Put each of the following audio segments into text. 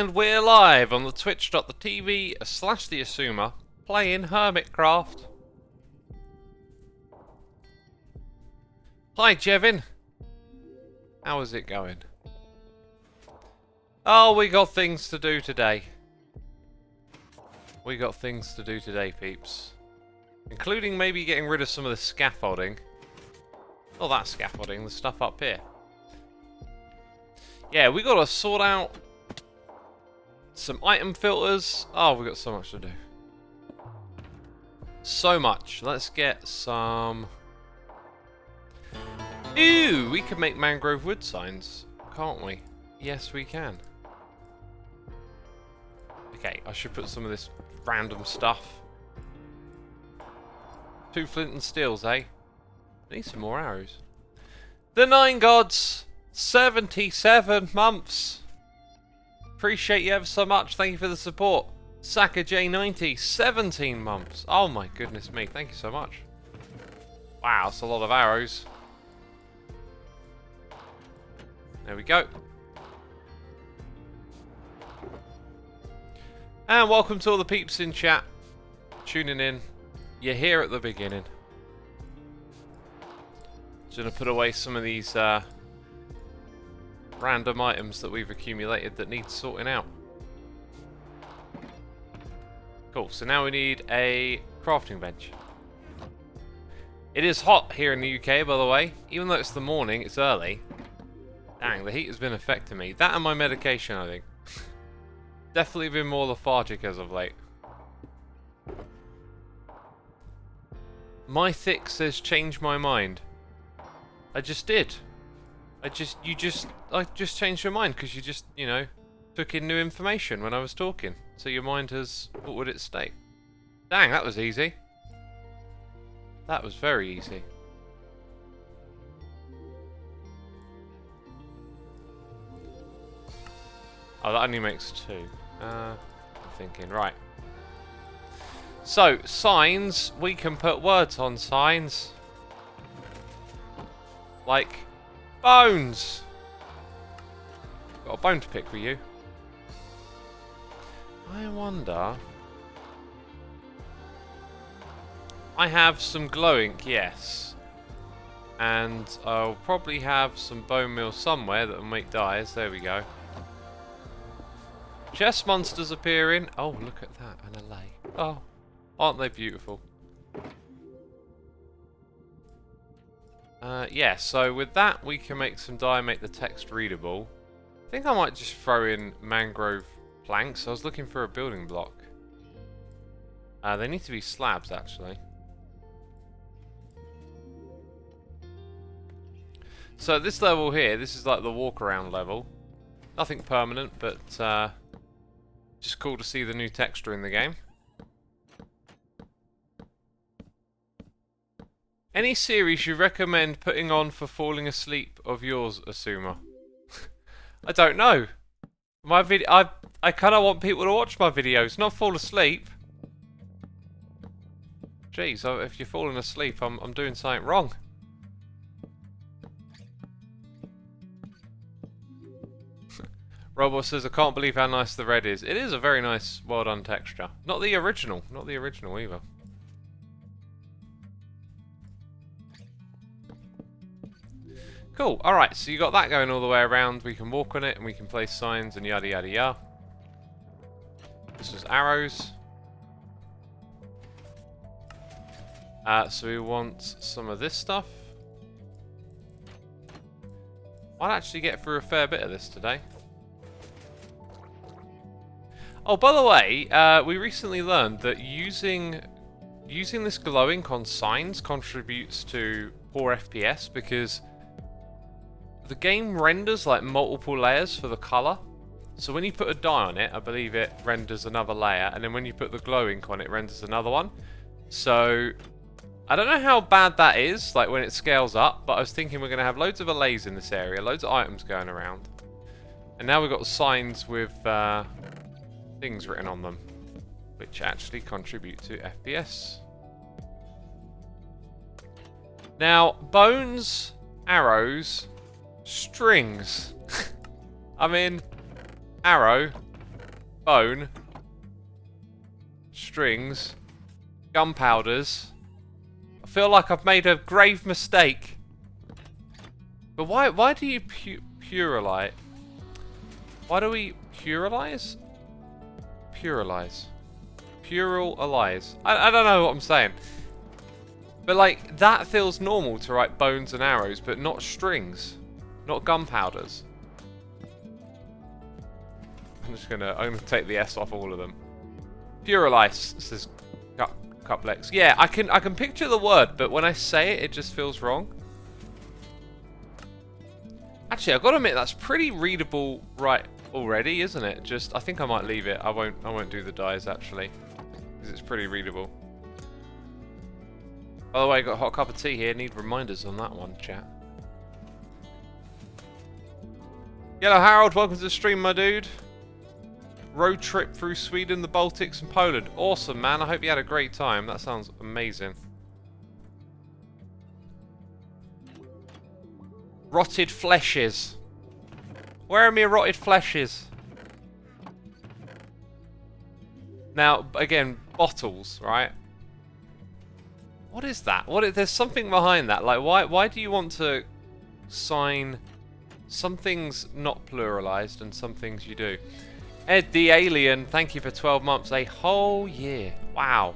And we're live on the twitch.tv/the Xisuma playing Hermitcraft. Hi Jevin. How is it going? Oh, we got things to do today. We got things to do today, peeps. Including maybe getting rid of some of the scaffolding. Not that scaffolding, the stuff up here. Yeah, we gotta sort out some item filters. Oh, we got so much to do. So much. Let's get some... Ooh, we can make mangrove wood signs, can't we? Yes, we can. Okay, I should put some of this random stuff. 2 flint and steels, eh? Need some more arrows. The 9 gods! 77 months! Appreciate you ever so much. Thank you for the support. Saka J90, 17 months. Oh my goodness me, thank you so much. Wow, that's a lot of arrows. There we go. And welcome to all the peeps in chat. Tuning in. You're here at the beginning. Just gonna put away some of these random items that we've accumulated that need sorting out. Cool, so now we need a crafting bench. It is hot here in the UK, by the way. Even though it's the morning, it's early. Dang, the heat has been affecting me. That and my medication, I think. Definitely been more lethargic as of late. My thick says change my mind. I just did. I just changed your mind because you just, you know, took in new information when I was talking. So your mind has, what would it state? Dang, that was easy. That was very easy. Oh, that only makes 2. I'm thinking, right. So, signs, we can put words on signs. Like, bones! Got a bone to pick for you. I wonder... I have some glow ink, yes. And I'll probably have some bone meal somewhere that will make dyes. There we go. Chest monsters appearing. Oh, look at that. And a lay. Oh, aren't they beautiful? Yeah, so with that we can make some dye and make the text readable. I think I might just throw in mangrove planks. I was looking for a building block. They need to be slabs, actually. So at this level here, this is like the walk around level. Nothing permanent, but just cool to see the new texture in the game. Any series you recommend putting on for falling asleep of yours, Xisuma? I don't know. My video, I kind of want people to watch my videos, not fall asleep. Jeez, if you're falling asleep, I'm doing something wrong. Robo says, I can't believe how nice the red is. It is a very nice, well done texture. Not the original either. Cool, alright, so you got that going all the way around. We can walk on it and we can place signs and yada yada yada. This is arrows. So we want some of this stuff. I'll actually get through a fair bit of this today. Oh, by the way, we recently learned that using this glow ink on signs contributes to poor FPS because the game renders like multiple layers for the colour. So when you put a dye on it, I believe it renders another layer, and then when you put the glow ink on it, renders another one. So I don't know how bad that is, like when it scales up, but I was thinking we're going to have loads of allays in this area, loads of items going around. And now we've got signs with things written on them, which actually contribute to FPS. Now, bones, arrows, strings. I mean, arrow, bone, strings, gunpowders. I feel like I've made a grave mistake. But why do you puralize? Why do we puralize? Puralize. Puralize. I don't know what I'm saying. But like, that feels normal to write bones and arrows, but not strings. Not gunpowders. I'm gonna take the S off all of them. Puralize, says Cuplex. Yeah, I can picture the word, but when I say it, it just feels wrong. Actually, I've got to admit, that's pretty readable right already, isn't it? Just, I think I might leave it. I won't do the dies, actually. Because it's pretty readable. By the way, I got a hot cup of tea here. Need reminders on that one, chat. Yellow Harold, welcome to the stream, my dude. Road trip through Sweden, the Baltics, and Poland. Awesome, man. I hope you had a great time. That sounds amazing. Rotted fleshes. Where are my rotted fleshes? Now, again, bottles, right? What is that? There's something behind that. Like, why do you want to sign some things not pluralized and some things you do? Ed the Alien, thank you for 12 months. A whole year. Wow.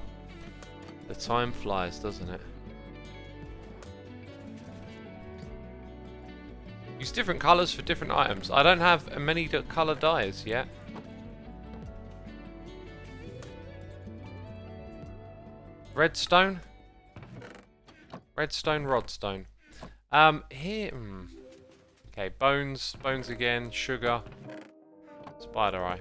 The time flies, doesn't it? Use different colours for different items. I don't have many colour dyes yet. Redstone? Redstone, Rodstone. Here... Okay, bones again, sugar. Spider eye.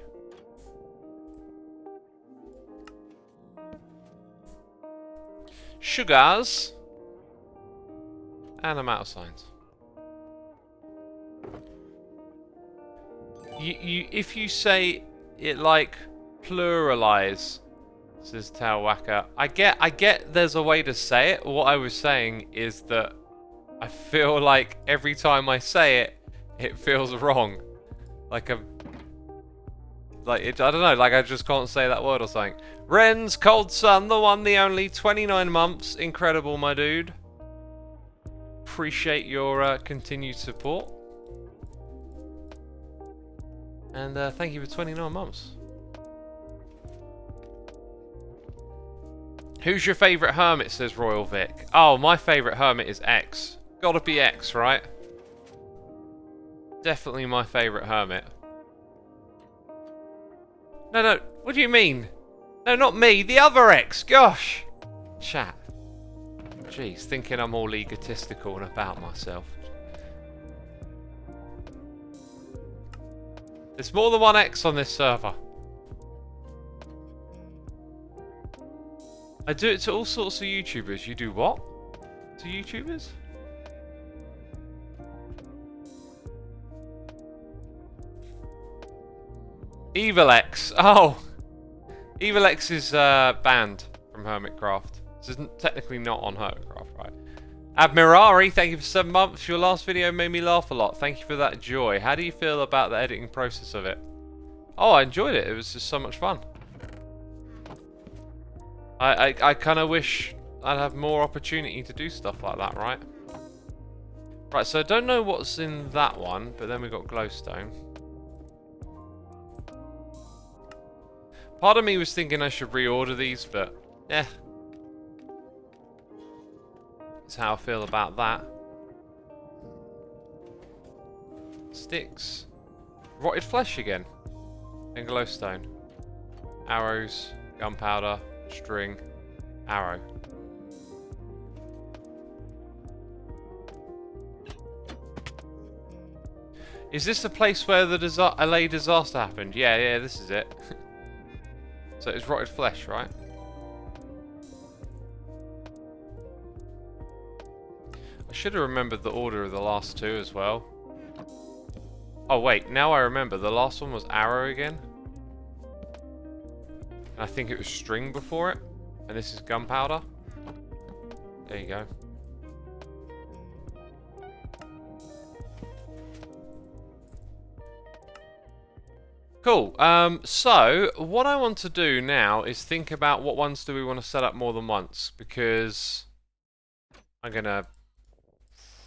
Sugars. And I'm out of signs. If you say it like pluralize, says Tawaka. I get there's a way to say it. What I was saying is that I feel like every time I say it, it feels wrong. I don't know, like I just can't say that word or something. Ren's Cold Sun, the one, the only, 29 months. Incredible, my dude. Appreciate your continued support. And thank you for 29 months. Who's your favourite hermit, says Royal Vic. Oh, my favourite hermit is X. Gotta be X, right? Definitely my favourite hermit. No, what do you mean? No, not me, the other X, gosh! Chat. Jeez, thinking I'm all egotistical and about myself. There's more than one X on this server. I do it to all sorts of YouTubers. You do what? To YouTubers? Evil X. Oh! Evil X is banned from Hermitcraft. This is technically not on Hermitcraft, right? Admirari, thank you for 7 months. Your last video made me laugh a lot. Thank you for that joy. How do you feel about the editing process of it? Oh, I enjoyed it. It was just so much fun. I kind of wish I'd have more opportunity to do stuff like that, right? Right, so I don't know what's in that one, but then we've got glowstone. Part of me was thinking I should reorder these, but yeah. That's how I feel about that. Sticks. Rotted flesh again. And glowstone. Arrows. Gunpowder. String. Arrow. Is this the place where the LA disaster happened? Yeah, this is it. So it's rotted flesh, right? I should have remembered the order of the last two as well. Oh wait, now I remember. The last one was arrow again. And I think it was string before it. And this is gunpowder. There you go. Cool. So what I want to do now is think about what ones do we want to set up more than once, because I'm gonna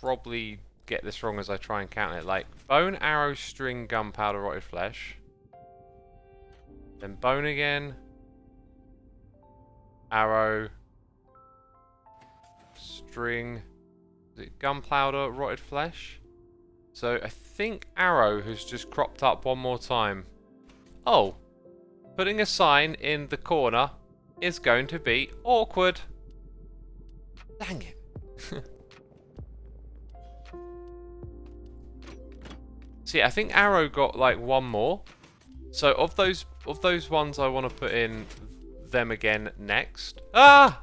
probably get this wrong as I try and count it. Like bone, arrow, string, gunpowder, rotted flesh. Then bone again. Arrow. String. Is it gunpowder, rotted flesh? So I think arrow has just cropped up one more time. Oh. Putting a sign in the corner is going to be awkward. Dang it. See, I think arrow got like one more. So of those ones I want to put in them again next. Ah!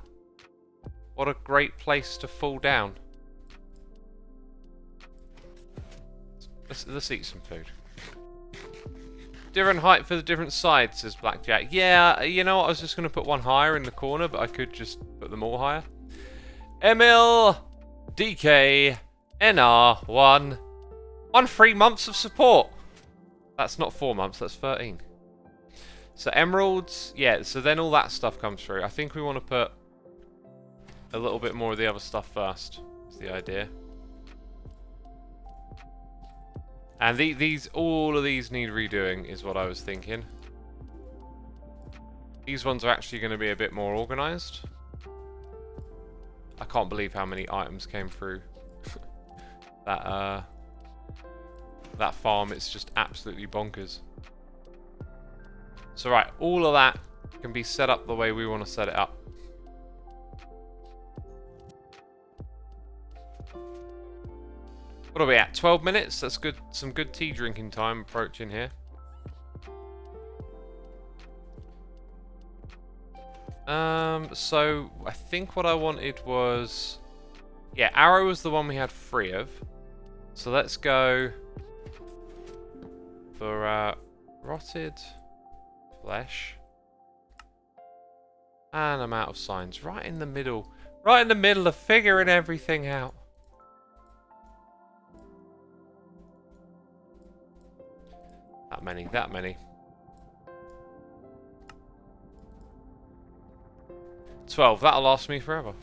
What a great place to fall down. Let's eat some food. Different height for the different sides, says Blackjack. Yeah, you know what? I was just going to put one higher in the corner, but I could just put them all higher. Emil, DK, NR1. 3 months of support. That's not 4 months, that's 13. So emeralds, yeah, so then all that stuff comes through. I think we want to put a little bit more of the other stuff first. That's the idea. And all of these need redoing, is what I was thinking. These ones are actually going to be a bit more organized. I can't believe how many items came through that farm. It's just absolutely bonkers. So right, all of that can be set up the way we want to set it up. What are we at? 12 minutes? That's good. Some good tea drinking time approaching here. So I think what I wanted was, yeah, arrow was the one we had 3 of. So let's go for rotted flesh. And I'm out of signs. Right in the middle. Right in the middle of figuring everything out. That many. 12. That'll last me forever.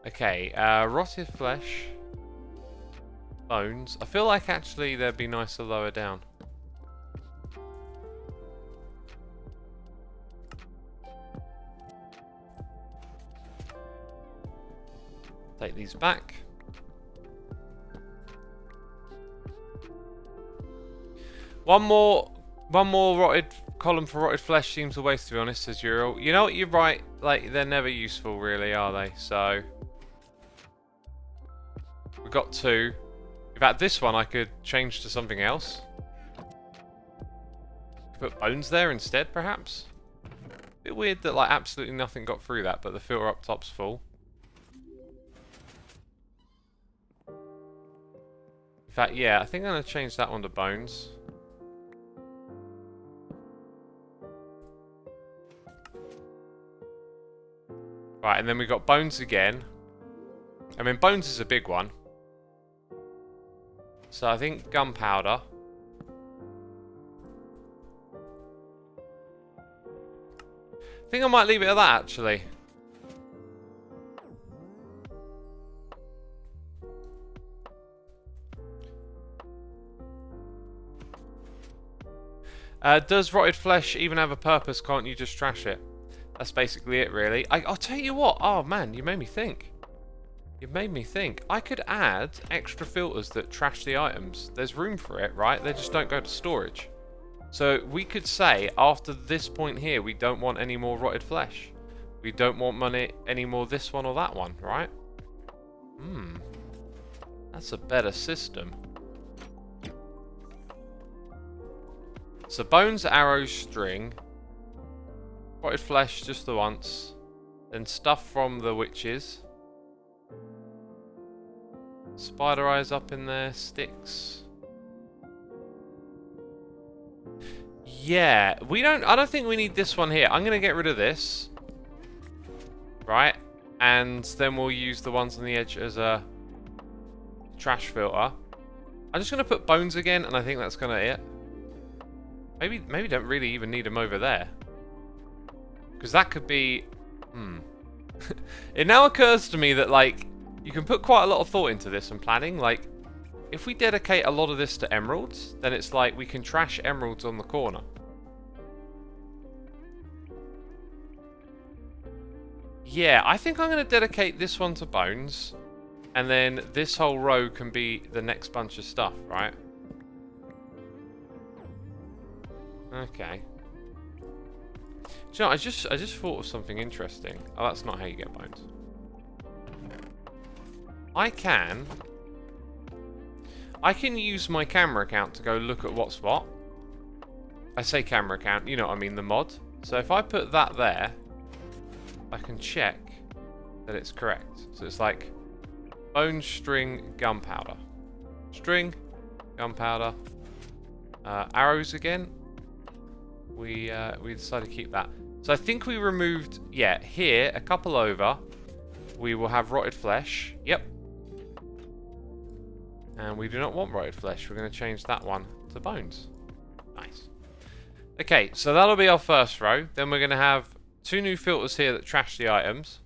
Okay, rotted flesh. Bones. I feel like actually they'd be nicer lower down. Take these back. One more rotted column for rotted flesh seems a waste, to be honest, says Ural. You know what, you're right. Like, they're never useful, really, are they? So we've got 2. In fact, this one I could change to something else. Put bones there instead, perhaps. Bit weird that like absolutely nothing got through that, but the filter up top's full. In fact, yeah, I think I'm gonna change that one to bones. Right, and then we got bones again. I mean, bones is a big one. So I think gunpowder. I think I might leave it at that, actually. Does rotted flesh even have a purpose? Can't you just trash it? That's basically it, really. I'll tell you what. Oh, man, you made me think. You made me think. I could add extra filters that trash the items. There's room for it, right? They just don't go to storage. So we could say, after this point here, we don't want any more rotted flesh. We don't want money any more this one or that one, right? That's a better system. So bones, arrows, string. Rotted flesh just the once. Then stuff from the witches. Spider eyes up in there. Sticks. Yeah, I don't think we need this one here. I'm going to get rid of this. Right? And then we'll use the ones on the edge as a trash filter. I'm just going to put bones again, and I think that's going to it. Maybe don't really even need them over there. Because that could be... It now occurs to me that, like, you can put quite a lot of thought into this and planning. Like, if we dedicate a lot of this to emeralds, then it's like we can trash emeralds on the corner. Yeah, I think I'm going to dedicate this one to bones. And then this whole row can be the next bunch of stuff, right? Okay. Do you know, I just thought of something interesting. Oh, that's not how you get bones. I can use my camera account to go look at what's what. I say camera account, you know what I mean, the mod. So if I put that there, I can check that it's correct. So it's like bone, string, gunpowder. String, gunpowder, arrows again. We decided to keep that. So I think we removed, yeah, here, a couple over. We will have rotted flesh. Yep. And we do not want rotted flesh. We're going to change that one to bones. Nice. Okay, so that'll be our first row. Then we're going to have 2 new filters here that trash the items.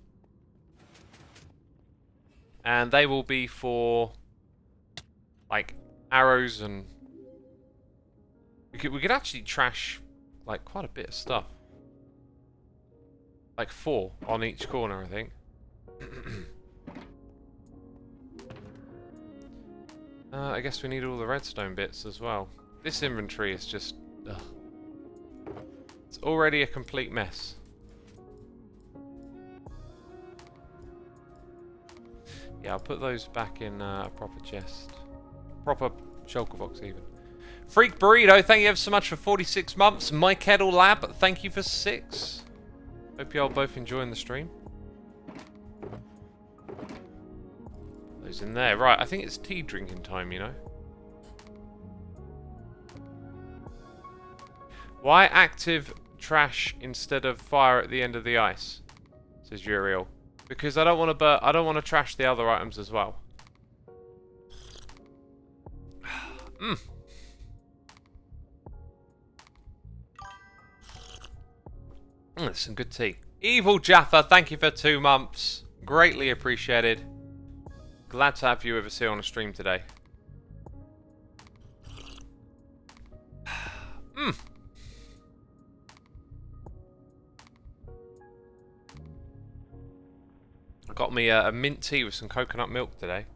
And they will be for, like, arrows and... We could actually trash, like, quite a bit of stuff. Like 4 on each corner, I think. I guess we need all the redstone bits as well. This inventory is just... Ugh. It's already a complete mess. Yeah, I'll put those back in a proper chest. Proper shulker box even. Freak Burrito, thank you ever so much for 46 months. My Kettle Lab, thank you for 6. Hope you all both enjoying the stream. Those in there. Right, I think it's tea drinking time, you know. Why active trash instead of fire at the end of the ice? Says Uriel. Because I don't want to trash the other items as well. That's some good tea. Evil Jaffa, thank you for 2 months. Greatly appreciated. Glad to have you with us here on the stream today. I got me a mint tea with some coconut milk today.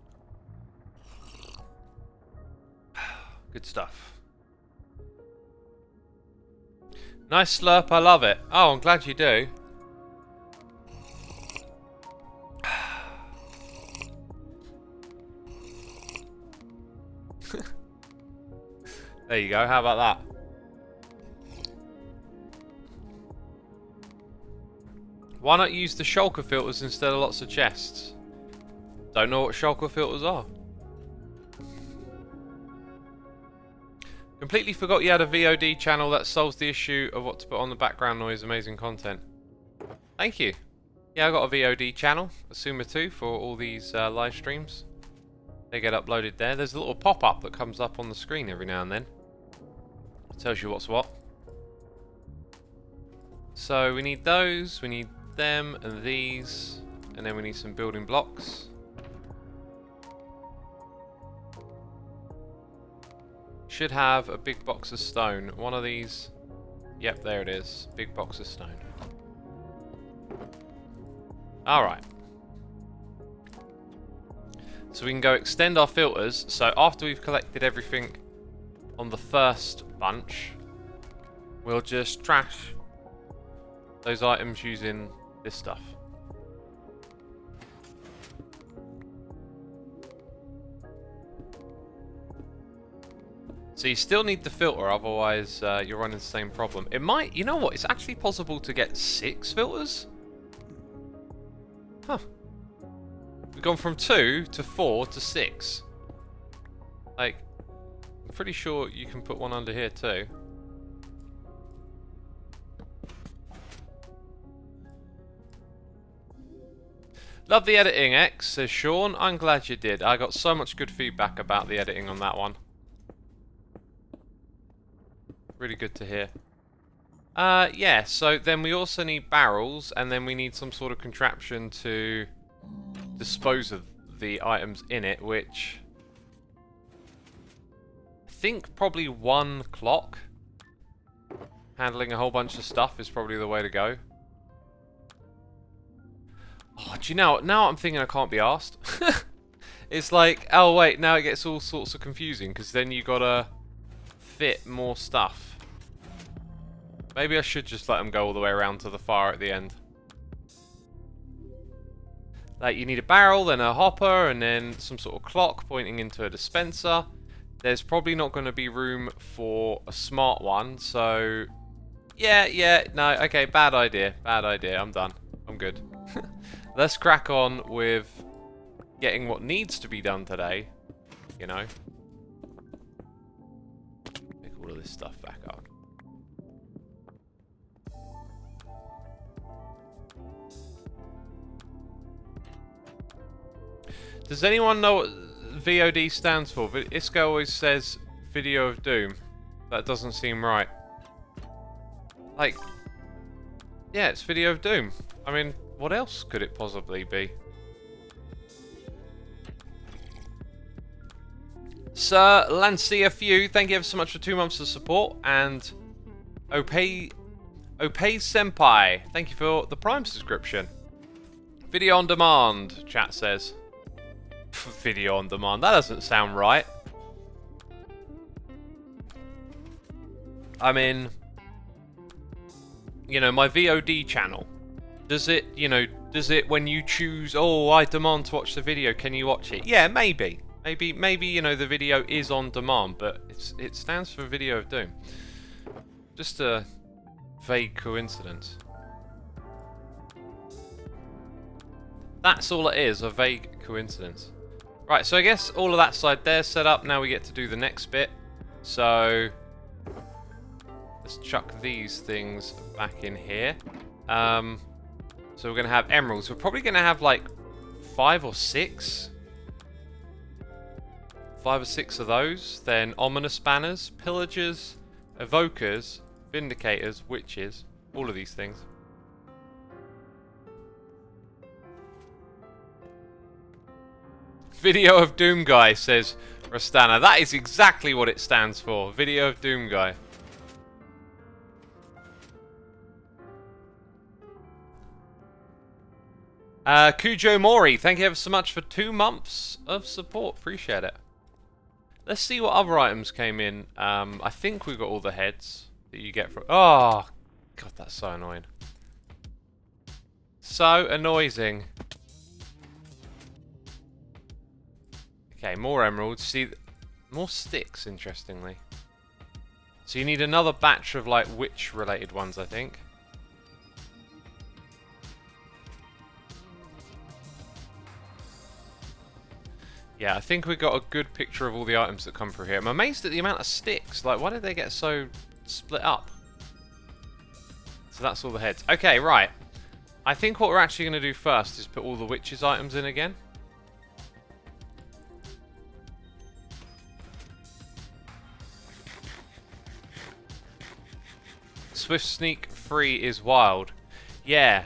Good stuff. Nice slurp, I love it. Oh, I'm glad you do. There you go, how about that? Why not use the shulker filters instead of lots of chests? Don't know what shulker filters are. Completely forgot you had a VOD channel that solves the issue of what to put on the background noise. Amazing content. Thank you. Yeah, I got a VOD channel, Xisuma 2, for all these live streams. They get uploaded there. There's a little pop-up that comes up on the screen every now and then. It tells you what's what. So we need those, we need them and these, and then we need some building blocks. Should have a big box of stone. One of these. Yep, there it is. Big box of stone. Alright. So we can go extend our filters. So after we've collected everything on the first bunch, we'll just trash those items using this stuff. So you still need the filter, otherwise you're running the same problem. It might, you know what, it's actually possible to get 6 filters? Huh. We've gone from 2 to 4 to 6. Like, I'm pretty sure you can put one under here too. Love the editing, X, says Sean. I'm glad you did. I got so much good feedback about the editing on that one. Really good to hear. Yeah, so then we also need barrels, and then we need some sort of contraption to dispose of the items in it, which I think probably one clock. Handling a whole bunch of stuff is probably the way to go. Oh, do you know, now I'm thinking I can't be asked. It's like, oh wait, now it gets all sorts of confusing, because then you gotta fit more stuff. Maybe I should just let them go all the way around to the fire at the end. Like, you need a barrel, then a hopper, and then some sort of clock pointing into a dispenser. There's probably not going to be room for a smart one, so... Yeah, no, okay, bad idea, I'm done. I'm good. Let's crack on with getting what needs to be done today, you know. Pick all of this stuff back up. Does anyone know what VOD stands for? Isco always says Video of Doom. That doesn't seem right. Like, yeah, it's Video of Doom. I mean, what else could it possibly be? Sir Lancia Few, thank you ever so much for 2 months of support. And Opay Senpai, thank you for the Prime subscription. Video on demand, chat says. Video on demand, that doesn't sound right. I mean, you know, my VOD channel, does it, you know, does it when you choose, oh, I demand to watch the video, can you watch it? Yeah, maybe, you know, the video is on demand, but it stands for Video of Doom. Just a vague coincidence. That's all it is, a vague coincidence. Right, so I guess all of that side there set up. Now we get to do the next bit. So let's chuck these things back in here. So we're going to have emeralds. We're probably going to have like 5 or 6. 5 or 6 of those. Then ominous banners, pillagers, evokers, vindicators, witches. All of these things. Video of Doom Guy, says Rastana. That is exactly what it stands for. Video of Doom Guy. Kujo Mori, thank you ever so much for 2 months of support. Appreciate it. Let's see what other items came in. I think we got all the heads that you get from... Oh, God, that's so annoying. So annoying. Okay, more emeralds. See, more sticks, interestingly. So you need another batch of, like, witch-related ones, I think. Yeah, I think we got a good picture of all the items that come through here. I'm amazed at the amount of sticks. Like, why did they get so split up? So that's all the heads. Okay, right. I think what we're actually going to do first is put all the witches' items in again. Swift Sneak Free is wild. Yeah.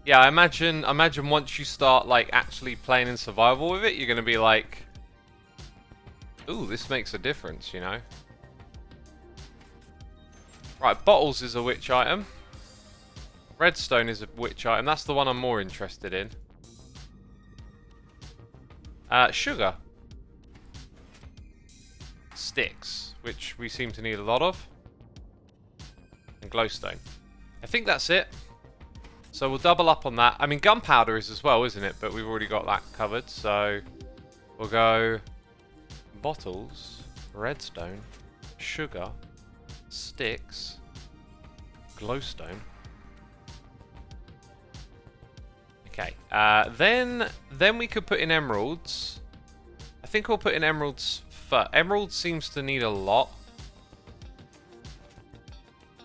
Yeah, I imagine once you start like actually playing in survival with it, you're gonna be like, ooh, this makes a difference, you know? Right, bottles is a witch item. Redstone is a witch item. That's the one I'm more interested in. Sugar. Sticks, which we seem to need a lot of. And glowstone. I think that's it. So we'll double up on that. I mean, gunpowder is as well, isn't it? But we've already got that covered. So we'll go bottles, redstone, sugar, sticks, glowstone. Okay. Then we could put in emeralds. I think we'll put in emeralds first. Emerald seems to need a lot.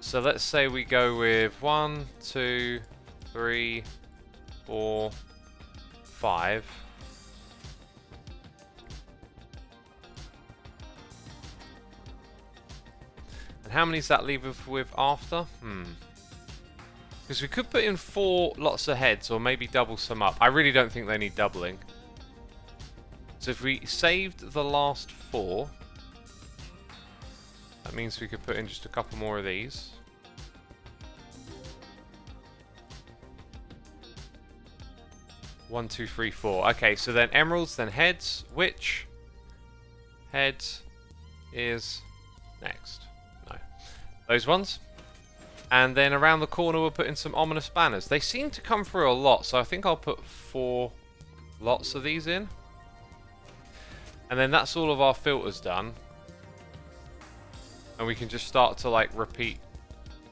So let's say we go with 1, 2, 3, 4, 5. And how many does that leave us with after? Because we could put in 4 lots of heads, or maybe double some up. I really don't think they need doubling. So if we saved the last 4, that means we could put in just a couple more of these. One, 2, 3, 4. Okay, so then emeralds, then heads. Which heads is next? No. Those ones. And then around the corner we'll put in some ominous banners. They seem to come through a lot, so I think I'll put 4 lots of these in. And then that's all of our filters done. And we can just start to like repeat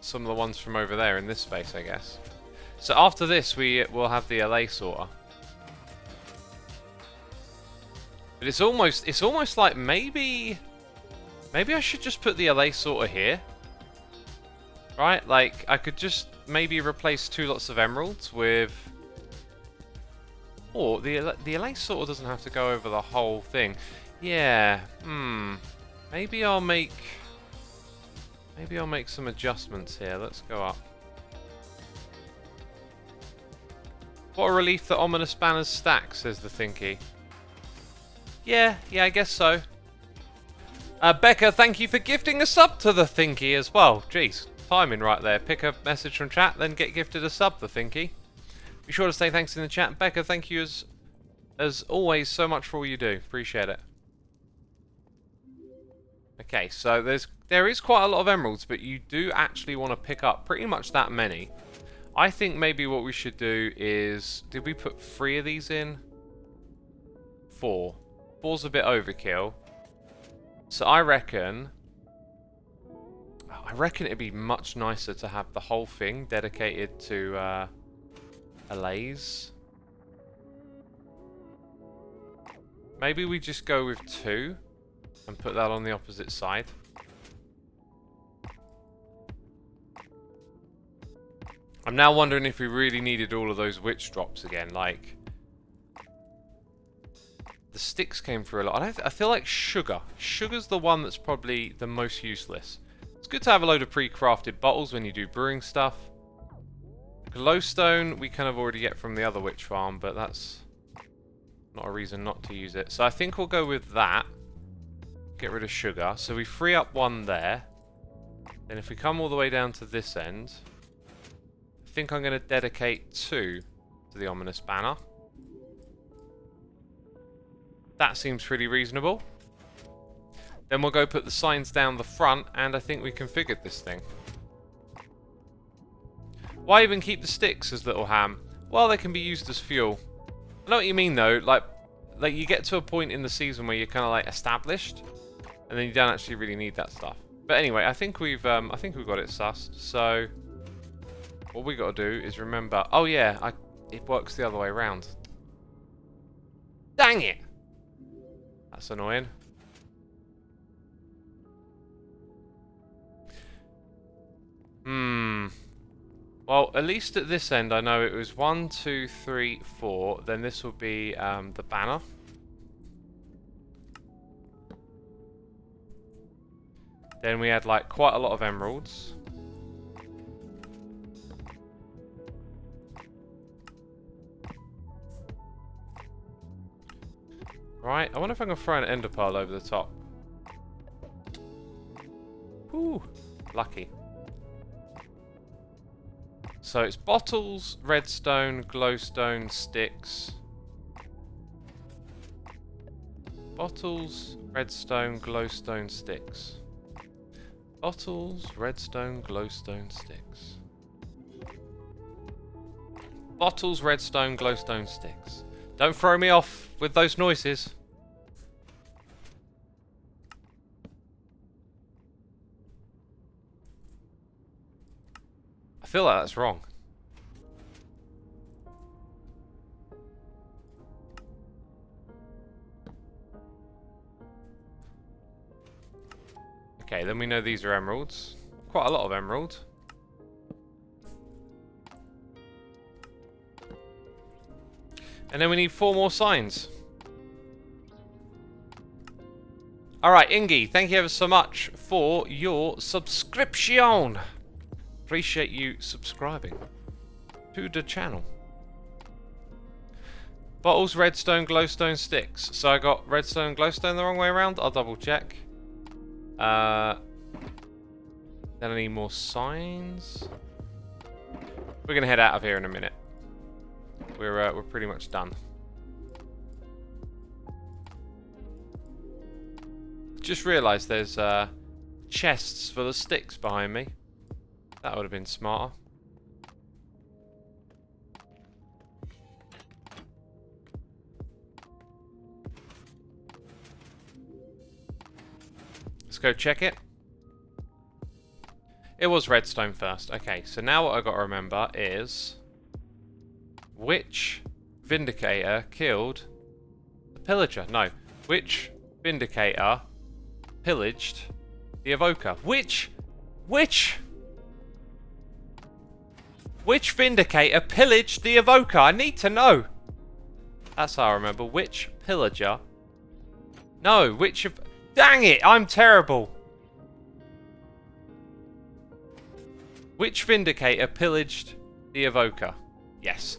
some of the ones from over there in this space, I guess. So after this we will have the LA sorter. But it's almost like maybe I should just put the LA sorter here. Right? Like I could just maybe replace 2 lots of emeralds with, or the LA sorter doesn't have to go over the whole thing. Yeah. Maybe I'll make some adjustments here. Let's go up. What a relief that ominous banners stack, says the Thinky. Yeah, I guess so. Becca, thank you for gifting a sub to the Thinky as well. Jeez, timing right there. Pick a message from chat, then get gifted a sub, the Thinky. Be sure to say thanks in the chat. Becca, thank you as always so much for all you do. Appreciate it. Okay, so there is quite a lot of emeralds, but you do actually want to pick up pretty much that many. I think maybe what we should do is, did we put 3 of these in? 4. 4's a bit overkill. So I reckon it'd be much nicer to have the whole thing dedicated to allays. Maybe we just go with 2 and put that on the opposite side. I'm now wondering if we really needed all of those witch drops again. Like, the sticks came through a lot. I feel like sugar. Sugar's the one that's probably the most useless. It's good to have a load of pre-crafted bottles when you do brewing stuff. Glowstone we kind of already get from the other witch farm, but that's not a reason not to use it. So I think we'll go with that. Get rid of sugar. So we free up 1 there. Then if we come all the way down to this end, I think I'm going to dedicate 2 to the ominous banner. That seems pretty reasonable. Then we'll go put the signs down the front, and I think we configured this thing. Why even keep the sticks as little ham? Well, they can be used as fuel. I know what you mean though, like you get to a point in the season where you're kind of like established, and then you don't actually really need that stuff. But anyway, I think we've got it sussed. So what we got to do is remember. Oh yeah, it works the other way around. Dang it! That's annoying. Well, at least at this end, I know it was 1, 2, 3, 4. Then this will be the banner. Then we had like quite a lot of emeralds. Right, I wonder if I can throw an ender pearl over the top. Ooh, lucky. So it's bottles, redstone, glowstone, sticks. Bottles, redstone, glowstone, sticks. Bottles, redstone, glowstone, sticks. Bottles, redstone, glowstone, sticks. Don't throw me off with those noises. I feel like that's wrong. Okay, then we know these are emeralds. Quite a lot of emerald. And then we need 4 more signs. Alright, Ingy, thank you ever so much for your subscription. Appreciate you subscribing to the channel. Bottles, redstone, glowstone, sticks. So I got redstone and glowstone the wrong way around. I'll double check. Then I need more signs. We're gonna head out of here in a minute. We're pretty much done. Just realised there's chests for the sticks behind me. That would have been smarter. Let's go check it. It was redstone first. Okay, so now what I got to remember is which Vindicator killed the Pillager? No, which Vindicator pillaged the Evoker? Which Vindicator pillaged the Evoker? I need to know. That's how I remember. Which Pillager? No, which of... Dang it, I'm terrible. Which Vindicator pillaged the Evoker? Yes.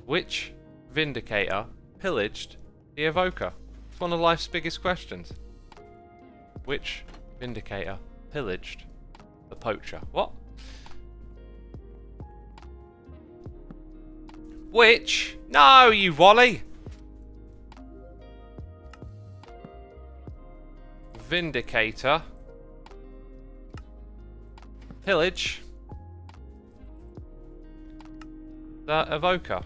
Which Vindicator pillaged the Evoker? It's one of life's biggest questions. Which Vindicator pillaged the Poacher? What? Which? No, you Wally! Vindicator pillage the Evoker.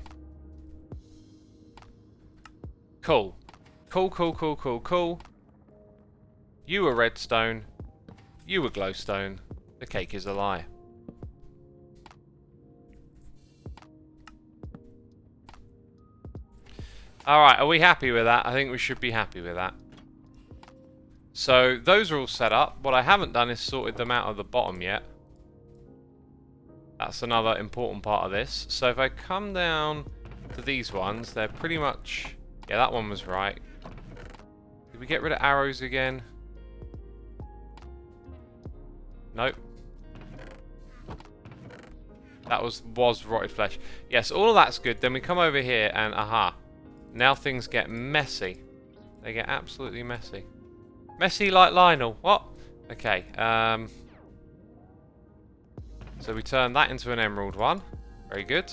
Cool. Cool. You were redstone. You were glowstone. The cake is a lie. Alright, are we happy with that? I think we should be happy with that. So, those are all set up. What I haven't done is sorted them out of the bottom yet. That's another important part of this. So if I come down to these ones, they're pretty much... Yeah, that one was right. Did we get rid of arrows again? Nope. That was rotted flesh. Yes, all of that's good. Then we come over here and aha. Now things get messy. They get absolutely messy. Messy like Lionel. What? Okay. So we turn that into an emerald one. Very good.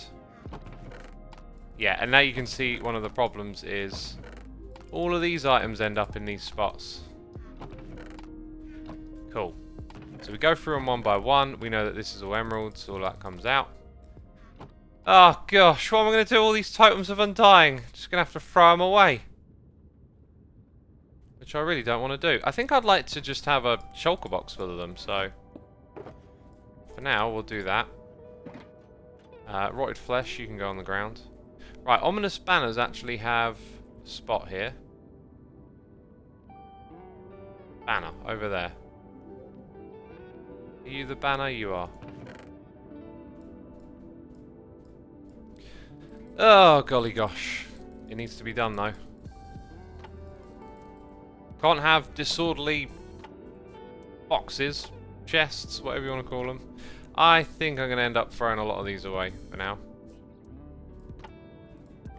Yeah, and now you can see one of the problems is all of these items end up in these spots. Cool. So we go through them one by one. We know that this is all emeralds. All that comes out. Oh gosh, what am I going to do? All these totems of undying. Just going to have to throw them away. Which I really don't want to do. I think I'd like to just have a shulker box full of them, so... For now, we'll do that. Rotted flesh, you can go on the ground. Right, ominous banners actually have a spot here. Banner, over there. Are you the banner? You are. Oh, golly gosh. It needs to be done, though. Can't have disorderly boxes, chests, whatever you want to call them. I think I'm going to end up throwing a lot of these away for now.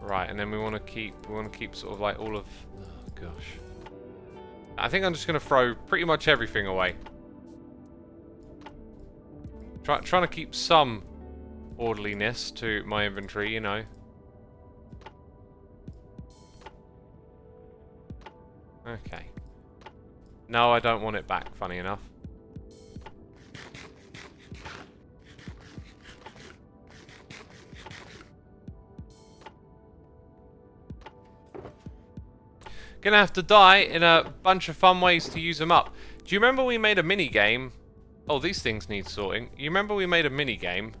Right, and then we want to keep sort of like all of... Oh, gosh. I think I'm just going to throw pretty much everything away. Trying to keep some orderliness to my inventory, you know. Okay. No, I don't want it back, funny enough. Gonna have to die in a bunch of fun ways to use them up. Do you remember we made a mini game? Oh, these things need sorting. You remember we made a mini game?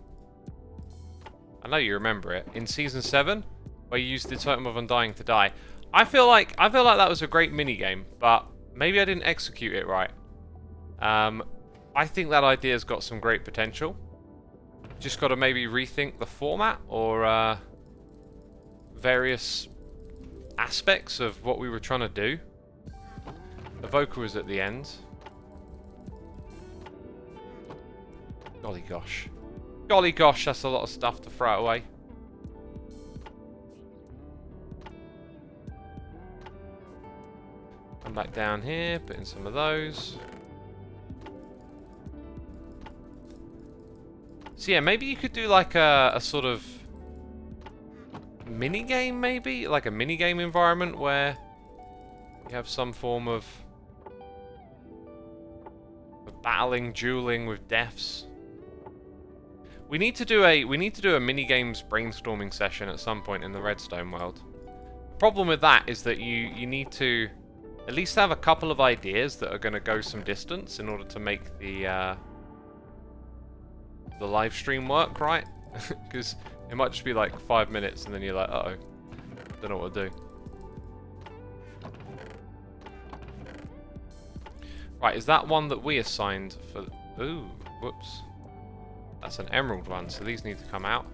I know you remember it. In Season 7, where you used the Totem of Undying to die. I feel like that was a great mini game, but maybe I didn't execute it right. I think that idea's got some great potential. Just got to maybe rethink the format or various aspects of what we were trying to do. Evoker was at the end. Golly gosh. Golly gosh, that's a lot of stuff to throw away. Come back down here, put in some of those. So yeah, maybe you could do like a sort of mini game, maybe like a mini game environment where you have some form of battling, dueling with deaths. We need to do a mini games brainstorming session at some point in the Redstone world. The problem with that is that you need to at least have a couple of ideas that are going to go some distance in order to make the live stream work, right? Because it might just be like 5 minutes and then you're like, uh-oh, don't know what to do. Right, is that one that we assigned for... Ooh, whoops. That's an emerald one, so these need to come out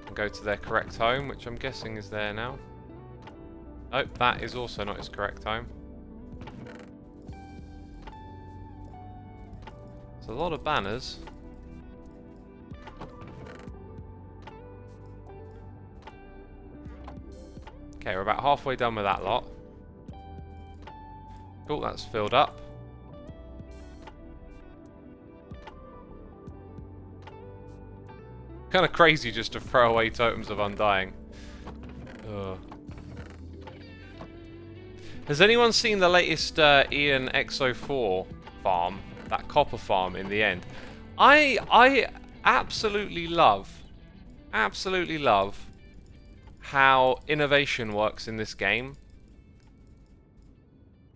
and go to their correct home, which I'm guessing is there now. Nope, that is also not its correct home. It's a lot of banners. Okay, we're about halfway done with that lot. Cool, that's filled up. Kind of crazy just to throw away totems of undying. Ugh. Has anyone seen the latest Ian XO4 farm? That copper farm in the end? I absolutely love how innovation works in this game.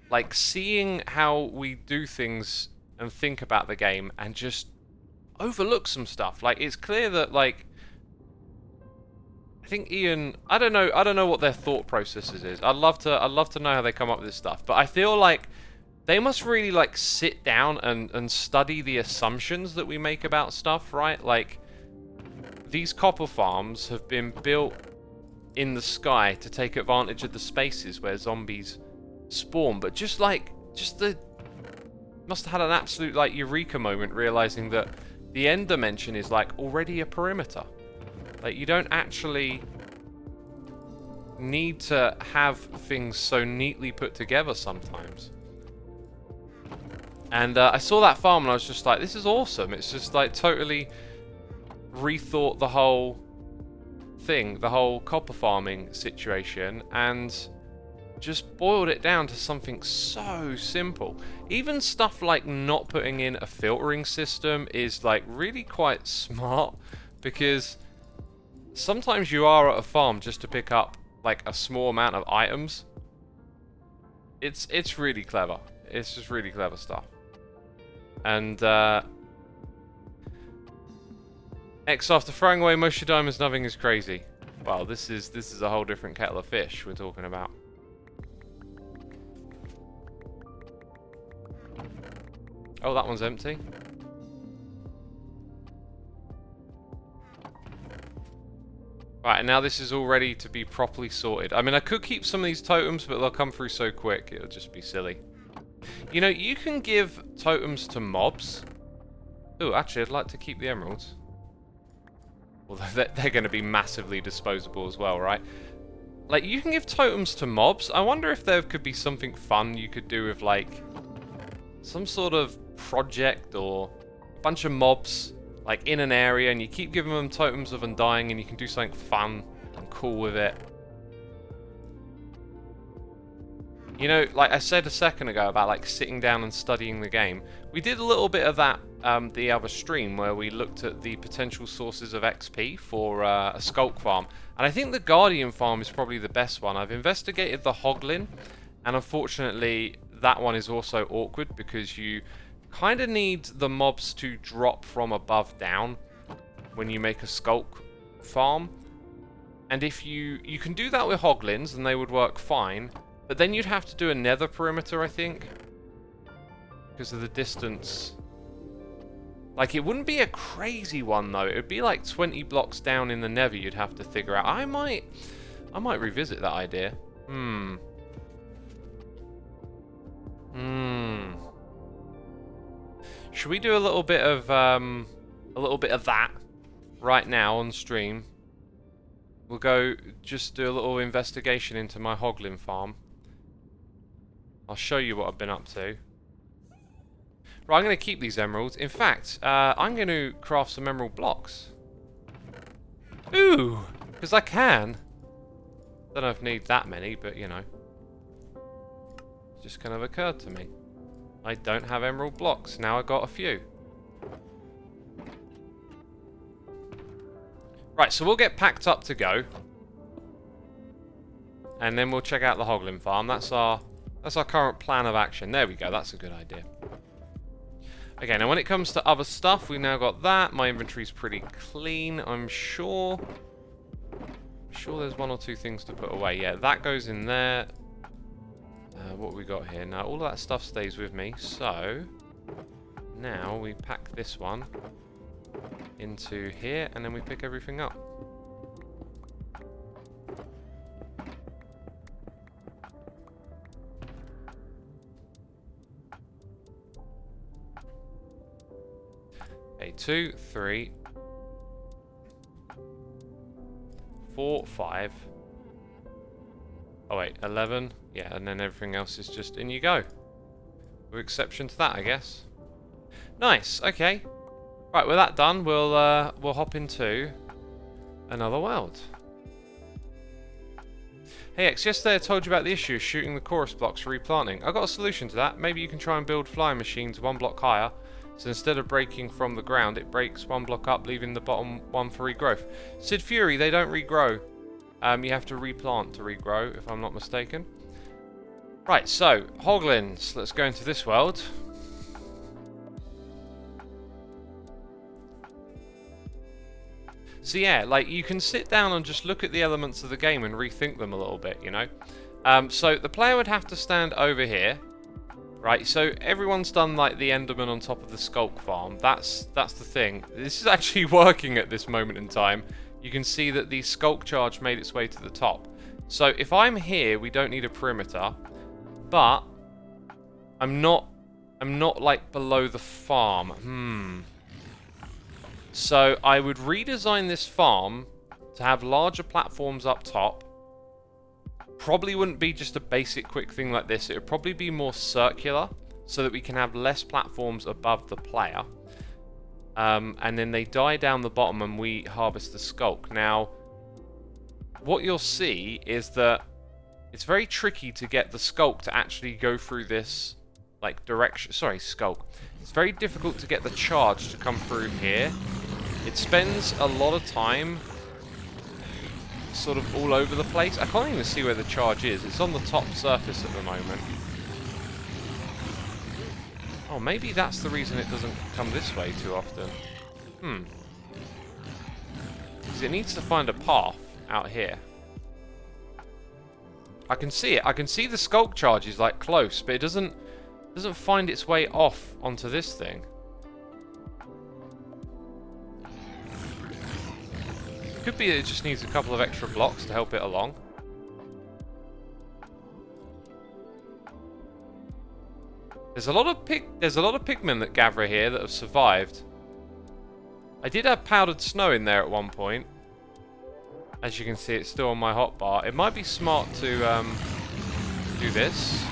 Like, seeing how we do things and think about the game and just overlook some stuff. Like, it's clear that, like, I think Ian, I don't know what their thought processes is. I'd love to know how they come up with this stuff. But I feel like they must really, like, sit down and study the assumptions that we make about stuff, right? Like, these copper farms have been built in the sky to take advantage of the spaces where zombies spawn, but just the must have had an absolute like eureka moment realizing that the end dimension is like already a perimeter. Like, you don't actually need to have things so neatly put together sometimes. And I saw that farm and I was just like, this is awesome. It's just like totally rethought the whole thing, the whole copper farming situation, and just boiled it down to something so simple. Even stuff like not putting in a filtering system is like really quite smart, because sometimes you are at a farm just to pick up like a small amount of items. It's really clever. It's just really clever stuff. And X, after throwing away most of your diamonds, nothing is crazy. Well, this is a whole different kettle of fish we're talking about. Oh, that one's empty. Right, and now this is all ready to be properly sorted. I mean, I could keep some of these totems, but they'll come through so quick, it'll just be silly. You know, you can give totems to mobs. Oh, actually, I'd like to keep the emeralds. Although they're going to be massively disposable as well, right? Like, you can give totems to mobs. I wonder if there could be something fun you could do with, like, some sort of project or a bunch of mobs, like, in an area, and you keep giving them totems of undying, and you can do something fun and cool with it. You know, like I said a second ago about, like, sitting down and studying the game. We did a little bit of that the other stream where we looked at the potential sources of XP for a sculk farm. And I think the Guardian farm is probably the best one. I've investigated the hoglin, and unfortunately that one is also awkward because you kind of need the mobs to drop from above down when you make a sculk farm. And if you can do that with hoglins and they would work fine, but then you'd have to do a nether perimeter, I think, because of the distance. Like, it wouldn't be a crazy one though. It would be like 20 blocks down in the nether you'd have to figure out. I might I might revisit that idea. Should we do a little bit of that right now on stream? We'll go just do a little investigation into my hoglin farm. I'll show you what I've been up to. Right, I'm going to keep these emeralds. In fact, I'm going to craft some emerald blocks. Ooh, because I can. Don't know if I need that many, but you know. It just kind of occurred to me. I don't have emerald blocks. Now I got a few. Right, so we'll get packed up to go. And then we'll check out the hoglin farm. That's our current plan of action. There we go. That's a good idea. Okay, now when it comes to other stuff, we've now got that. My inventory's pretty clean, I'm sure. I'm sure there's one or two things to put away. Yeah, that goes in there. What have we got here? Now, all of that stuff stays with me. So, now we pack this one into here, and then we pick everything up. Okay, 2, 3, 4, 5. Oh wait, 11. Yeah, and then everything else is just in you go. With exception to that, I guess. Nice. Okay. Right, with that done, we'll hop into another world. Hey X, yesterday I told you about the issue of shooting the chorus blocks for replanting. I got a solution to that. Maybe you can try and build flying machines 1 block higher. So instead of breaking from the ground, it breaks 1 block up, leaving the bottom one for regrowth. Sid Fury, they don't regrow. You have to replant to regrow, if I'm not mistaken. Right, so, hoglins. Let's go into this world. So yeah, like, you can sit down and just look at the elements of the game and rethink them a little bit, you know? So the player would have to stand over here. Right, so everyone's done like the Enderman on top of the sculk farm. That's the thing. This is actually working at this moment in time. You can see that the sculk charge made its way to the top. So if I'm here, we don't need a perimeter, but I'm not like below the farm. So I would redesign this farm to have larger platforms up top. Probably wouldn't be just a basic quick thing like this. It would probably be more circular so that we can have less platforms above the player. And then they die down the bottom and we harvest the sculk. Now, what you'll see is that it's very tricky to get the sculk to actually go through this like direction. Sorry, sculk. It's very difficult to get the charge to come through here. It spends a lot of time sort of all over the place. I can't even see where the charge is. It's on the top surface at the moment. Oh, maybe that's the reason it doesn't come this way too often. Because it needs to find a path out here. I can see it. I can see the sculk charge is like close, but it doesn't find its way off onto this thing. Could be that it just needs a couple of extra blocks to help it along. There's a lot of pigmen that gather here that have survived. I did have powdered snow in there at one point. As you can see, it's still on my hotbar. It might be smart to do this.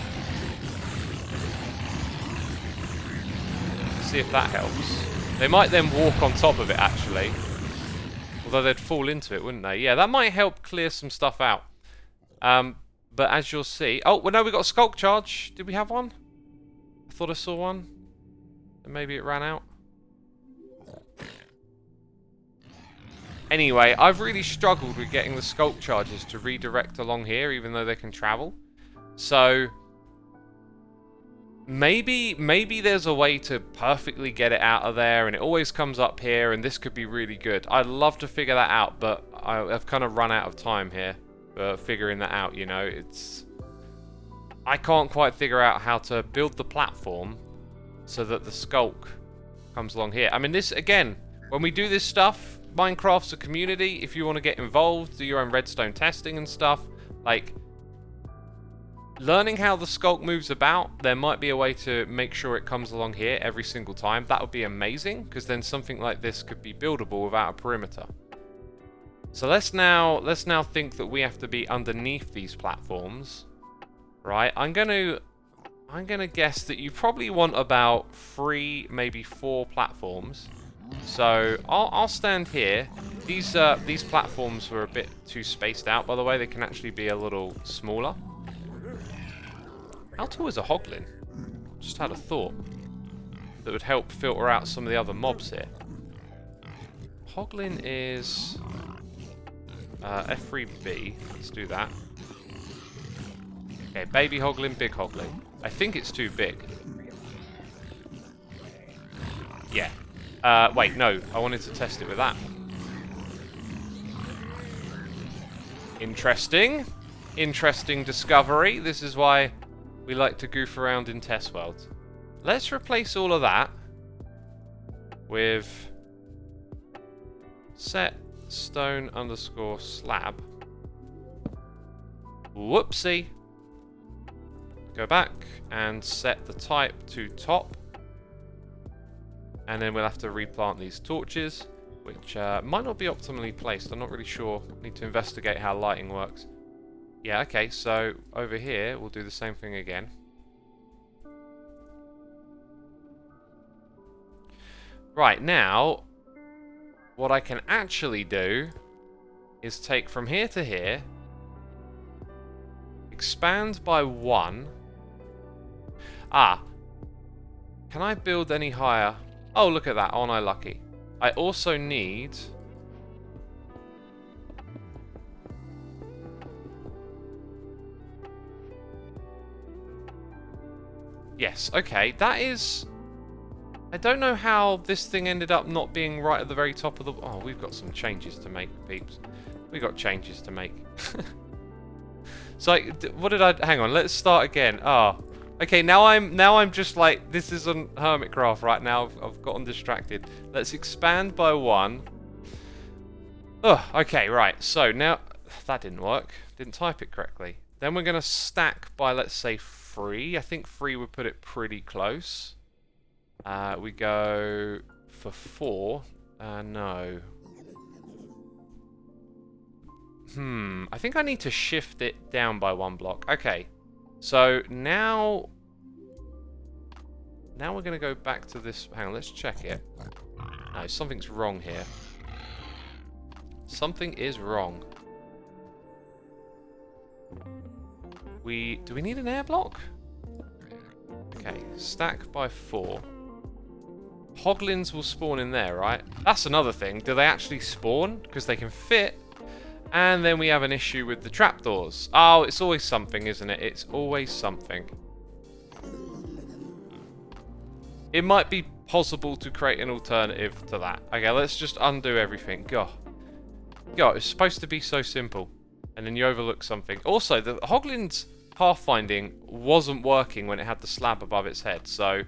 See if that helps. They might then walk on top of it, actually. Although they'd fall into it, wouldn't they? Yeah, that might help clear some stuff out. But as you'll see... Oh, well, no, we got a sculk charge. Did we have one? I thought I saw one. And maybe it ran out. Anyway, I've really struggled with getting the sculk charges to redirect along here, even though they can travel. So... Maybe there's a way to perfectly get it out of there and it always comes up here and this could be really good. I'd love to figure that out, but I've kind of run out of time here for figuring that out, you know. I can't quite figure out how to build the platform so that the sculk comes along here. I mean, this, again, when we do this stuff, Minecraft's a community. If you want to get involved, do your own redstone testing and stuff, like learning how the sculk moves about, there might be a way to make sure it comes along here every single time. That would be amazing, because then something like this could be buildable without a perimeter. So let's now think that we have to be underneath these platforms, right? I'm gonna guess that you probably want about 3, maybe 4 platforms. So I'll stand here. These platforms were a bit too spaced out, by the way. They can actually be a little smaller. How tall is a hoglin? Just had a thought that would help filter out some of the other mobs here. Hoglin is F3B. Let's do that. Okay, baby hoglin, big hoglin. I think it's too big. Yeah. Wait, no. I wanted to test it with that. Interesting. Interesting discovery. This is why we like to goof around in test worlds. Let's replace all of that with set stone underscore slab. Whoopsie. Go back and set the type to top. And then we'll have to replant these torches, which might not be optimally placed. I'm not really sure. Need to investigate how lighting works. Yeah, okay, so over here, we'll do the same thing again. Right, now, what I can actually do is take from here to here, expand by 1. Ah, can I build any higher? Oh, look at that, aren't I lucky? I also need... Yes, okay, that is... I don't know how this thing ended up not being right at the very top of the... Oh, we've got some changes to make, peeps. We've got changes to make. So, what did I... Hang on, let's start again. Oh, okay, now I'm just like... This is on Hermitcraft right now. I've gotten distracted. Let's expand by 1. Oh, okay, right. So, now... That didn't work. Didn't type it correctly. Then we're going to stack by, let's say, 3. I think 3 would put it pretty close. We go for 4. No. I think I need to shift it down by 1 block. Okay. So now we're going to go back to this. Hang on, let's check it. No, something's wrong here. Something is wrong. Do we need an air block? Okay, stack by 4. Hoglins will spawn in there, right? That's another thing. Do they actually spawn? Because they can fit. And then we have an issue with the trapdoors. Oh, it's always something, isn't it? It's always something. It might be possible to create an alternative to that. Okay, let's just undo everything. God, it's supposed to be so simple. And then you overlook something. Also, the Hoglin's pathfinding wasn't working when it had the slab above its head, so...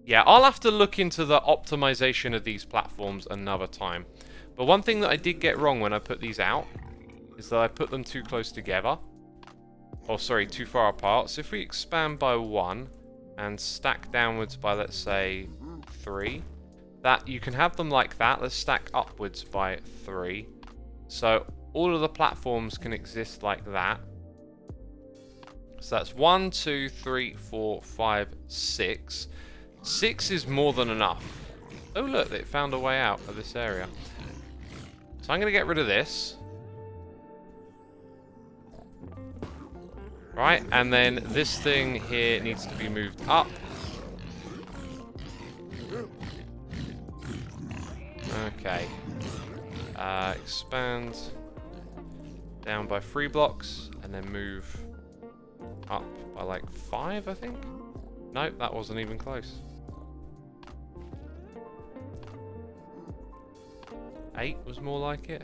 Yeah, I'll have to look into the optimization of these platforms another time. But one thing that I did get wrong when I put these out is that I put them too close together. Oh, sorry, too far apart. So if we expand by 1 and stack downwards by, let's say, 3, that you can have them like that. Let's stack upwards by 3. So all of the platforms can exist like that. So that's 1, 2, 3, 4, 5, 6. 6 is more than enough. Oh look, it found a way out of this area. So I'm going to get rid of this. Right, and then this thing here needs to be moved up. Okay. Expand down by 3 blocks, and then move up by like 5, I think? No, that wasn't even close. 8 was more like it.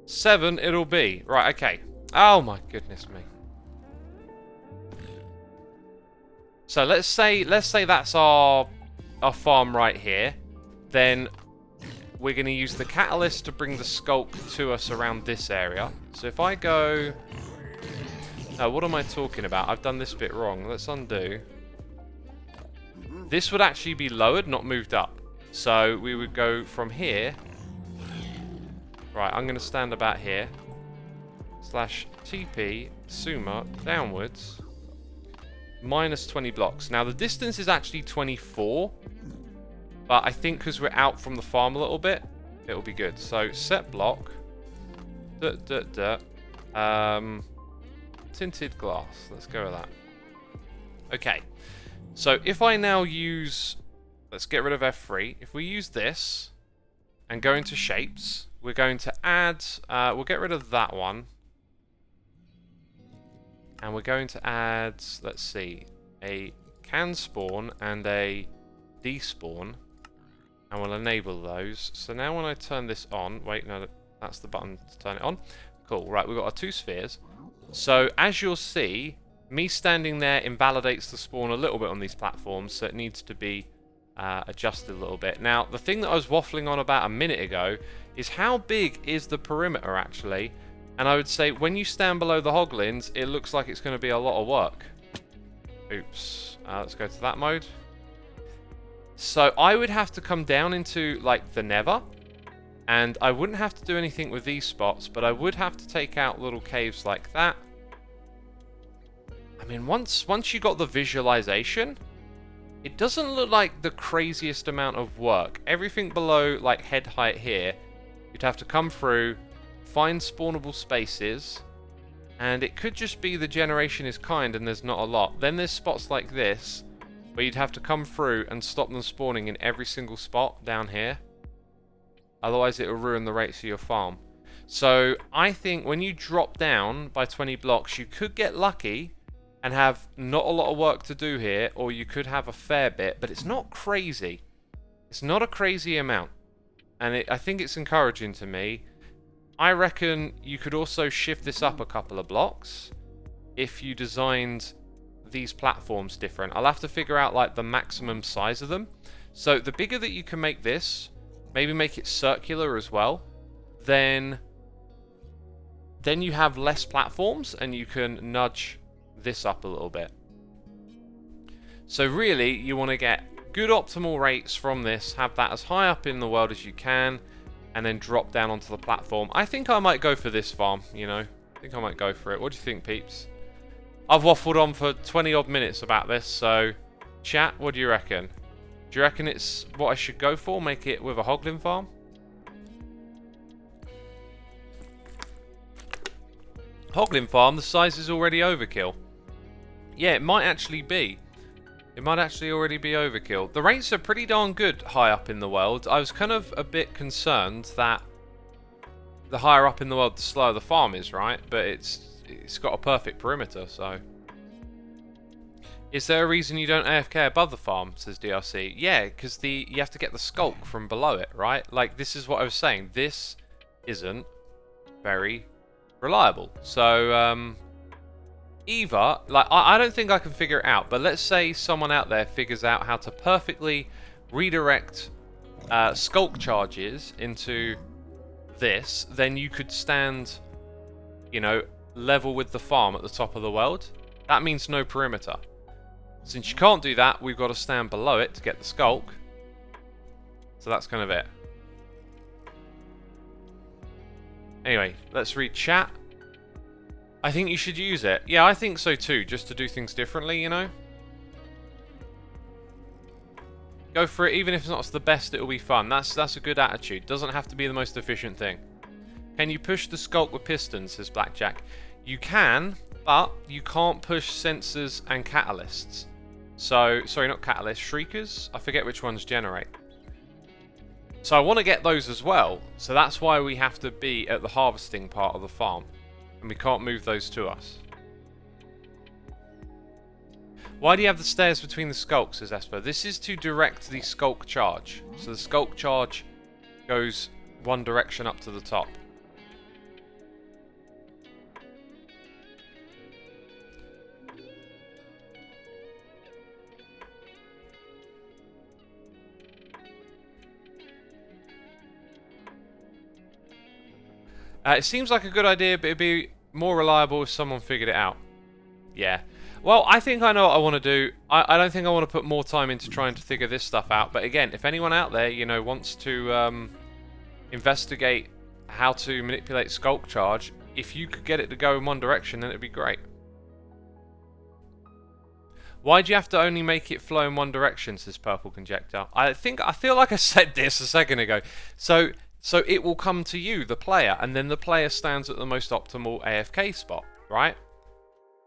7 it'll be. Right, okay. Oh my goodness me. So let's say that's our farm right here. Then we're going to use the catalyst to bring the sculk to us around this area. So if I go... No, what am I talking about? I've done this bit wrong. Let's undo. This would actually be lowered, not moved up. So we would go from here. Right, I'm going to stand about here. Slash TP Xisuma downwards. Minus 20 blocks. Now the distance is actually 24. But I think because we're out from the farm a little bit, it'll be good. So set block. Tinted glass. Let's go with that. Okay. So if I now use... Let's get rid of F3. If we use this and go into shapes, we're going to add... we'll get rid of that one. And we're going to add, let's see, a can spawn and a despawn. And we'll enable those. So now when I turn this on... Wait, no, that's the button to turn it on. Cool. Right, we've got our 2 spheres. So as you'll see, me standing there invalidates the spawn a little bit on these platforms, so it needs to be adjusted a little bit. Now, the thing that I was waffling on about a minute ago is how big is the perimeter actually? And I would say when you stand below the hoglins, it looks like it's going to be a lot of work. Oops. Let's go to that mode. So I would have to come down into like the nether, and I wouldn't have to do anything with these spots, but I would have to take out little caves like that. I mean, once you got the visualization, it doesn't look like the craziest amount of work. Everything below like head height here, you'd have to come through, find spawnable spaces, and it could just be the generation is kind and there's not a lot. Then there's spots like this where you'd have to come through and stop them spawning in every single spot down here. Otherwise it will ruin the rates of your farm. So I think when you drop down by 20 blocks, you could get lucky and have not a lot of work to do here, or you could have a fair bit, but it's not crazy. It's not a crazy amount. And I think it's encouraging to me. I reckon you could also shift this up a couple of blocks if you designed these platforms different. I'll have to figure out like the maximum size of them. So the bigger that you can make this, maybe make it circular as well, then you have less platforms and you can nudge this up a little bit. So really you want to get good optimal rates from this, have that as high up in the world as you can, and then drop down onto the platform. I think I might go for this farm, you know. I think I might go for it. What do you think, peeps? I've waffled on for 20 odd minutes about this, so chat, what do you reckon? Do you reckon it's what I should go for? Make it with a hoglin farm? Hoglin farm, the size is already overkill. Yeah, it might actually be. It might actually already be overkill. The rates are pretty darn good high up in the world. I was kind of a bit concerned that the higher up in the world, the slower the farm is, right? But it's got a perfect perimeter, so... Is there a reason you don't AFK above the farm, says DRC? Yeah, because you have to get the sculk from below it, right? Like, this is what I was saying. This isn't very reliable. So, either, like, I don't think I can figure it out, but let's say someone out there figures out how to perfectly redirect sculk charges into this, then you could stand, you know, level with the farm at the top of the world. That means no perimeter. Since you can't do that, we've got to stand below it to get the sculk. So that's kind of it. Anyway, let's read chat. I think you should use it. Yeah, I think so too, just to do things differently, you know? Go for it, even if it's not the best, it'll be fun. That's a good attitude. Doesn't have to be the most efficient thing. Can you push the sculk with pistons, says Blackjack. You can, but you can't push sensors and catalysts. So, sorry, not catalysts, shriekers? I forget which ones generate. So I want to get those as well. So that's why we have to be at the harvesting part of the farm. And we can't move those to us. Why do you have the stairs between the sculks, says Esper? This is to direct the sculk charge. So the sculk charge goes one direction up to the top. It seems like a good idea, but it'd be more reliable if someone figured it out. Yeah. Well, I think I know what I want to do. I don't think I want to put more time into trying to figure this stuff out. But again, if anyone out there, you know, wants to investigate how to manipulate sculk charge, if you could get it to go in one direction, then it'd be great. Why do you have to only make it flow in one direction, says Purple Conjector? I feel like I said this a second ago. So it will come to you, the player, and then the player stands at the most optimal AFK spot, right?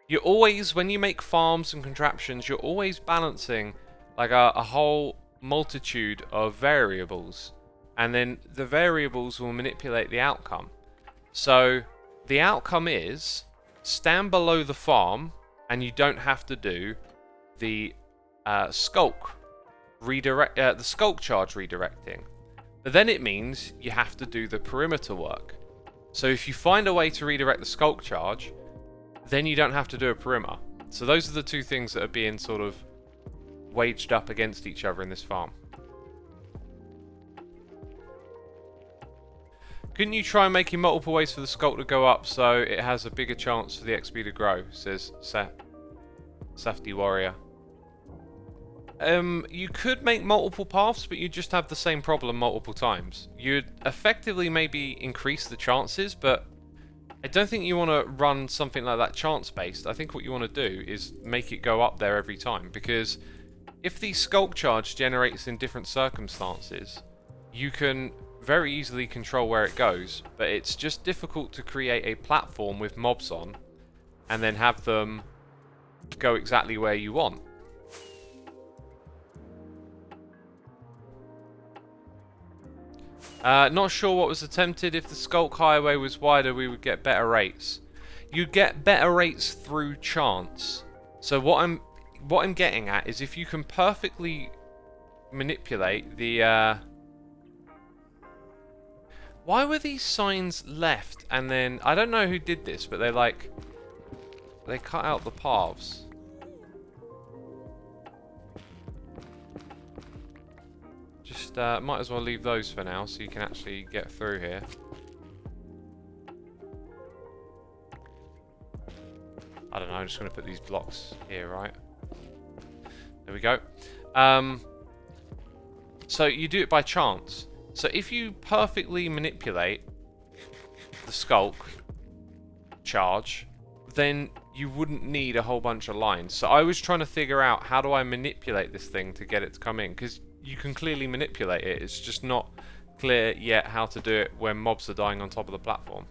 You're always, when you make farms and contraptions, you're always balancing like a whole multitude of variables, and then the variables will manipulate the outcome. So the outcome is stand below the farm, and you don't have to do the sculk charge redirecting. But then it means you have to do the perimeter work. So if you find a way to redirect the sculk charge, then you don't have to do a perimeter. So those are the two things that are being sort of waged up against each other in this farm. Couldn't you try making multiple ways for the sculk to go up so it has a bigger chance for the XP to grow, says Safety Warrior. You could make multiple paths, but you'd just have the same problem multiple times. You'd effectively maybe increase the chances, but I don't think you want to run something like that chance-based. I think what you want to do is make it go up there every time, because if the sculk charge generates in different circumstances, you can very easily control where it goes, but it's just difficult to create a platform with mobs on and then have them go exactly where you want. Not sure what was attempted. If the sculk highway was wider, we would get better rates. You'd get better rates through chance. So what I'm getting at is if you can perfectly manipulate the why were these signs left and then I don't know who did this, but they cut out the paths. Just might as well leave those for now so you can actually get through here. I don't know, I'm just going to put these blocks here, right? There we go. So you do it by chance. So if you perfectly manipulate the sculk charge, then you wouldn't need a whole bunch of lines. So I was trying to figure out how do I manipulate this thing to get it to come in, because you can clearly manipulate it. It's just not clear yet how to do it when mobs are dying on top of the platform.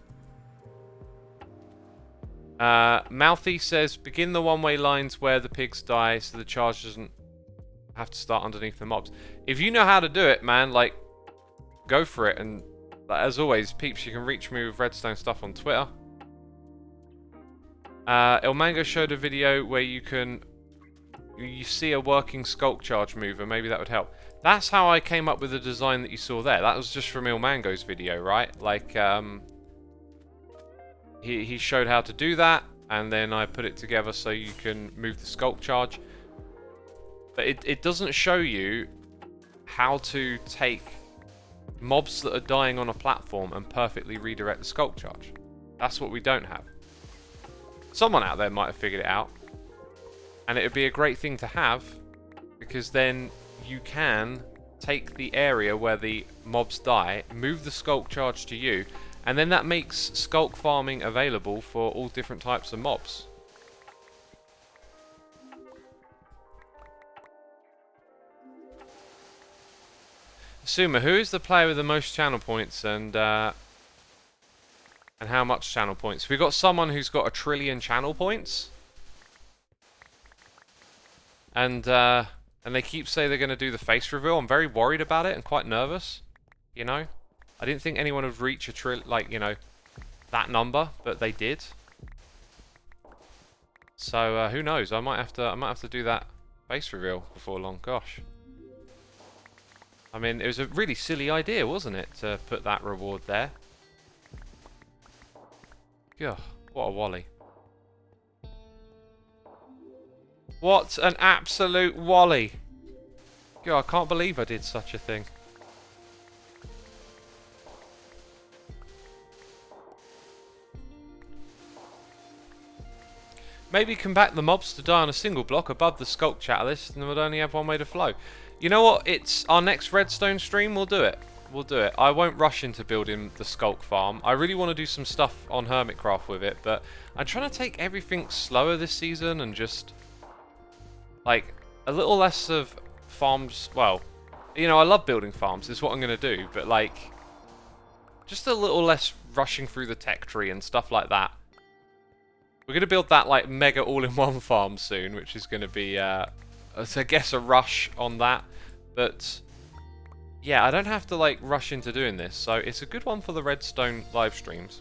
Mouthy says, begin the one-way lines where the pigs die so the charge doesn't have to start underneath the mobs. If you know how to do it, man, like, go for it. And as always, peeps, you can reach me with Redstone stuff on Twitter. Ilmango showed a video where you see a working sculk charge mover. Maybe that would help. That's how I came up with the design that you saw there. That was just from Ilmango's video, right? Like, he showed how to do that, and then I put it together so you can move the sculk charge. But it doesn't show you how to take mobs that are dying on a platform and perfectly redirect the sculk charge. That's what we don't have. Someone out there might have figured it out, and it would be a great thing to have, because then you can take the area where the mobs die, move the sculk charge to you, and then that makes sculk farming available for all different types of mobs. Xisuma, who is the player with the most channel points, and how much channel points? We've got someone who's got 1 trillion channel points, and they keep saying they're going to do the face reveal. I'm very worried about it and quite nervous. You know, I didn't think anyone would reach that number, but they did. So who knows? I might have to do that face reveal before long. Gosh. I mean, it was a really silly idea, wasn't it, to put that reward there? Yeah, what a wally. What an absolute wally. God, I can't believe I did such a thing. Maybe combat the mobs to die on a single block above the sculk catalyst, and we'll only have one way to flow. You know what? It's our next Redstone stream. We'll do it. We'll do it. I won't rush into building the sculk farm. I really want to do some stuff on Hermitcraft with it, but I'm trying to take everything slower this season and just like a little less of farms. Well, you know, I love building farms. Is what I'm going to do, but like just a little less rushing through the tech tree and stuff like that. We're going to build that like mega all-in-one farm soon, which is going to be, I guess, a rush on that. But yeah, I don't have to like rush into doing this, so it's a good one for the Redstone live streams.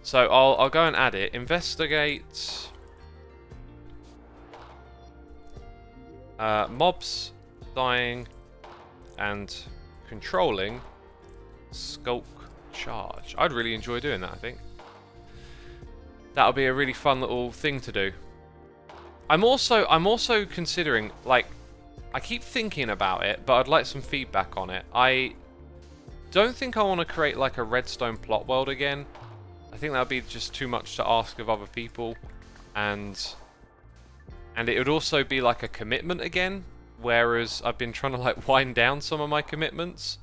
So I'll go and add it. Investigate mobs dying and controlling sculk charge. I'd really enjoy doing that, I think. That'll be a really fun little thing to do. I'm also considering, like, I keep thinking about it, but I'd like some feedback on it. I don't think I want to create like a Redstone plot world again. I think that would be just too much to ask of other people, and it would also be like a commitment again, whereas I've been trying to like wind down some of my commitments.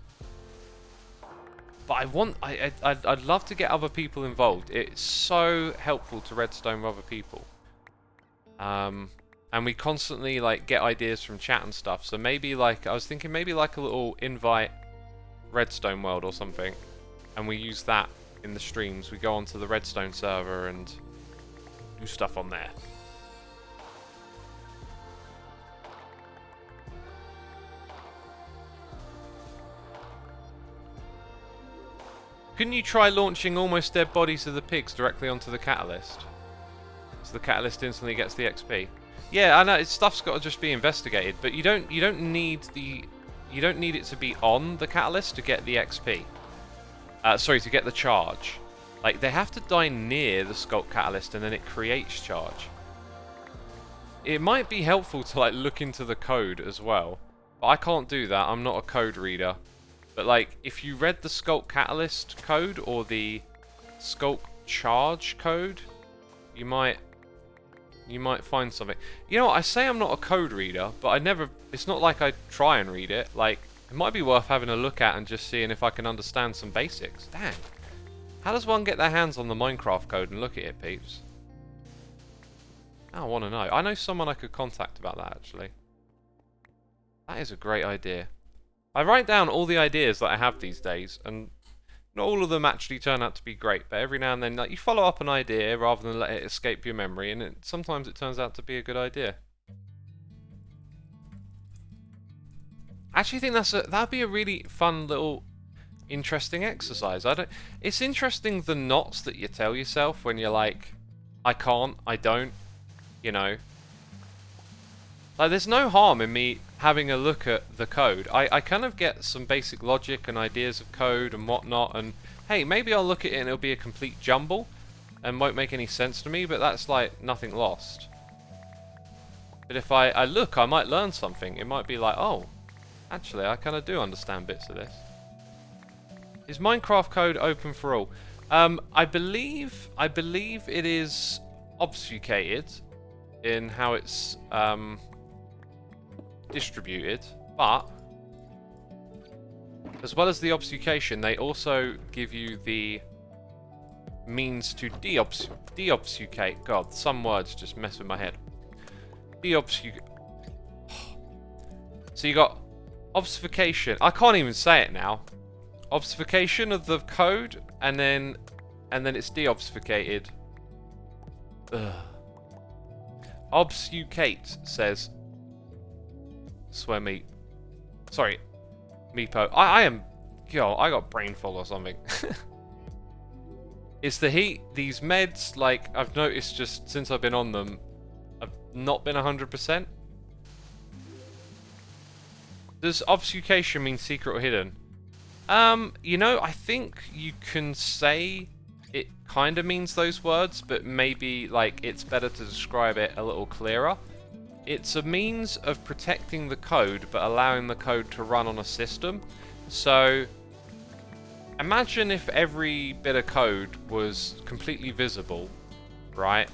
But I'd love to get other people involved. It's so helpful to Redstone with other people. And we constantly like get ideas from chat and stuff. So maybe like I was thinking maybe like a little invite Redstone world or something, and we use that in the streams. We go onto the Redstone server and do stuff on there. Couldn't you try launching almost dead bodies of the pigs directly onto the catalyst, so the catalyst instantly gets the XP? Yeah, I know stuff's got to just be investigated, but you don't need it to be on the catalyst to get the XP. Sorry, to get the charge. Like they have to die near the sculk catalyst, and then it creates charge. It might be helpful to like look into the code as well, but I can't do that. I'm not a code reader. But like, if you read the sculk catalyst code or the sculk charge code, you might find something. You know what, I say I'm not a code reader, but it's not like I try and read it. Like, it might be worth having a look at and just seeing if I can understand some basics. Damn. How does one get their hands on the Minecraft code and look at it, peeps? I want to know. I know someone I could contact about that, actually. That is a great idea. I write down all the ideas that I have these days, and not all of them actually turn out to be great, but every now and then like, you follow up an idea rather than let it escape your memory, and sometimes it turns out to be a good idea. I actually think that'd be a really fun little interesting exercise. It's interesting the knots that you tell yourself when you're like, I can't, I don't, you know. Like, there's no harm in me having a look at the code. I kind of get some basic logic and ideas of code and whatnot, and hey, maybe I'll look at it and it'll be a complete jumble and won't make any sense to me, but that's like nothing lost. But if I look, I might learn something. It might be like, oh, actually, I kind of do understand bits of this. Is Minecraft code open for all? I believe it is obfuscated in how it's distributed, but as well as the obfuscation, they also give you the means to deobfuscate. God, some words just mess with my head. Deobfuscate. So you got obfuscation. I can't even say it now. Obfuscation of the code, and then it's deobfuscated. Ugh. Obfuscate says swear meat. Sorry, Meepo. I am. Yo, I got brain fog or something. It's the heat. These meds, like I've noticed, just since I've been on them, I've not been 100%. Does obfuscation mean secret or hidden? You know, I think you can say it kind of means those words, but maybe like it's better to describe it a little clearer. It's a means of protecting the code, but allowing the code to run on a system. So imagine if every bit of code was completely visible, right?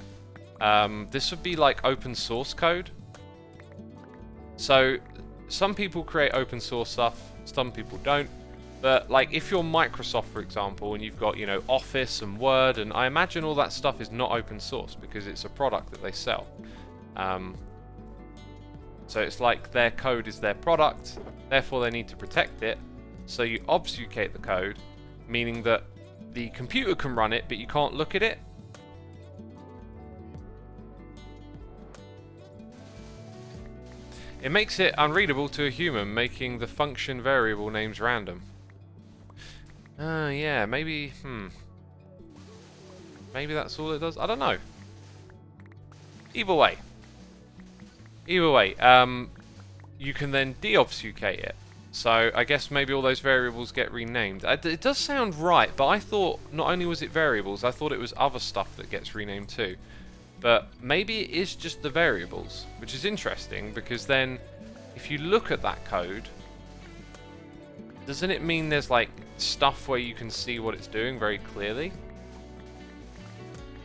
This would be like open source code. So some people create open source stuff, some people don't. But like if you're Microsoft, for example, and you've got, you know, Office and Word, and I imagine all that stuff is not open source because it's a product that they sell. So it's like their code is their product, therefore they need to protect it. So you obfuscate the code, meaning that the computer can run it, but you can't look at it. It makes it unreadable to a human, making the function variable names random. Yeah, maybe, maybe that's all it does. I don't know. Either way, you can then deobfuscate it. So I guess maybe all those variables get renamed. It does sound right, but I thought not only was it variables, I thought it was other stuff that gets renamed too. But maybe it is just the variables, which is interesting because then if you look at that code, doesn't it mean there's like stuff where you can see what it's doing very clearly?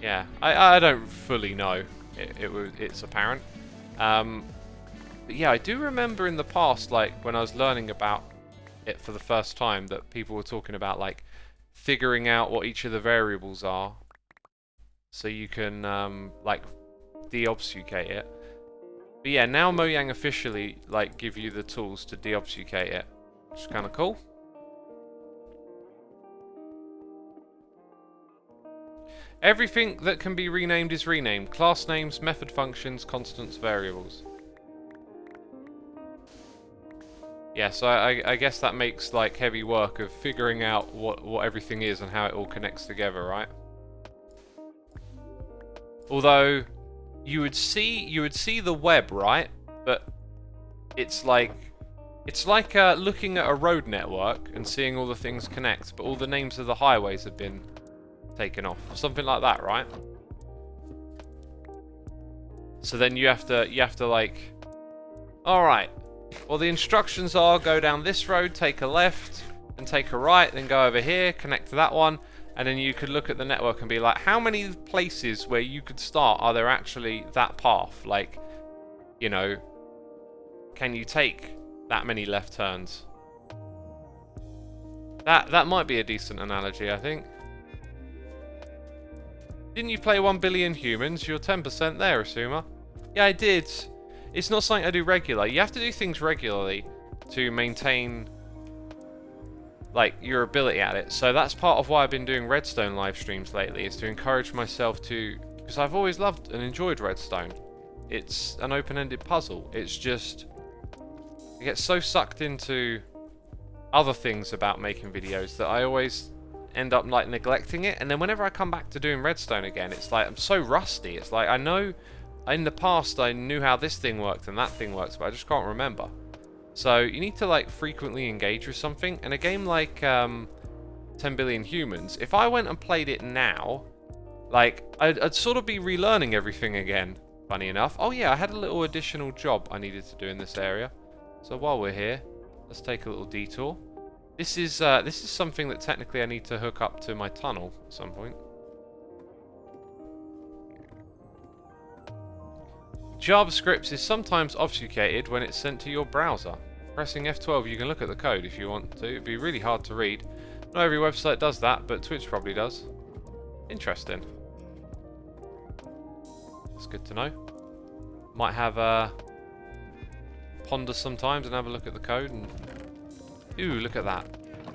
Yeah, I don't fully know. It's apparent. But yeah, I do remember in the past, like when I was learning about it for the first time, that people were talking about like figuring out what each of the variables are, so you can like deobfuscate it. But yeah, now Mojang officially like give you the tools to deobfuscate it, which is kind of cool. Everything that can be renamed is renamed. Class names, method functions, constants, variables. Yeah, so I guess that makes like heavy work of figuring out what everything is and how it all connects together, right? Although you would see the web, right? But it's like looking at a road network and seeing all the things connect, but all the names of the highways have been taken off, something like that, right? So then you have to like, all right. Well, the instructions are go down this road, take a left, and take a right, then go over here, connect to that one, and then you could look at the network and be like, how many places where you could start are there actually that path? Like, you know, can you take that many left turns? That might be a decent analogy, I think. Didn't you play 1 billion humans? You're 10% there, Xisuma. Yeah, I did. It's not something I do regularly. You have to do things regularly to maintain like your ability at it. So that's part of why I've been doing Redstone live streams lately, is to encourage myself to, because I've always loved and enjoyed Redstone. It's an open-ended puzzle. It's just I get so sucked into other things about making videos that I always end up like neglecting it, and then whenever I come back to doing Redstone again, it's like I'm so rusty. It's like I know in the past I knew how this thing worked and that thing works, but I just can't remember. So you need to like frequently engage with something, and a game like 10 Billion Humans, if I went and played it now, like I'd sort of be relearning everything again, funny enough. Oh yeah, I had a little additional job I needed to do in this area, so while we're here, let's take a little detour. This is something that technically I need to hook up to my tunnel at some point. JavaScript is sometimes obfuscated when it's sent to your browser. Pressing F12, you can look at the code if you want to. It'd be really hard to read. Not every website does that, but Twitch probably does. Interesting. That's good to know. Might have a ponder sometimes and have a look at the code. And ooh, look at that.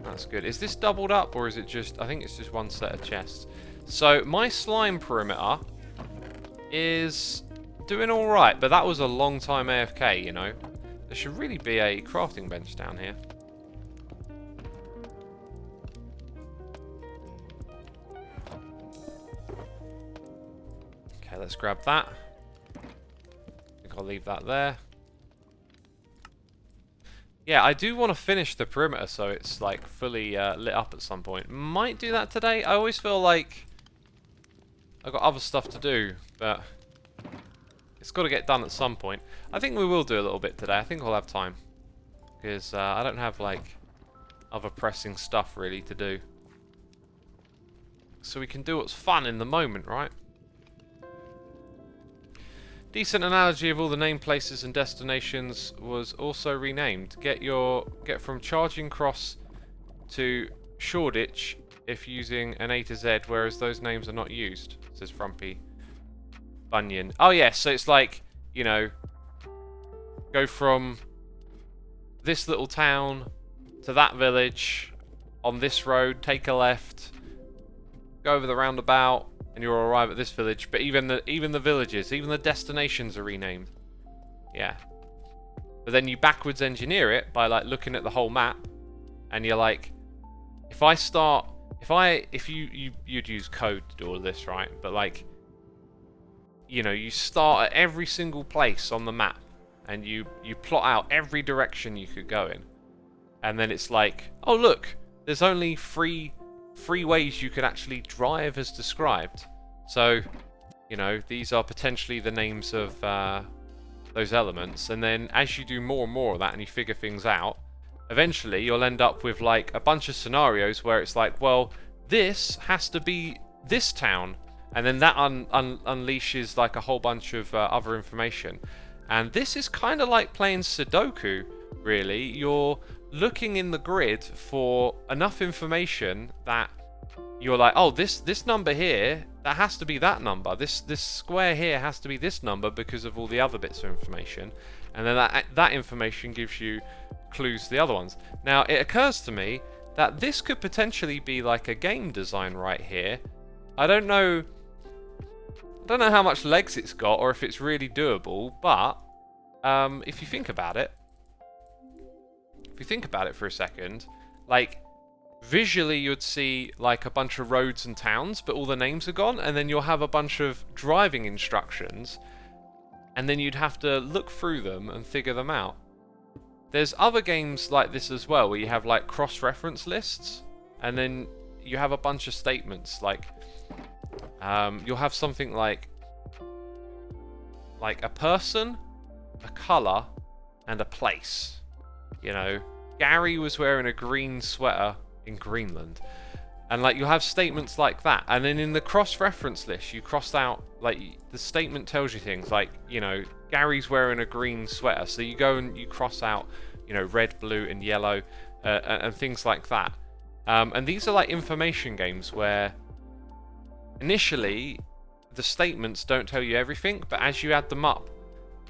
That's good. Is this doubled up, or is it just... I think it's just one set of chests. So my slime perimeter is doing alright, but that was a long time AFK, you know. There should really be a crafting bench down here. Okay, let's grab that. I think I'll leave that there. Yeah, I do want to finish the perimeter so it's like fully lit up at some point. Might do that today. I always feel like I've got other stuff to do, but it's got to get done at some point. I think we will do a little bit today. I think we'll have time, because I don't have like other pressing stuff really to do. So we can do what's fun in the moment, right? Decent analogy of all the named places and destinations was also renamed. Get from Charging Cross to Shoreditch if using an A to Z, whereas those names are not used, says Frumpy Bunyan. Oh yes, so it's like, you know, go from this little town to that village on this road, take a left, go over the roundabout, and you'll arrive at this village. But even the villages, even the destinations are renamed. Yeah. But then you backwards engineer it by like looking at the whole map, and you're like, if you'd use code to do all this, right? But like, you know, you start at every single place on the map, and you plot out every direction you could go in, and then it's like, oh look, there's only three ways you could actually drive as described. So, you know, these are potentially the names of those elements, and then as you do more and more of that and you figure things out, eventually you'll end up with like a bunch of scenarios where it's like, well, this has to be this town, and then that unleashes like a whole bunch of other information. And this is kind of like playing Sudoku, really. You're looking in the grid for enough information that you're like, oh, this number here, that has to be that number. This square here has to be this number because of all the other bits of information. And then that information gives you clues to the other ones. Now, it occurs to me that this could potentially be like a game design right here. I don't know how much legs it's got or if it's really doable, but if you think about it for a second, like visually you'd see like a bunch of roads and towns, but all the names are gone, and then you'll have a bunch of driving instructions, and then you'd have to look through them and figure them out. There's other games like this as well, where you have like cross-reference lists, and then you have a bunch of statements, like you'll have something like a person, a colour, and a place. You know, Gary was wearing a green sweater in Greenland. And like you'll have statements like that. And then in the cross-reference list, you cross out, like the statement tells you things like, you know, Gary's wearing a green sweater. So you go and you cross out, you know, red, blue, and yellow, and things like that. And these are like information games where initially the statements don't tell you everything, but as you add them up,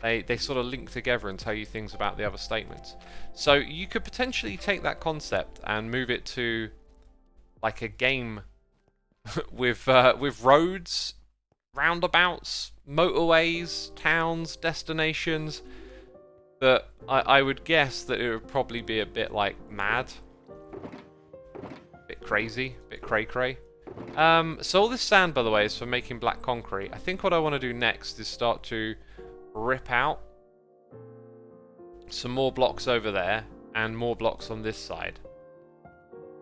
they sort of link together and tell you things about the other statements. So you could potentially take that concept and move it to like a game with roads, roundabouts, motorways, towns, destinations. But I would guess that it would probably be a bit like mad, a bit crazy, a bit cray-cray. So all this sand, by the way, is for making black concrete. I think what I want to do next is start to rip out some more blocks over there and more blocks on this side.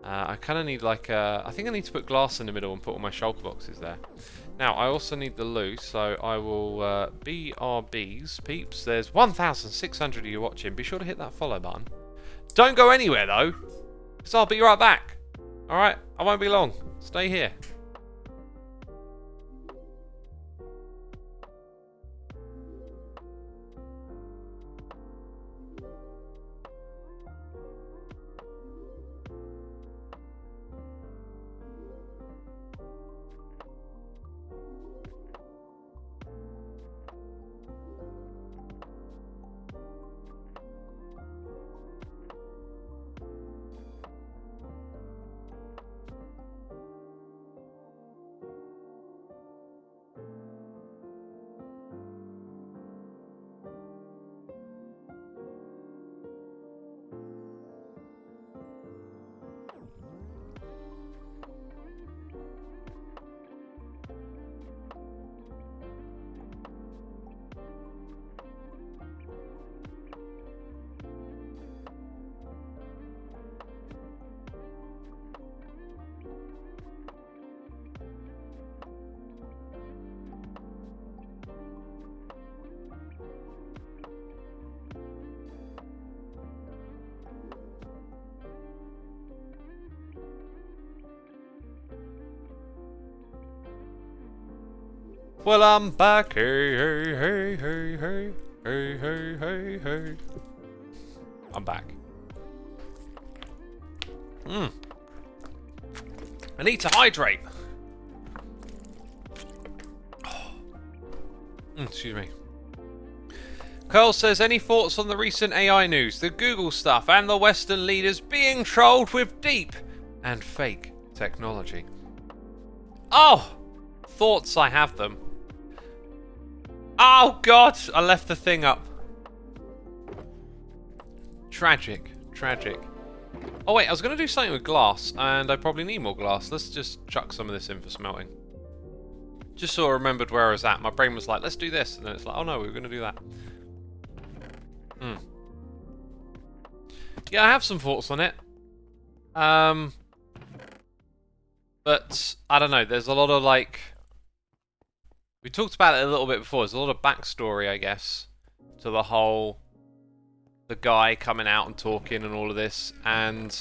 I kind of need like a... I think I need to put glass in the middle and put all my shulker boxes there. Now, I also need the loo, so I will BRBs, peeps. There's 1,600 of you watching. Be sure to hit that follow button. Don't go anywhere, though, because I'll be right back. Alright? I won't be long. Stay here. Well, I'm back. Hey, hey, hey, hey, hey. Hey, hey, hey, hey. I'm back. I need to hydrate. Excuse me. Curl says, any thoughts on the recent AI news, the Google stuff, and the Western leaders being trolled with deep and fake technology? Oh! Thoughts, I have them. Oh god! I left the thing up. Tragic. Tragic. Oh wait, I was going to do something with glass, and I probably need more glass. Let's just chuck some of this in for smelting. Just sort of remembered where I was at. My brain was like, let's do this. And then it's like, oh no, we were going to do that. Yeah, I have some thoughts on it. But, I don't know. There's a lot of, like... We talked about it a little bit before. There's a lot of backstory, I guess, to the whole... The guy coming out and talking and all of this. And...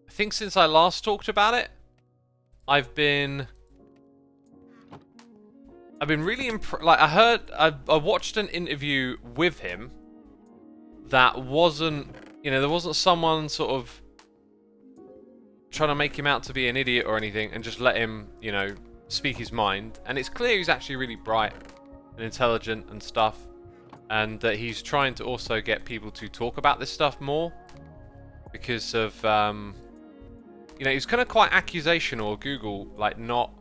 I think since I last talked about it, I've been really impressed. Like, I watched an interview with him that wasn't, you know, there wasn't someone sort of trying to make him out to be an idiot or anything and just let him, you know, speak his mind. And it's clear he's actually really bright and intelligent and stuff, and that he's trying to also get people to talk about this stuff more because of, you know, he's kind of quite accusational of Google, like, not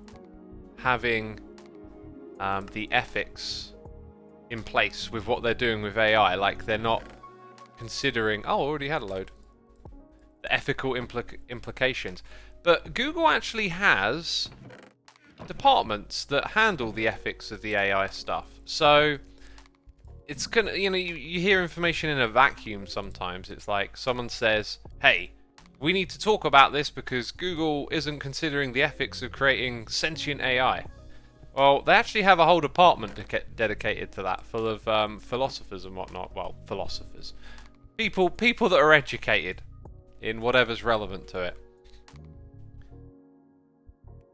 having the ethics in place with what they're doing with AI. Like, they're not considering... Oh, I already had a load. The ethical implications. But Google actually has departments that handle the ethics of the AI stuff. So, it's gonna... You know, you hear information in a vacuum sometimes. It's like someone says, hey... We need to talk about this because Google isn't considering the ethics of creating sentient AI. Well, they actually have a whole department dedicated to that, full of philosophers and whatnot. Well, philosophers. People that are educated in whatever's relevant to it.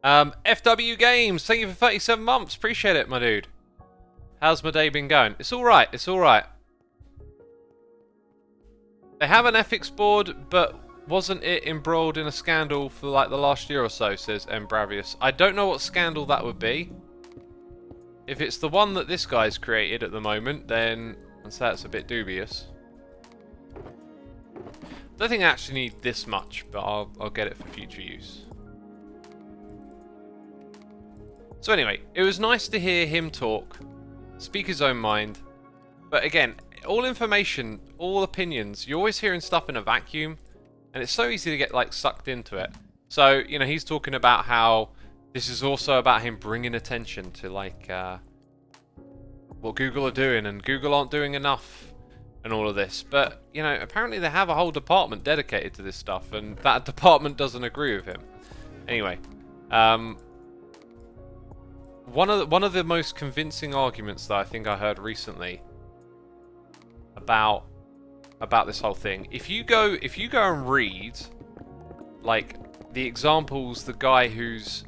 FW Games, thank you for 37 months. Appreciate it, my dude. How's my day been going? It's alright, it's alright. They have an ethics board, but... Wasn't it embroiled in a scandal for like the last year or so, says Embravius. I don't know what scandal that would be. If it's the one that this guy's created at the moment, then I'd say it's a bit dubious. Don't think I actually need this much, but I'll get it for future use. So anyway, it was nice to hear him talk, speak his own mind. But again, all information, all opinions, you're always hearing stuff in a vacuum. And it's so easy to get, like, sucked into it. So, you know, he's talking about how this is also about him bringing attention to, like, what Google are doing, and Google aren't doing enough, and all of this. But, you know, apparently they have a whole department dedicated to this stuff, and that department doesn't agree with him. Anyway, one of the most convincing arguments that I think I heard recently about this whole thing. If you go and read, like, the examples the guy who's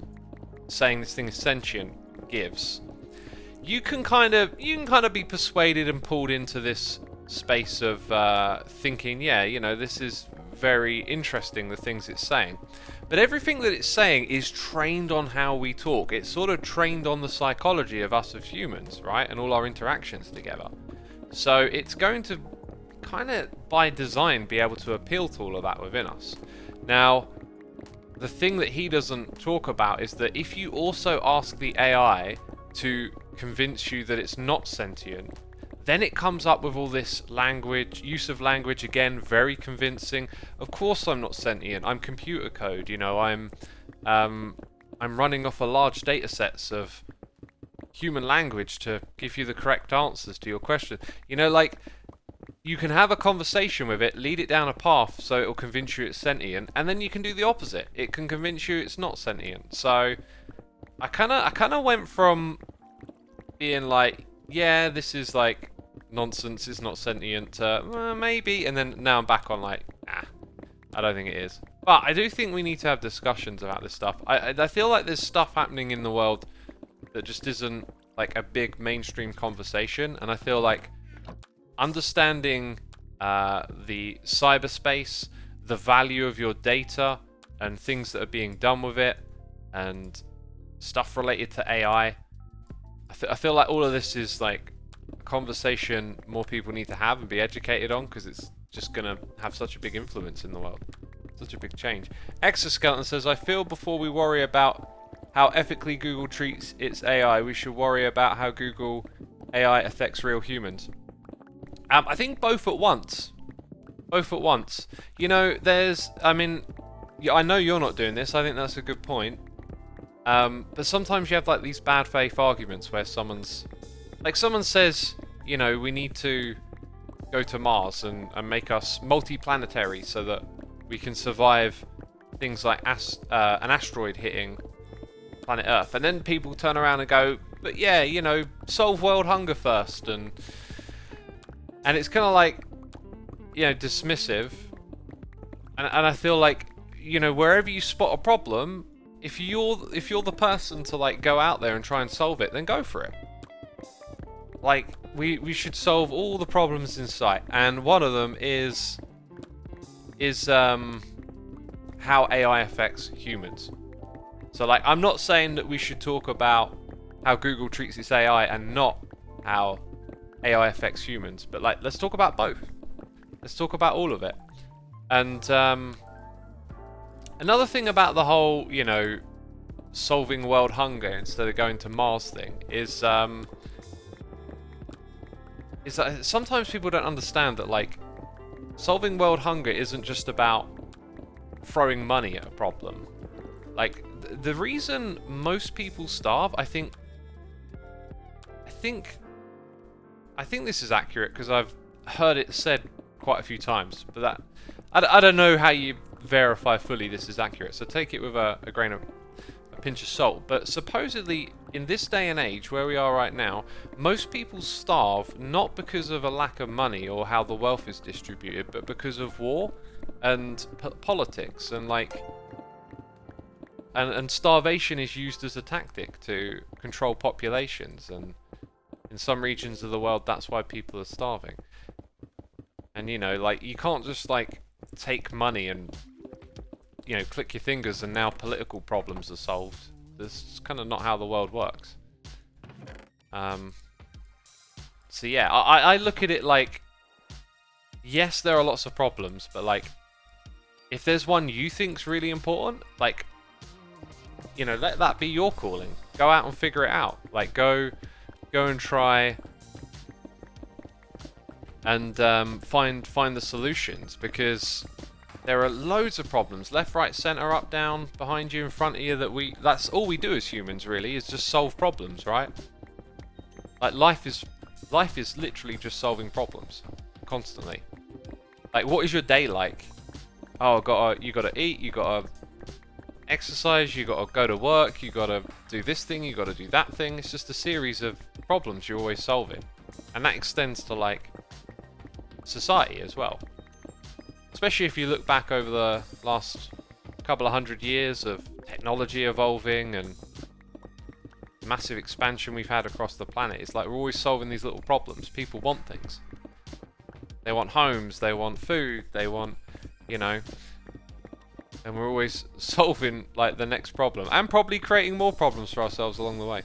saying this thing is sentient gives, you can kind of be persuaded and pulled into this space of thinking, yeah, you know, this is very interesting, the things it's saying. But everything that it's saying is trained on how we talk. It's sort of trained on the psychology of us as humans, right? And all our interactions together. So it's going to kind of by design be able to appeal to all of that within us. Now, the thing that he doesn't talk about is that if you also ask the AI to convince you that it's not sentient, then it comes up with all this language, use of language, again, very convincing. Of course I'm not sentient, I'm computer code, you know, I'm running off a large data sets of human language to give you the correct answers to your question. You know, like, you can have a conversation with it, lead it down a path so it'll convince you it's sentient, and then you can do the opposite. It can convince you it's not sentient. So I kind of went from being like, yeah, this is like nonsense, it's not sentient, to maybe, and then now I'm back on like, I don't think it is. But I do think we need to have discussions about this stuff. I feel like there's stuff happening in the world that just isn't like a big mainstream conversation, and I feel like understanding the cyberspace, the value of your data, and things that are being done with it, and stuff related to AI. I feel like all of this is like a conversation more people need to have and be educated on, because it's just going to have such a big influence in the world. Such a big change. Exoskeleton says, I feel before we worry about how ethically Google treats its AI, we should worry about how Google AI affects real humans. I think both at once. Both at once. You know, I know you're not doing this. I think that's a good point. But sometimes you have like these bad faith arguments where someone says, you know, we need to go to Mars and make us multi-planetary so that we can survive things like an asteroid hitting planet Earth. And then people turn around and go, but yeah, you know, solve world hunger first. And it's kind of like, you know, dismissive. And I feel like, you know, wherever you spot a problem, if you're the person to like go out there and try and solve it, then go for it. Like, we should solve all the problems in sight. And one of them is how AI affects humans. So like, I'm not saying that we should talk about how Google treats its AI and not how AI affects humans, but like, let's talk about both. Let's talk about all of it. And another thing about the whole, you know, solving world hunger instead of going to Mars thing is that sometimes people don't understand that like, solving world hunger isn't just about throwing money at a problem. Like, the reason most people starve, I think this is accurate because I've heard it said quite a few times, but that I don't know how you verify fully this is accurate, so take it with a pinch of salt. But supposedly, in this day and age where we are right now, most people starve not because of a lack of money or how the wealth is distributed, but because of war and politics, and like, and starvation is used as a tactic to control populations, and in some regions of the world that's why people are starving. And you know, like, you can't just like take money and, you know, click your fingers and now political problems are solved. That's kind of not how the world works. So yeah, I look at it like, yes, there are lots of problems, but like, if there's one you think's really important, like, you know, let that be your calling. Go out and figure it out. Like, go and try and find the solutions, because there are loads of problems, left, right, center, up, down, behind you, in front of you, that's all we do as humans, really, is just solve problems, right? Like, life is literally just solving problems constantly. Like, what is your day like? Oh, you gotta eat, you gotta exercise, you gotta go to work, you gotta do this thing, you gotta do that thing. It's just a series of problems you're always solving, and that extends to like society as well. Especially if you look back over the last couple of 100 years of technology evolving and massive expansion we've had across the planet. It's like we're always solving these little problems. People want things. They want homes, they want food, they want, you know, and we're always solving like the next problem and probably creating more problems for ourselves along the way.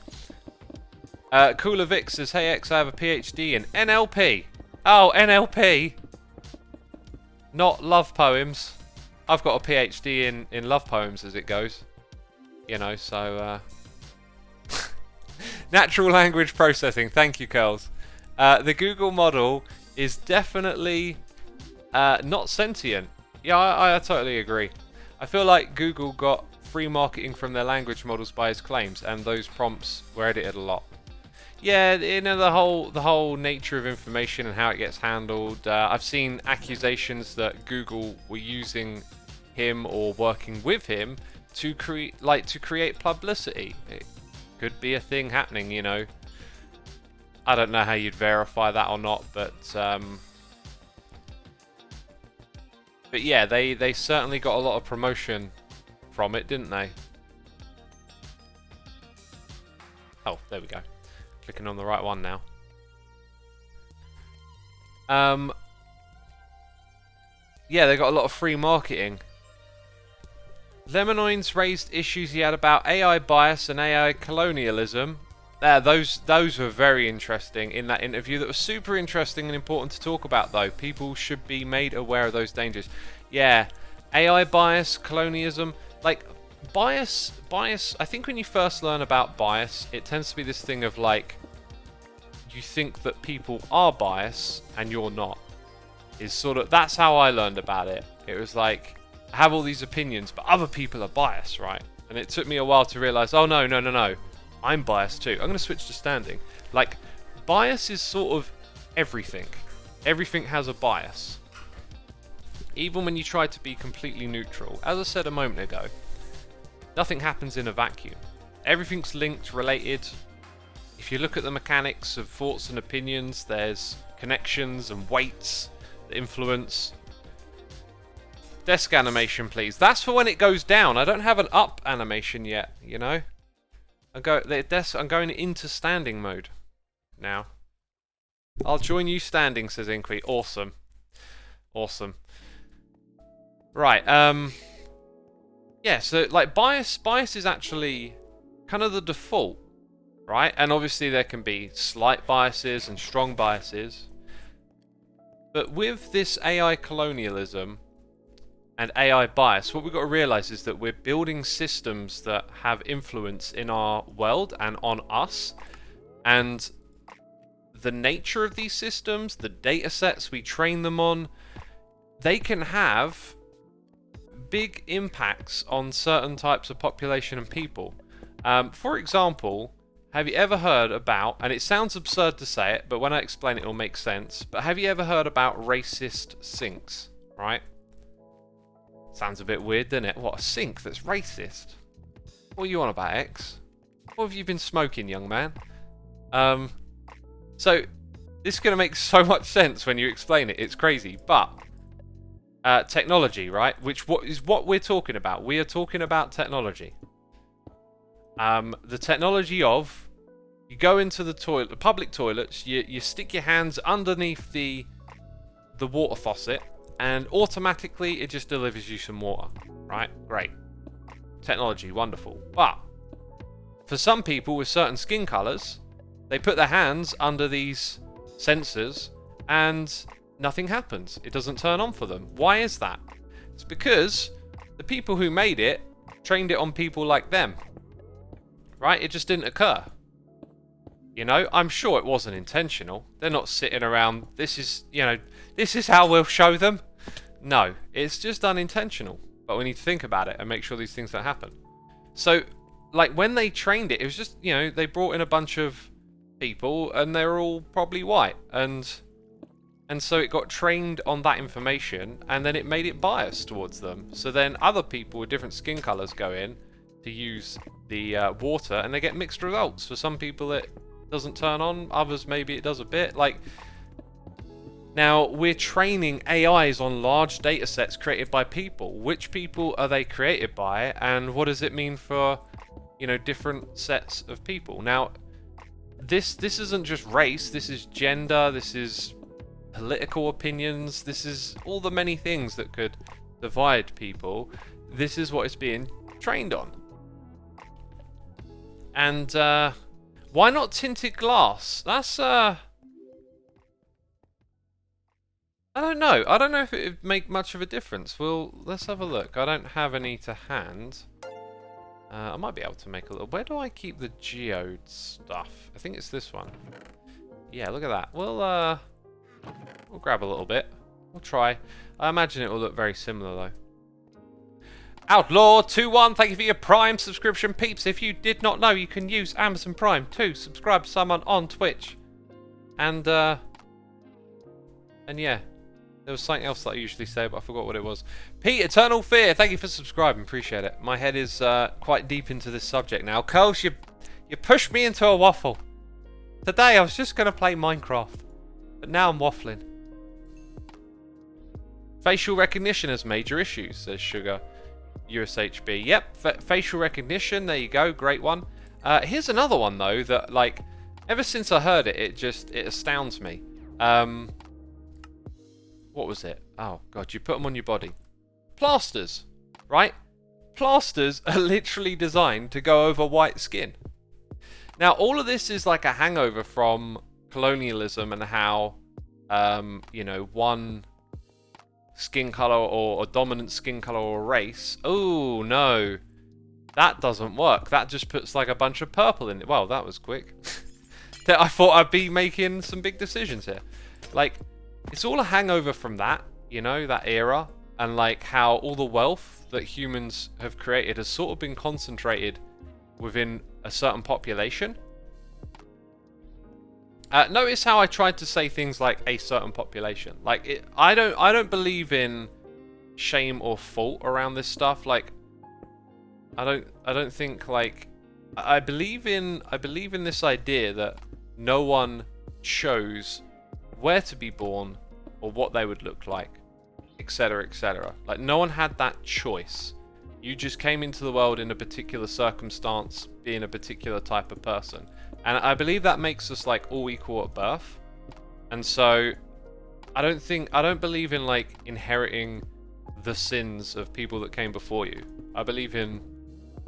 Cooler Vic says, hey X, I have a PhD in NLP. Oh, NLP. Not love poems. I've got a PhD in love poems as it goes. You know, so natural language processing. Thank you, Curls. The Google model is definitely not sentient. Yeah, I totally agree. I feel like Google got free marketing from their language models by his claims, and those prompts were edited a lot. Yeah, you know, the whole nature of information and how it gets handled. I've seen accusations that Google were using him or working with him to create publicity. It could be a thing happening, you know. I don't know how you'd verify that or not, but But yeah, they certainly got a lot of promotion from it, didn't they? Oh, there we go. Clicking on the right one now. Yeah, they got a lot of free marketing. Lemanoins raised issues he had about AI bias and AI colonialism. Those were very interesting in that interview. That was super interesting and important to talk about, though. People should be made aware of those dangers. Yeah, AI bias, colonialism, like bias. I think when you first learn about bias, it tends to be this thing of like, you think that people are biased and you're not. Is sort of, that's how I learned about it. It was like, I have all these opinions, but other people are biased, right? And it took me a while to realize, oh no. I'm biased too. I'm going to switch to standing. Like, bias is sort of everything. Everything has a bias. Even when you try to be completely neutral. As I said a moment ago, nothing happens in a vacuum. Everything's linked, related. If you look at the mechanics of thoughts and opinions, there's connections and weights that influence. Desk animation, please. That's for when it goes down. I don't have an up animation yet, you know? I'm going into standing mode now. I'll join you standing, says Inqui. Awesome. Awesome. Right, yeah, so like bias is actually kind of the default, right? And obviously there can be slight biases and strong biases. But with this AI colonialism and AI bias, what we've got to realize is that we're building systems that have influence in our world and on us. And the nature of these systems, the data sets we train them on, they can have big impacts on certain types of population and people. For example, have you ever heard about, and it sounds absurd to say it, but when I explain it, it'll make sense, but have you ever heard about racist sinks, right? Sounds a bit weird, doesn't it? What, a sink that's racist? What are you on about, X? What have you been smoking, young man? So, this is going to make so much sense when you explain it. It's crazy, but technology, right? What is what we're talking about. We are talking about technology. The technology of, you go into the toilet, the public toilets, you stick your hands underneath the water faucet, and automatically it just delivers you some water, right? Great. Technology, wonderful. But for some people with certain skin colors, they put their hands under these sensors and nothing happens. It doesn't turn on for them. Why is that? It's because the people who made it trained it on people like them, right? It just didn't occur. You know, I'm sure it wasn't intentional. They're not sitting around, this is how we'll show them. No, it's just unintentional. But we need to think about it and make sure these things don't happen. So, like, when they trained it, it was just, you know, they brought in a bunch of people and they were all probably white. And so it got trained on that information and then it made it biased towards them. So then other people with different skin colors go in to use the water and they get mixed results. For some people it doesn't turn on, others maybe it does a bit. Like, now we're training AIs on large data sets created by people. Which people are they created by, and what does it mean for, you know, different sets of people? Now, this isn't just race. This is gender. This is political opinions. This is all the many things that could divide people. This is what it's being trained on. And why not tinted glass? That's I don't know. I don't know if it would make much of a difference. Well, let's have a look. I don't have any to hand. I might be able to make a little. Where do I keep the geode stuff? I think it's this one. Yeah, look at that. We'll grab a little bit. We'll try. I imagine it will look very similar though. Outlaw21, thank you for your Prime subscription, peeps. If you did not know, you can use Amazon Prime to subscribe to someone on Twitch. And yeah. There was something else that I usually say, but I forgot what it was. Pete, Eternal Fear, thank you for subscribing. Appreciate it. My head is quite deep into this subject now. Curls, you pushed me into a waffle. Today I was just going to play Minecraft, but now I'm waffling. Facial recognition has major issues, says Sugar USHB. Yep, facial recognition, there you go, great one. Here's another one though that, like, ever since I heard it, it astounds me. What was it? Oh god, you put them on your body. Plasters, right? Plasters are literally designed to go over white skin. Now, all of this is like a hangover from colonialism and how, you know, one skin color or a dominant skin color or race. Oh no, that doesn't work. That just puts like a bunch of purple in it. Well, that was quick. I thought I'd be making some big decisions here. Like, it's all a hangover from that, you know, that era, and like how all the wealth that humans have created has sort of been concentrated within a certain population. Notice how I tried to say things like a certain population. Like, I don't believe in shame or fault around this stuff. Like, I don't think, like, I believe in this idea that no one chose where to be born or what they would look like, etc., etc. Like, no one had that choice. You just came into the world in a particular circumstance, being a particular type of person. And I believe that makes us like all equal at birth. And so I don't believe in like inheriting the sins of people that came before you. I believe in,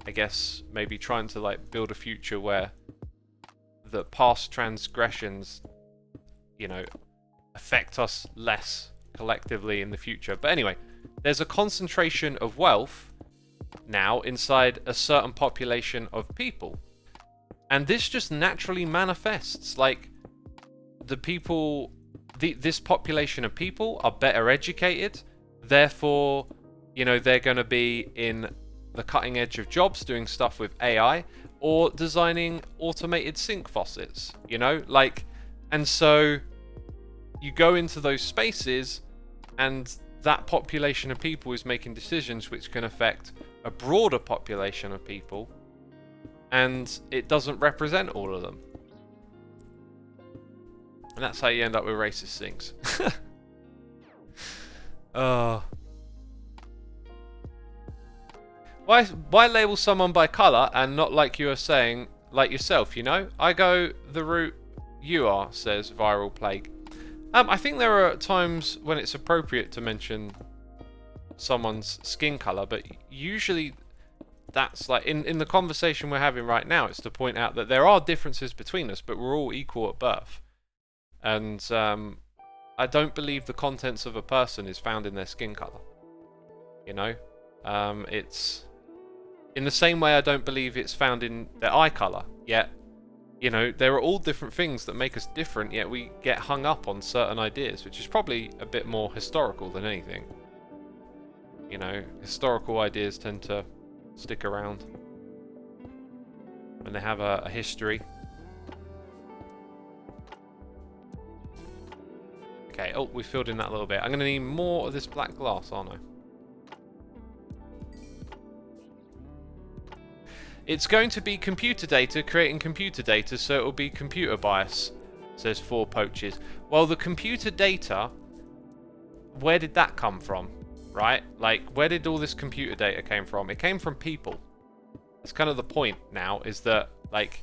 I guess, maybe trying to like build a future where the past transgressions, you know, affect us less collectively in the future. But anyway, there's a concentration of wealth now inside a certain population of people. And this just naturally manifests. Like, the people, this population of people are better educated. Therefore, you know, they're going to be in the cutting edge of jobs doing stuff with AI or designing automated sink faucets, you know? Like, and so you go into those spaces and that population of people is making decisions which can affect a broader population of people, and it doesn't represent all of them. And that's how you end up with racist things. Why label someone by colour and not like you are saying, like yourself, you know? I go the route you are, says Viral Plague. I think there are times when it's appropriate to mention someone's skin colour, but usually that's like, in the conversation we're having right now, it's to point out that there are differences between us, but we're all equal at birth. And I don't believe the contents of a person is found in their skin colour. You know? It's in the same way I don't believe it's found in their eye colour, yet, you know, there are all different things that make us different, yet we get hung up on certain ideas, which is probably a bit more historical than anything. You know, historical ideas tend to stick around when they have a history. Okay, oh, we filled in that a little bit. I'm going to need more of this black glass, aren't I? It's going to be computer data creating computer data, so it will be computer bias, says 4 Poaches. Well, the computer data, where did that come from, right? Like, where did all this computer data came from? It came from people. That's kind of the point now, is that, like,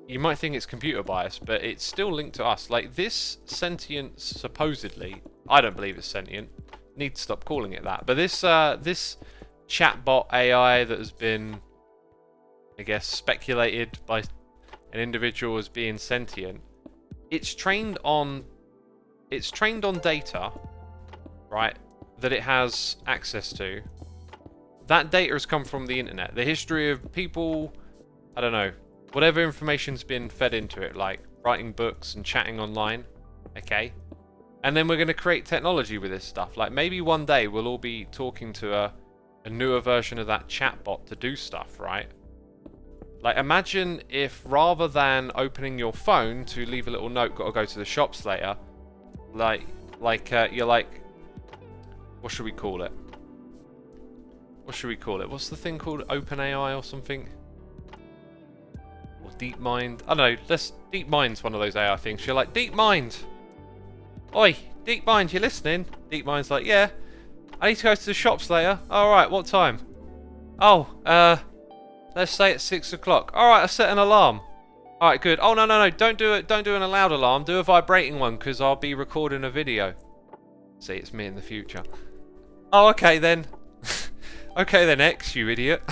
you might think it's computer bias, but it's still linked to us. Like, this sentience, supposedly, I don't believe it's sentient. Need to stop calling it that. But this this chatbot AI that has been, I guess, speculated by an individual as being sentient, it's trained on data, right, that it has access to. That data has come from the internet. The history of people, I don't know, whatever information's been fed into it, like writing books and chatting online, okay? And then we're going to create technology with this stuff. Like, maybe one day we'll all be talking to a newer version of that chatbot to do stuff, right? Like, imagine if rather than opening your phone to leave a little note, gotta go to the shops later, you're like, what should we call it? What should we call it? What's the thing called? OpenAI or something? Or DeepMind? I don't know. DeepMind's one of those AI things. You're like, DeepMind! Oi, DeepMind, you listening? DeepMind's like, yeah. I need to go to the shops later. Alright, what time? Oh, let's say it's 6 o'clock. Alright, I set an alarm. Alright, good. Oh, no. Don't do it. Don't do an loud alarm. Do a vibrating one, because I'll be recording a video. See, it's me in the future. Oh, okay then. Okay then, X, you idiot.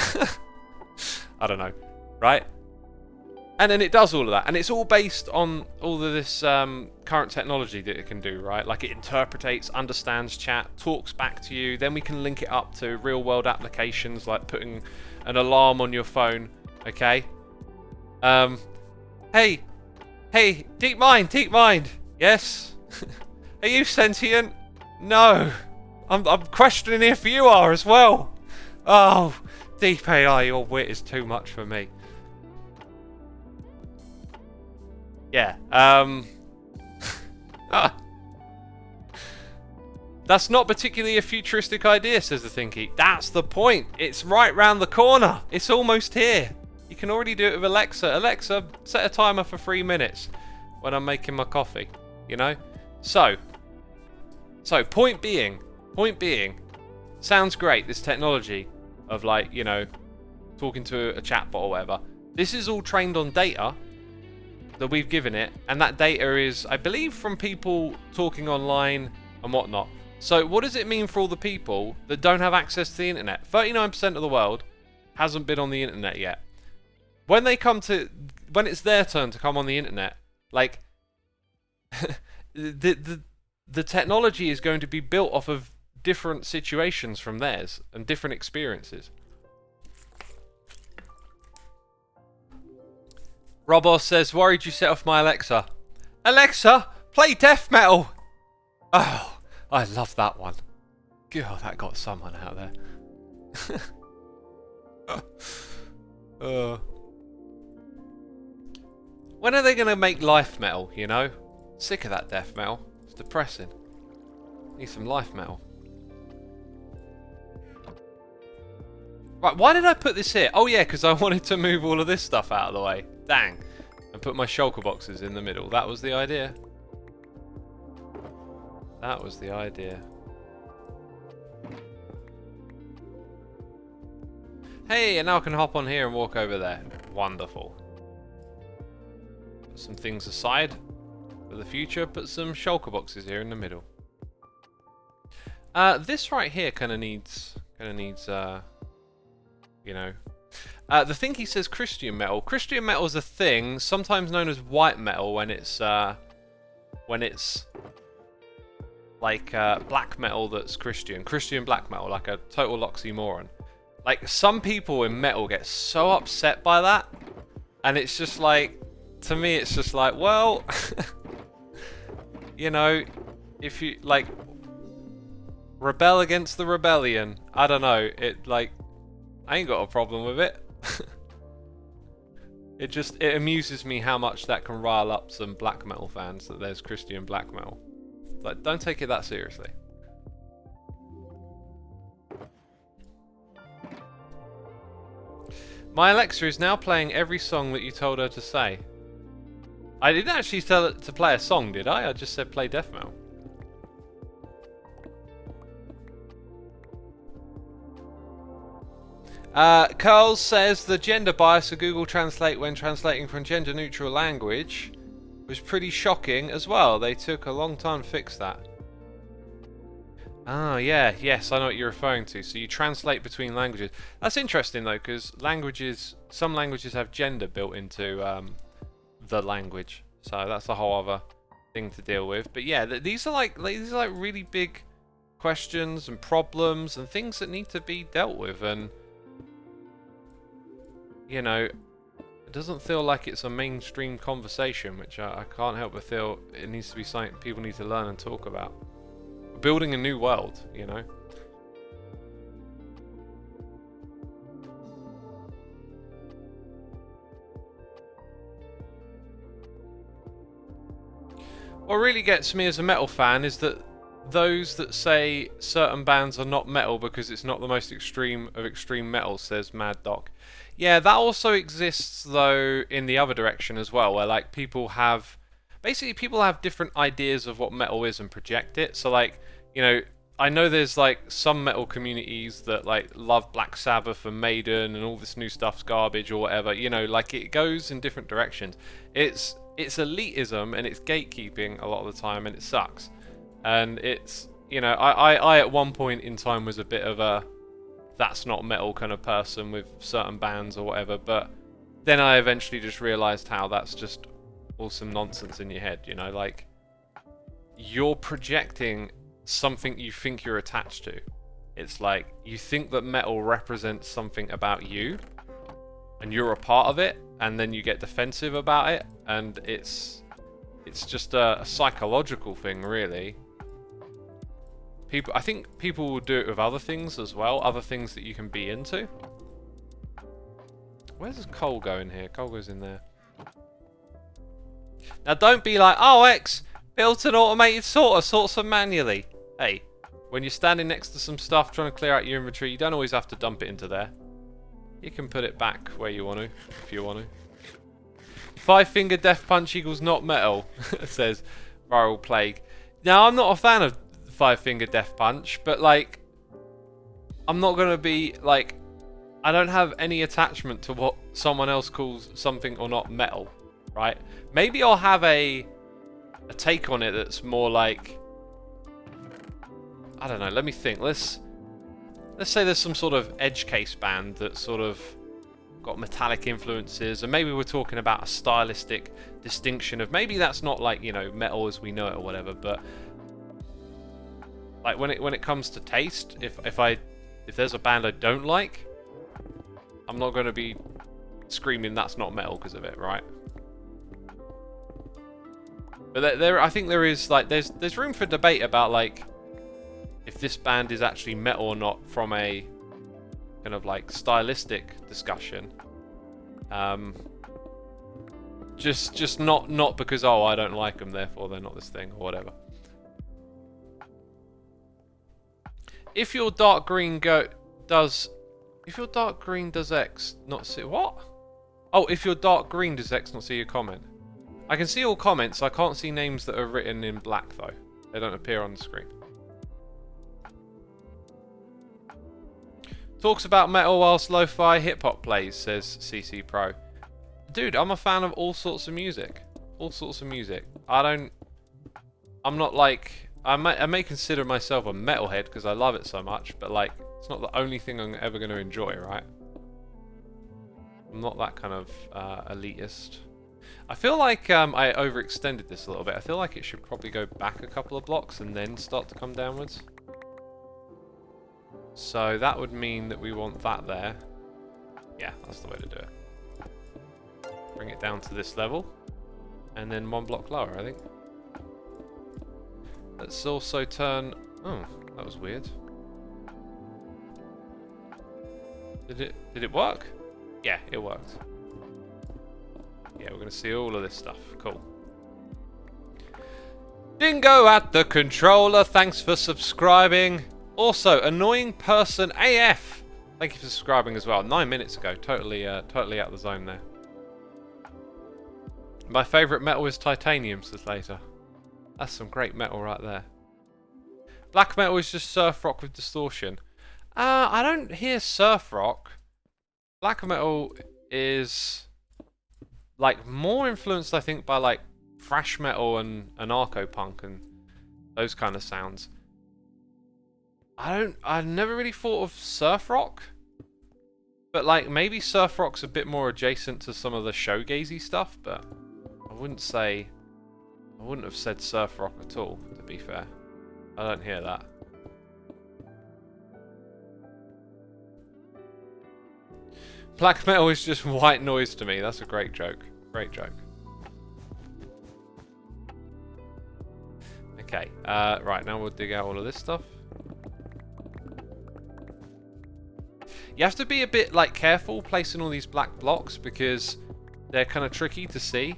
I don't know. Right? And then it does all of that. And it's all based on all of this current technology that it can do, right? Like it interpretates, understands chat, talks back to you. Then we can link it up to real-world applications, like putting an alarm on your phone, okay? Hey, DeepMind, yes? Are you sentient? No. I'm questioning if you are as well. Oh, Deep AI, your wit is too much for me. Yeah, that's not particularly a futuristic idea, says the Thinky. That's the point. It's right round the corner. It's almost here. You can already do it with Alexa. Alexa, set a timer for 3 minutes when I'm making my coffee, you know? So point being, sounds great, this technology of like, you know, talking to a chatbot or whatever. This is all trained on data that we've given it, and that data is, I believe, from people talking online and whatnot. So what does it mean for all the people that don't have access to the internet? 39% of the world hasn't been on the internet yet. When it's their turn to come on the internet, like the technology is going to be built off of different situations from theirs and different experiences. Robos says, worried you set off my Alexa. Alexa, play death metal! Oh, I love that one. God, that got someone out there. When are they going to make life metal, you know? Sick of that death metal. It's depressing. Need some life metal. Right, why did I put this here? Oh yeah, because I wanted to move all of this stuff out of the way. Dang. And put my shulker boxes in the middle. That was the idea. That was the idea. Hey, and now I can hop on here and walk over there. Wonderful. Put some things aside for the future. Put some shulker boxes here in the middle. This right here kind of needs, you know. The Thinky says Christian metal. Christian metal is a thing, sometimes known as white metal when it's like black metal that's Christian black metal, like a total oxymoron. Like some people in metal get so upset by that, and it's just like, to me, it's just like, well, you know, if you like rebel against the rebellion, I don't know, it like, I ain't got a problem with it. It amuses me how much that can rile up some black metal fans, that there's Christian black metal. Like, don't take it that seriously. My Alexa is now playing every song that you told her to say. I didn't actually tell it to play a song, did I? I just said play death metal. Carl says the gender bias of Google Translate when translating from gender-neutral language was pretty shocking as well. They took a long time to fix that. Ah, yeah, yes, I know what you're referring to. So you translate between languages. That's interesting though, because some languages have gender built into the language. So that's a whole other thing to deal with. But yeah, these are like really big questions and problems and things that need to be dealt with, and you know, it doesn't feel like it's a mainstream conversation, which I can't help but feel it needs to be something people need to learn and talk about. Building a new world, you know. What really gets me as a metal fan is that those that say certain bands are not metal because it's not the most extreme of extreme metal, says Mad Doc. Yeah, that also exists though in the other direction as well, where like people have basically people have different ideas of what metal is and project it. So like, you know, I know there's like some metal communities that like love Black Sabbath and Maiden and all this new stuff's garbage or whatever. You know, like it goes in different directions. It's elitism and it's gatekeeping a lot of the time, and it sucks. And it's, you know, I at one point in time was a bit of a that's not metal kind of person with certain bands or whatever, but then I eventually just realized how that's just all some nonsense in your head, you know, like you're projecting something you think you're attached to. It's like you think that metal represents something about you and you're a part of it, and then you get defensive about it, and it's just a psychological thing, really. I think people will do it with other things as well, other things that you can be into. Where does coal go in here? Coal goes in there. Now don't be like, oh, X built an automated sorter, sorts them manually. Hey, when you're standing next to some stuff trying to clear out your inventory, you don't always have to dump it into there. You can put it back where you want to, if you want to. 5-finger death punch equals not metal, says Viral Plague. Now, I'm not a fan of 5-finger death punch, but like, I'm not going to be like, I don't have any attachment to what someone else calls something or not metal, right? Maybe I'll have a take on it that's more like, I don't know, let me think. Let's say there's some sort of edge case band that's sort of got metallic influences, and maybe we're talking about a stylistic distinction of, maybe that's not like, you know, metal as we know it or whatever, but like when it comes to taste, if there's a band I don't like, I'm not going to be screaming that's not metal because of it, right? But I think there is like there's room for debate about like if this band is actually metal or not from a kind of like stylistic discussion. Just not because, oh, I don't like them, therefore they're not this thing or whatever. If your dark green does X not see what? Oh, if your dark green does X not see your comment? I can see all comments. I can't see names that are written in black though. They don't appear on the screen. Talks about metal whilst lo-fi hip-hop plays, says CC Pro. Dude, I'm a fan of all sorts of music. All sorts of music. I'm not like... I may consider myself a metalhead because I love it so much, but like, it's not the only thing I'm ever going to enjoy, right? I'm not that kind of elitist. I feel like I overextended this a little bit. I feel like it should probably go back a couple of blocks and then start to come downwards. So that would mean that we want that there. Yeah, that's the way to do it. Bring it down to this level. And then one block lower, I think. Let's also turn... Oh, that was weird. Did it work? Yeah, it worked. Yeah, we're going to see all of this stuff. Cool. Dingo at the controller, thanks for subscribing. Also, Annoying Person AF, thank you for subscribing as well. 9 minutes ago, totally out of the zone there. My favourite metal is titanium, says later. That's some great metal right there. Black metal is just surf rock with distortion. I don't hear surf rock. Black metal is like more influenced, I think, by like thrash metal and anarcho punk and those kind of sounds. I've never really thought of surf rock, but like maybe surf rock's a bit more adjacent to some of the shoegazy stuff, but I wouldn't have said surf rock at all, to be fair. I don't hear that. Black metal is just white noise to me. That's a great joke. Great joke. Okay, right, now we'll dig out all of this stuff. You have to be a bit like careful placing all these black blocks because they're kind of tricky to see.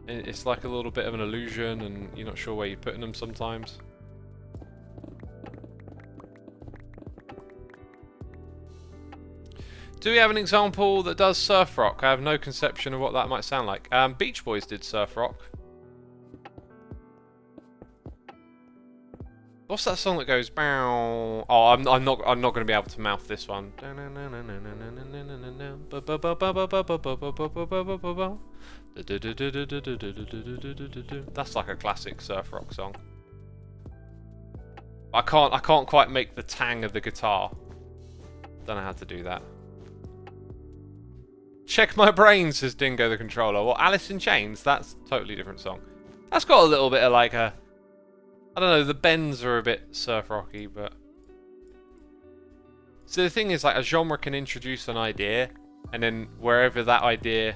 It's like a little bit of an illusion and you're not sure where you're putting them sometimes. Do we have an example that does surf rock? I have no conception of what that might sound like. Beach Boys did surf rock. What's that song that goes bow? Oh, I'm not going to be able to mouth this one. That's like a classic surf rock song. I can't quite make the tang of the guitar. Don't know how to do that. Check my brain, says Dingo the controller. Well, Alice in Chains, that's a totally different song. That's got a little bit of like a... I don't know, the bends are a bit surf rocky, but... So the thing is, like, a genre can introduce an idea, and then wherever that idea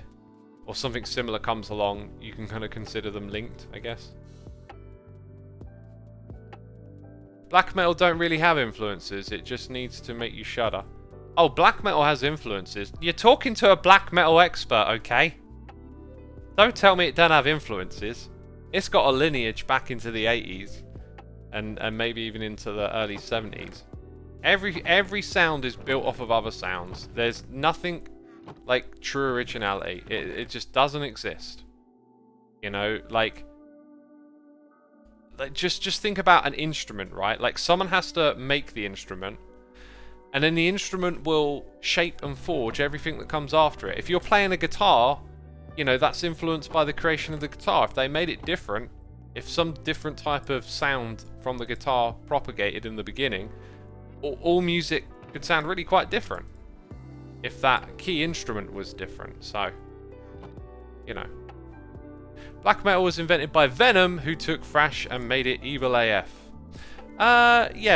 or something similar comes along, you can kind of consider them linked, I guess. Black metal don't really have influences, it just needs to make you shudder. Oh, black metal has influences. You're talking to a black metal expert, okay? Don't tell me it don't have influences. It's got a lineage back into the 80s. And maybe even into the early 70s. Every sound is built off of other sounds. There's nothing like true originality. It just doesn't exist. You know, like just think about an instrument, right? Like someone has to make the instrument, and then the instrument will shape and forge everything that comes after it. If you're playing a guitar, you know, that's influenced by the creation of the guitar. If they made it different, if some different type of sound from the guitar propagated in the beginning, all music could sound really quite different if that key instrument was different. So, you know. Black metal was invented by Venom, who took thrash and made it evil AF. Yeah,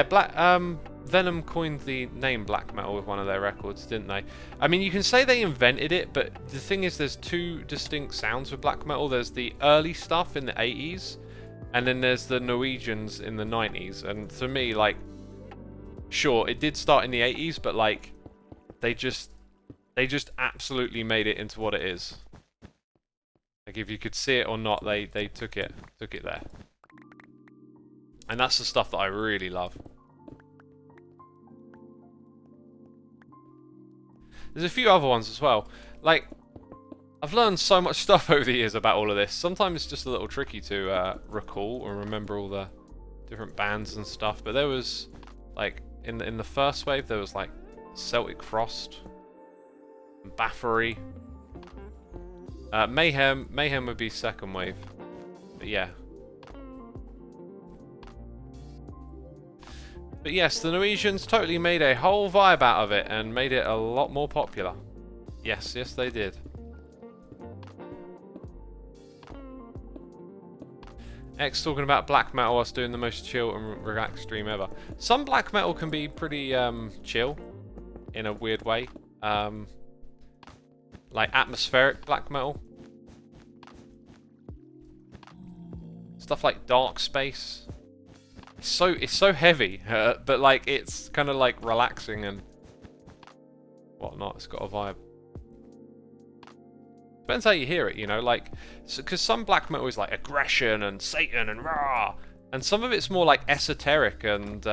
Venom coined the name black metal with one of their records, didn't they? I mean, you can say they invented it, but the thing is there's two distinct sounds with black metal. There's the early stuff in the 80s, and then there's the Norwegians in the 90s. And to me, like, sure, it did start in the 80s, but like, they just absolutely made it into what it is. Like, if you could see it or not, they took it there. And that's the stuff that I really love. There's a few other ones as well. Like, I've learned so much stuff over the years about all of this. Sometimes it's just a little tricky to recall or remember all the different bands and stuff. But there was, like, in the first wave, there was like Celtic Frost, Bathory, Mayhem. Mayhem would be second wave. But yeah. But yes, the Norwegians totally made a whole vibe out of it and made it a lot more popular. Yes, yes they did. X talking about black metal whilst doing the most chill and relaxed stream ever. Some black metal can be pretty chill in a weird way. Like atmospheric black metal. Stuff like Dark Space. It's so heavy, but like it's kind of like relaxing and whatnot. It's got a vibe. Depends how you hear it, you know, like, because some black metal is like aggression and Satan and rah, and some of it's more like esoteric and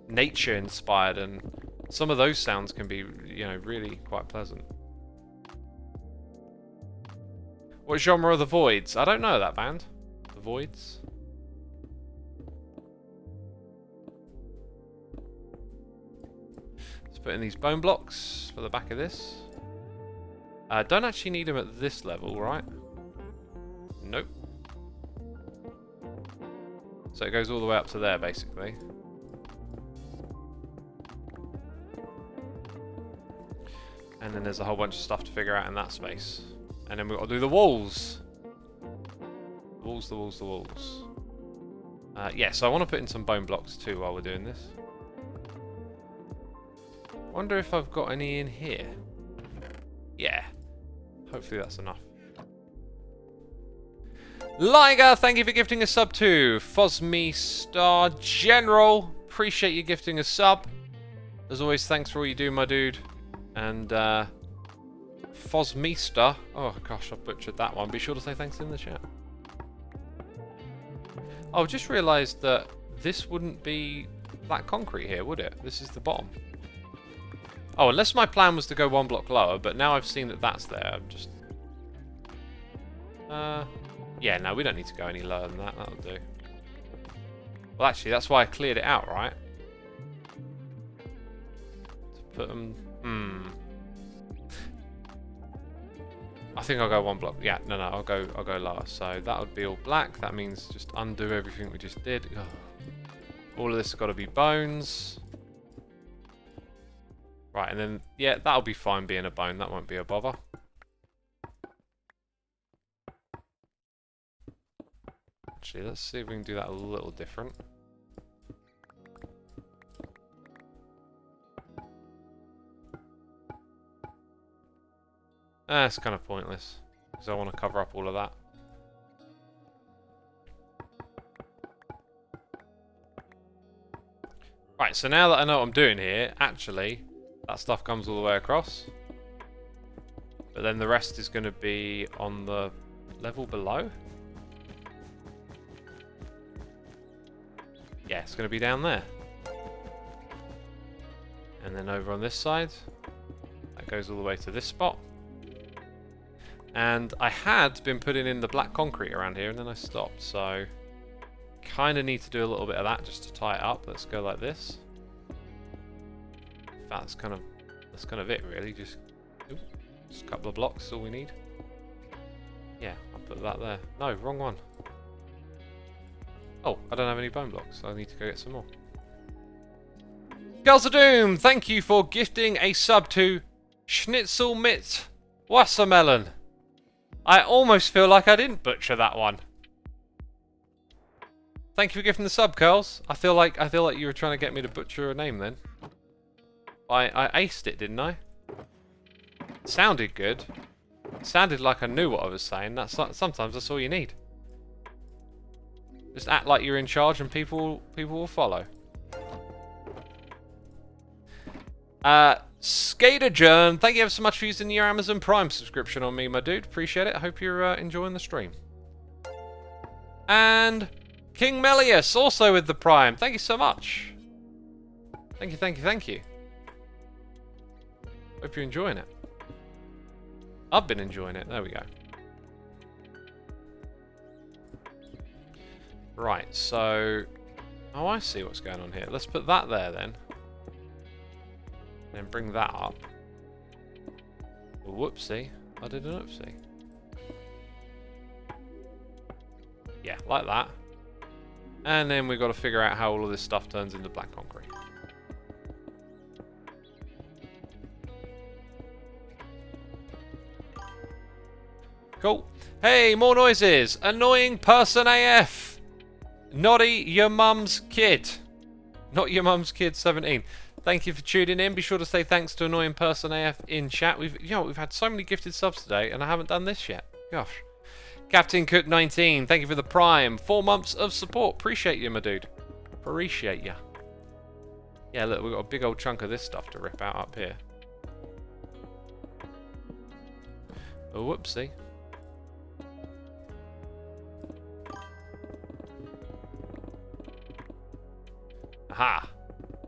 nature inspired, and some of those sounds can be, you know, really quite pleasant. What genre are the Voids? I don't know that band. The Voids. Let's put in these bone blocks for the back of this. Don't actually need them at this level, right? Nope. So it goes all the way up to there, basically. And then there's a whole bunch of stuff to figure out in that space. And then we've got to do the walls. The walls, the walls, the walls. Yeah, so I want to put in some bone blocks too while we're doing this. Wonder if I've got any in here. Yeah. Hopefully that's enough. Liger, thank you for gifting a sub to Fosme Star General. Appreciate you gifting a sub. As always, thanks for all you do, my dude. And Fosmista. Oh gosh, I butchered that one. Be sure to say thanks in the chat. Oh, I've just realised that this wouldn't be black concrete here, would it? This is the bottom. Oh, unless my plan was to go 1 block lower, but now I've seen that that's there, I'm just... yeah, no, we don't need to go any lower than that. That'll do. Well, actually, that's why I cleared it out, right? To put them... I think I'll go 1 block. Yeah, no, I'll go lower. So that would be all black. That means just undo everything we just did. Ugh. All of this has got to be bones. Right, and then, yeah, that'll be fine being a bone. That won't be a bother. Actually, let's see if we can do that a little different. It's kind of pointless, because I want to cover up all of that. Right, so now that I know what I'm doing here, actually, that stuff comes all the way across. But then the rest is going to be on the level below. Yeah, it's going to be down there. And then over on this side, that goes all the way to this spot. And I had been putting in the black concrete around here, and then I stopped, so... kind of need to do a little bit of that just to tie it up. Let's go like this. In fact, that's kind of it, really. Just a couple of blocks is all we need. Yeah, I'll put that there. No, wrong one. Oh, I don't have any bone blocks, so I need to go get some more. Girls of Doom, thank you for gifting a sub to Schnitzel Mit Wassermelon. I almost feel like I didn't butcher that one. Thank you for gifting the sub, Curls. I feel like you were trying to get me to butcher a name then. I aced it, didn't I? It sounded good. It sounded like I knew what I was saying. Sometimes that's all you need. Just act like you're in charge and people will follow. Skater Jern, thank you ever so much for using your Amazon Prime subscription on me, my dude. Appreciate it. I hope you're enjoying the stream. And King Melius, also with the Prime. Thank you so much. Thank you, thank you, thank you. Hope you're enjoying it. I've been enjoying it. There we go. Right, so... oh, I see what's going on here. Let's put that there then. Then bring that up. Whoopsie. I did an oopsie. Yeah, like that. And then we've got to figure out how all of this stuff turns into black concrete. Cool. Hey, more noises. Annoying person AF. Noddy, your mum's kid. Not your mum's kid 17. Thank you for tuning in. Be sure to say thanks to Annoying Person AF in chat. We've had so many gifted subs today, and I haven't done this yet. Gosh. Captain Cook 19, thank you for the Prime. 4 months of support. Appreciate you, my dude. Appreciate ya. Yeah, look, we've got a big old chunk of this stuff to rip out up here. Oh, whoopsie. Aha.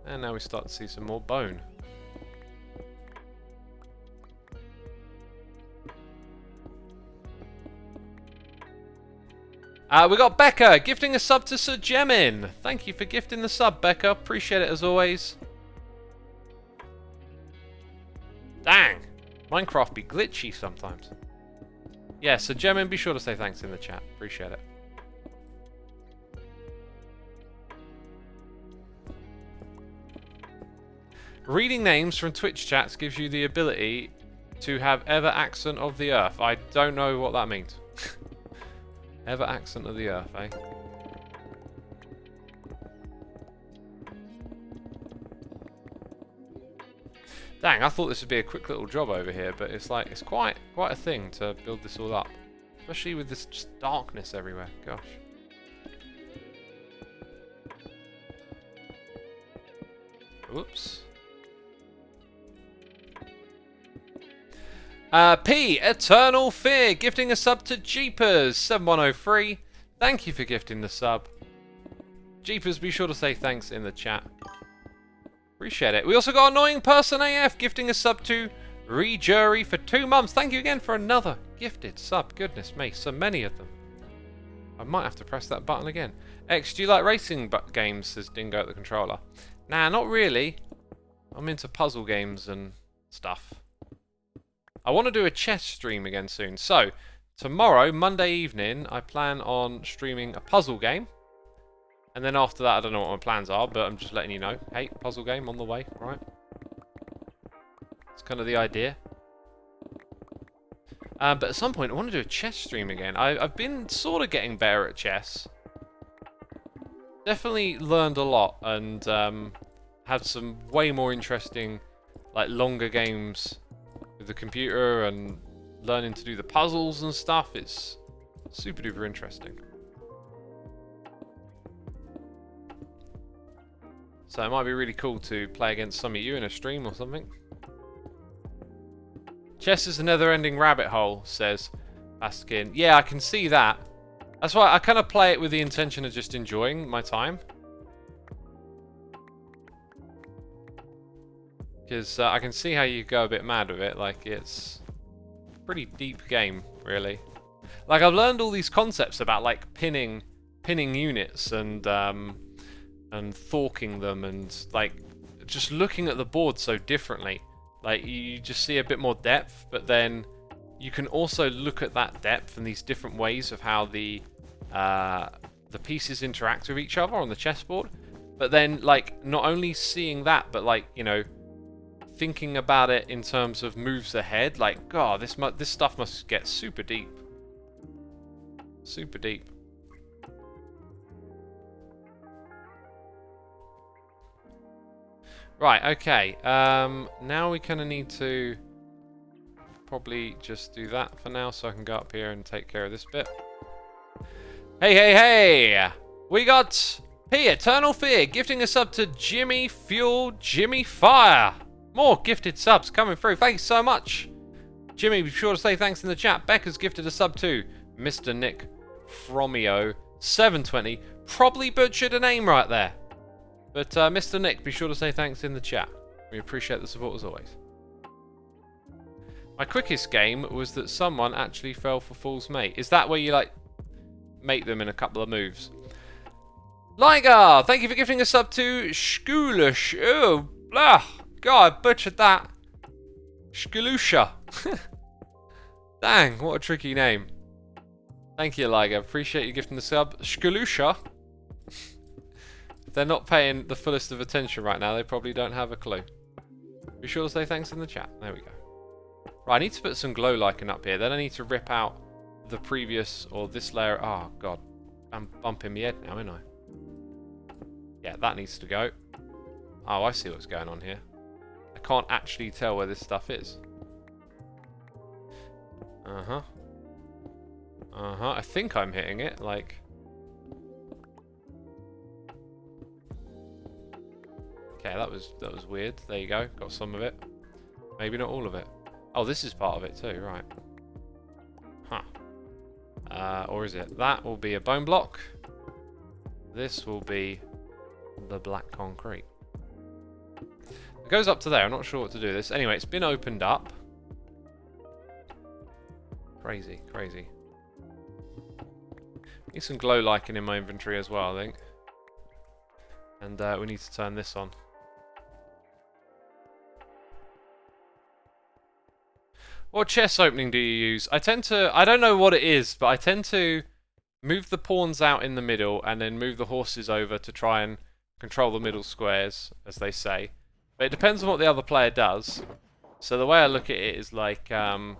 And now we start to see some more bone. We got Becca gifting a sub to Sir Gemin. Thank you for gifting the sub, Becca. Appreciate it as always. Dang. Minecraft be glitchy sometimes. Yeah, Sir Gemin, be sure to say thanks in the chat. Appreciate it. Reading names from Twitch chats gives you the ability to have ever accent of the earth. I don't know what that means. Ever accent of the earth, eh? Dang, I thought this would be a quick little job over here, but it's like it's quite a thing to build this all up, especially with this just darkness everywhere. Gosh. Whoops. P, Eternal Fear, gifting a sub to Jeepers 7103. Thank you for gifting the sub. Jeepers, be sure to say thanks in the chat. Appreciate it. We also got Annoying Person AF gifting a sub to Rejury for 2 months. Thank you again for another gifted sub. Goodness me, so many of them. I might have to press that button again. X, do you like racing games? Says Dingo at the controller. Nah, not really. I'm into puzzle games and stuff. I want to do a chess stream again soon. So, tomorrow, Monday evening, I plan on streaming a puzzle game. And then after that, I don't know what my plans are, but I'm just letting you know. Hey, puzzle game on the way, right? It's kind of the idea. But at some point, I want to do a chess stream again. I've been sort of getting better at chess. Definitely learned a lot and had some way more interesting, like, longer games with the computer and learning to do the puzzles and stuff. It's super duper interesting. So it might be really cool to play against some of you in a stream or something. Chess is a never-ending rabbit hole, says Baskin. Yeah, I can see that. That's why I kind of play it with the intention of just enjoying my time. Because I can see how you go a bit mad with it. Like, it's a pretty deep game, really. Like, I've learned all these concepts about, like, pinning units and thorking them and, like, just looking at the board so differently. Like, you just see a bit more depth, but then you can also look at that depth and these different ways of how the pieces interact with each other on the chessboard. But then, like, not only seeing that, but, like, you know, thinking about it in terms of moves ahead. Like, God, this stuff must get super deep. Super deep. Right, okay. Now we kind of need to probably just do that for now so I can go up here and take care of this bit. Hey, hey, hey! We got P, Eternal Fear, gifting a sub to Jimmy Fuel, Jimmy Fire. More gifted subs coming through. Thanks so much. Jimmy, be sure to say thanks in the chat. Becca's gifted a sub to Mr. Nick Fromio, 720. Probably butchered a name right there. But Mr. Nick, be sure to say thanks in the chat. We appreciate the support as always. My quickest game was that someone actually fell for Fool's Mate. Is that where you, like, mate them in a couple of moves? Liger, thank you for gifting a sub to Shkulish. Oh, blah. God, I butchered that. Shkulusha. Dang, what a tricky name. Thank you, Liger. Appreciate you gifting the sub. Shkulusha. If they're not paying the fullest of attention right now, they probably don't have a clue. Be sure to say thanks in the chat. There we go. Right, I need to put some glow lichen up here. Then I need to rip out the previous, or this layer. Oh, God. I'm bumping my head now, ain't I? Yeah, that needs to go. Oh, I see what's going on here. I can't actually tell where this stuff is. Uh-huh. Uh-huh. I think I'm hitting it, like... Okay, that was weird. There you go. Got some of it. Maybe not all of it. Oh, this is part of it too, right. Huh. Or is it? That will be a bone block. This will be the black concrete. It goes up to there. I'm not sure what to do with this. Anyway, it's been opened up. Crazy, crazy. Need some glow lichen in my inventory as well, I think. And we need to turn this on. What chest opening do you use? I don't know what it is, but I tend to move the pawns out in the middle and then move the horses over to try and control the middle squares, as they say. But it depends on what the other player does. So the way I look at it is like you're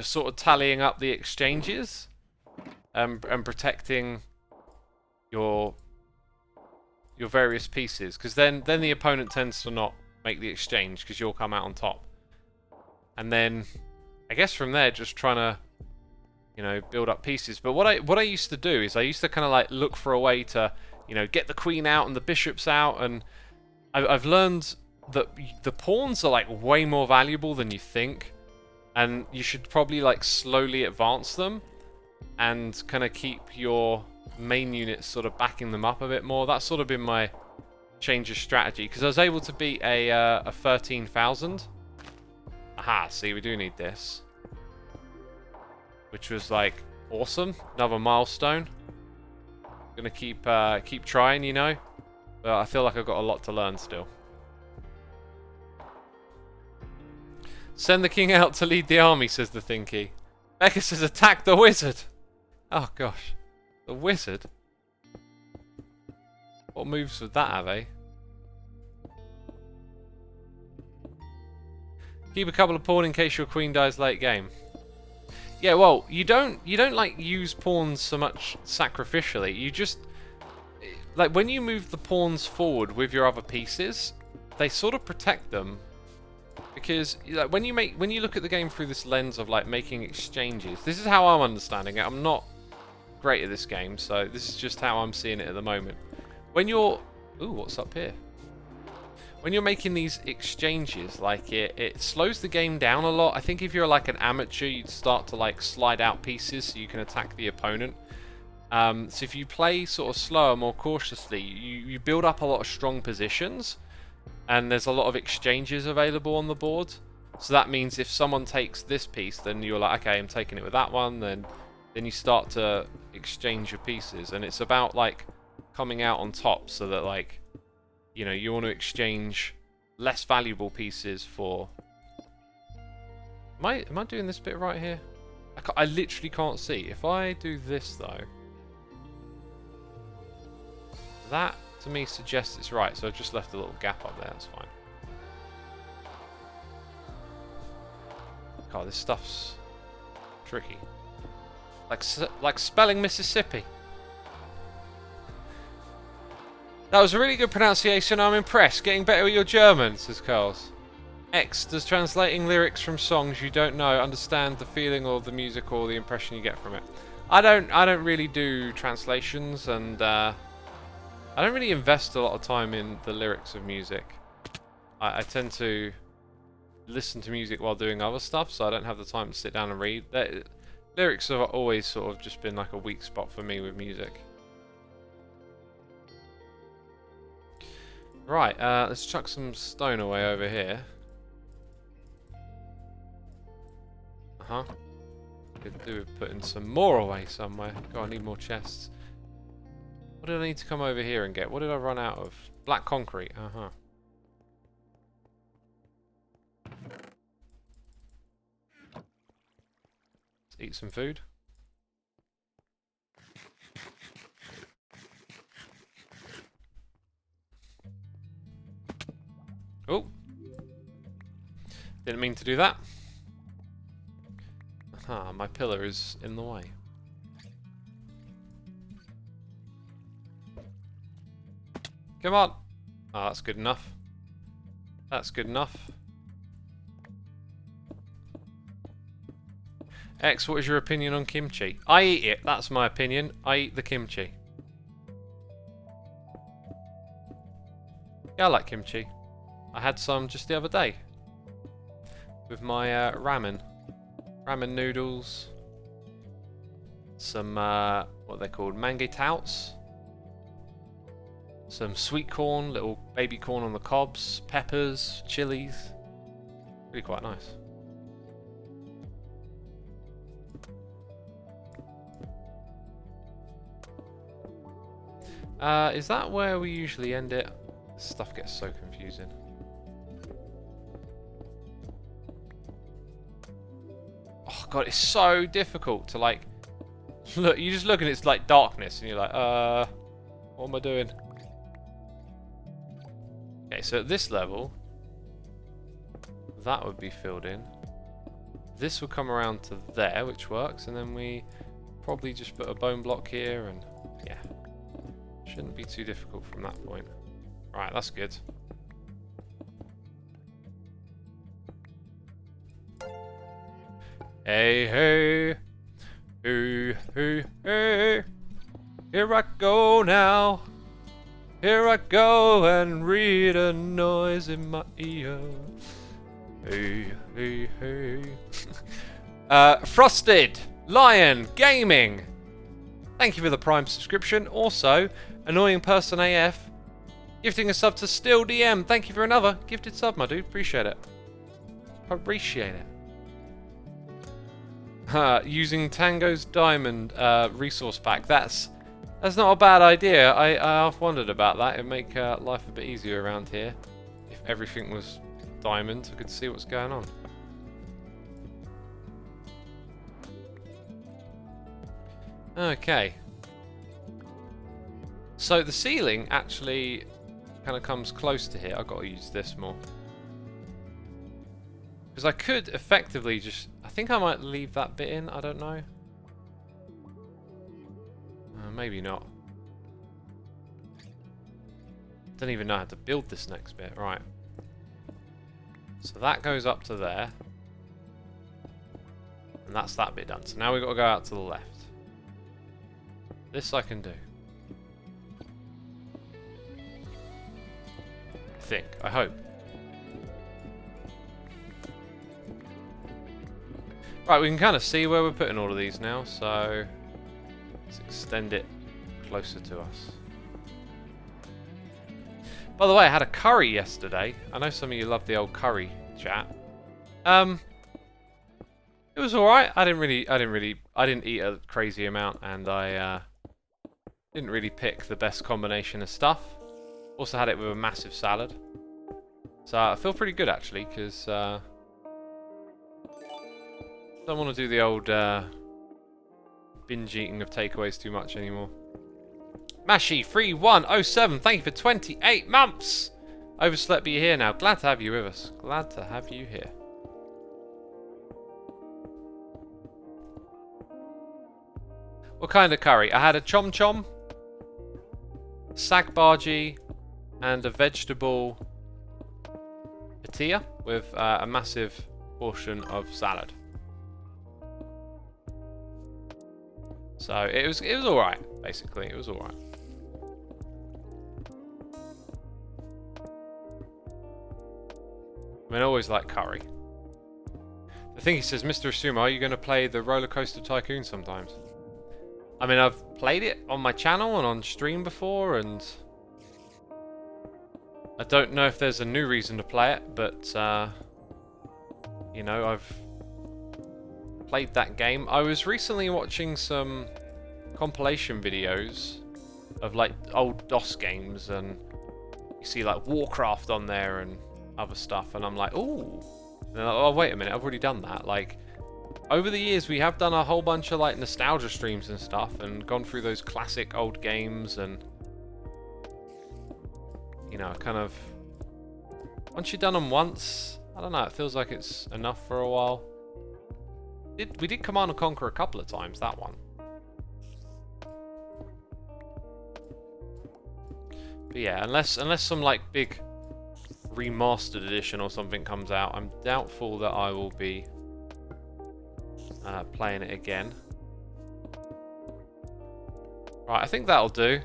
sort of tallying up the exchanges and protecting your various pieces, because then the opponent tends to not make the exchange because you'll come out on top. And then I guess from there just trying to, you know, build up pieces. But what I used to do is I used to kind of like look for a way to, you know, get the queen out and the bishops out, and I've learned that the pawns are like way more valuable than you think, and you should probably like slowly advance them and kind of keep your main units sort of backing them up a bit more. That's sort of been my change your strategy, because I was able to beat a 13,000. Aha, see, we do need this. Which was, like, awesome. Another milestone. Gonna keep trying, you know. But I feel like I've got a lot to learn still. Send the king out to lead the army, says the Thinky. Becca says attack the wizard. Oh, gosh. The wizard? What moves would that have, eh? Keep a couple of pawn in case your queen dies late game. Yeah, well, you don't like use pawns so much sacrificially. You just like when you move the pawns forward with your other pieces, they sort of protect them. Because like, when you look at the game through this lens of like making exchanges, this is how I'm understanding it. I'm not great at this game, so this is just how I'm seeing it at the moment. When you're... Ooh, what's up here? When you're making these exchanges, like it slows the game down a lot. I think if you're like an amateur, you'd start to like slide out pieces so you can attack the opponent. So if you play sort of slower, more cautiously, you build up a lot of strong positions, and there's a lot of exchanges available on the board. So that means if someone takes this piece, then you're like, okay, I'm taking it with that one. Then you start to exchange your pieces, and it's about like coming out on top, so that like, you know, you want to exchange less valuable pieces for... Am I doing this bit right here? I literally can't see. If I do this though, that to me suggests it's right, so I've just left a little gap up there, that's fine. God, this stuff's tricky. Like spelling Mississippi. That was a really good pronunciation, I'm impressed. Getting better with your German, says Carls. X, does translating lyrics from songs you don't know understand the feeling or the music or the impression you get from it? I don't really do translations, and I don't really invest a lot of time in the lyrics of music. I tend to listen to music while doing other stuff, so I don't have the time to sit down and read. Lyrics have always sort of just been like a weak spot for me with music. Right, let's chuck some stone away over here. Could do with putting some more away somewhere. God, I need more chests. What did I need to come over here and get? What did I run out of? Black concrete, Let's eat some food. Oh, didn't mean to do that. My pillar is in the way. Come on. Oh, that's good enough. That's good enough. X, what is your opinion on kimchi? I eat it. That's my opinion. I eat the kimchi. Yeah, I like kimchi. I had some just the other day with my ramen noodles, some what are they called, mango touts, some sweet corn, little baby corn on the cobs, peppers, chilies. Really quite nice. Is that where we usually end it? This stuff gets so confusing. Oh god, it's so difficult to like look. You just look and it's like darkness, and you're like, what am I doing? Okay, so at this level, that would be filled in. This will come around to there, which works, and then we probably just put a bone block here, and yeah, shouldn't be too difficult from that point. Right, that's good. Hey, hey, hey, hey, hey, here I go now. Here I go and read a noise in my ear. Hey, hey, hey. Frosted Lion Gaming. Thank you for the Prime subscription. Also, Annoying Person AF. Gifting a sub to Still DM. Thank you for another gifted sub, my dude. Appreciate it. Appreciate it. Using Tango's Diamond resource pack. That's not a bad idea. I have wondered about that. It'd make life a bit easier around here. If everything was diamond, I could see what's going on. Okay. So the ceiling actually kind of comes close to here. I've got to use this more. Because I could effectively just... I think I might leave that bit in. I don't know. Maybe not. Don't even know how to build this next bit. Right. So that goes up to there. And that's that bit done. So now we've got to go out to the left. This I can do. I think. I hope. Right, we can kind of see where we're putting all of these now, so let's extend it closer to us. By the way, I had a curry yesterday. I know some of you love the old curry chat. It was alright. I didn't eat a crazy amount, and I didn't really pick the best combination of stuff. Also had it with a massive salad. So I feel pretty good actually, because don't want to do the old binge eating of takeaways too much anymore. Mashi3107, thank you for 28 months! Overslept, but you're here now. Glad to have you with us. Glad to have you here. What kind of curry? I had a chom chom, sag bhaji, and a vegetable tortilla with a massive portion of salad. So it was all right. Basically, it was all right. I mean, I always like curry. The thing he says, Mr. Xisuma, are you going to play the Roller Coaster Tycoon sometimes? I mean, I've played it on my channel and on stream before, and I don't know if there's a new reason to play it, but you know, I've played that game. I was recently watching some compilation videos of like old DOS games, and you see like Warcraft on there and other stuff, and I'm like, ooh. And then, oh wait a minute, I've already done that. Like, over the years we have done a whole bunch of like nostalgia streams and stuff, and gone through those classic old games, and you know, kind of once you've done them once, I don't know, it feels like it's enough for a while. We did Command and Conquer a couple of times, that one. But yeah, unless some like big remastered edition or something comes out, I'm doubtful that I will be playing it again. Right, I think that'll do.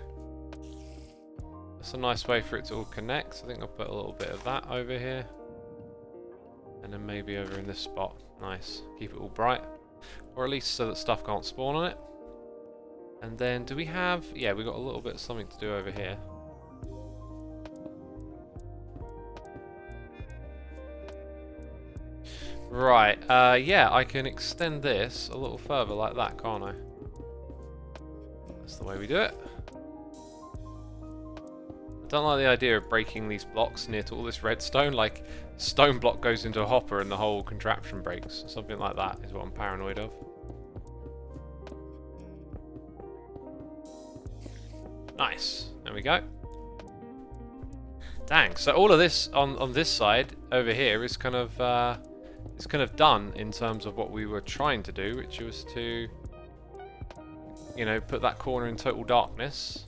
That's a nice way for it to all connect. I think I'll put a little bit of that over here. And then maybe over in this spot. Nice. Keep it all bright. Or at least so that stuff can't spawn on it. And then do we have... yeah, we've got a little bit of something to do over here. Right, yeah, I can extend this a little further like that, can't I? That's the way we do it. I don't like the idea of breaking these blocks near to all this redstone. Like, stone block goes into a hopper and the whole contraption breaks. Something like that is what I'm paranoid of. Nice. There we go. Dang, so all of this on this side over here is kind of done in terms of what we were trying to do, which was to, you know, put that corner in total darkness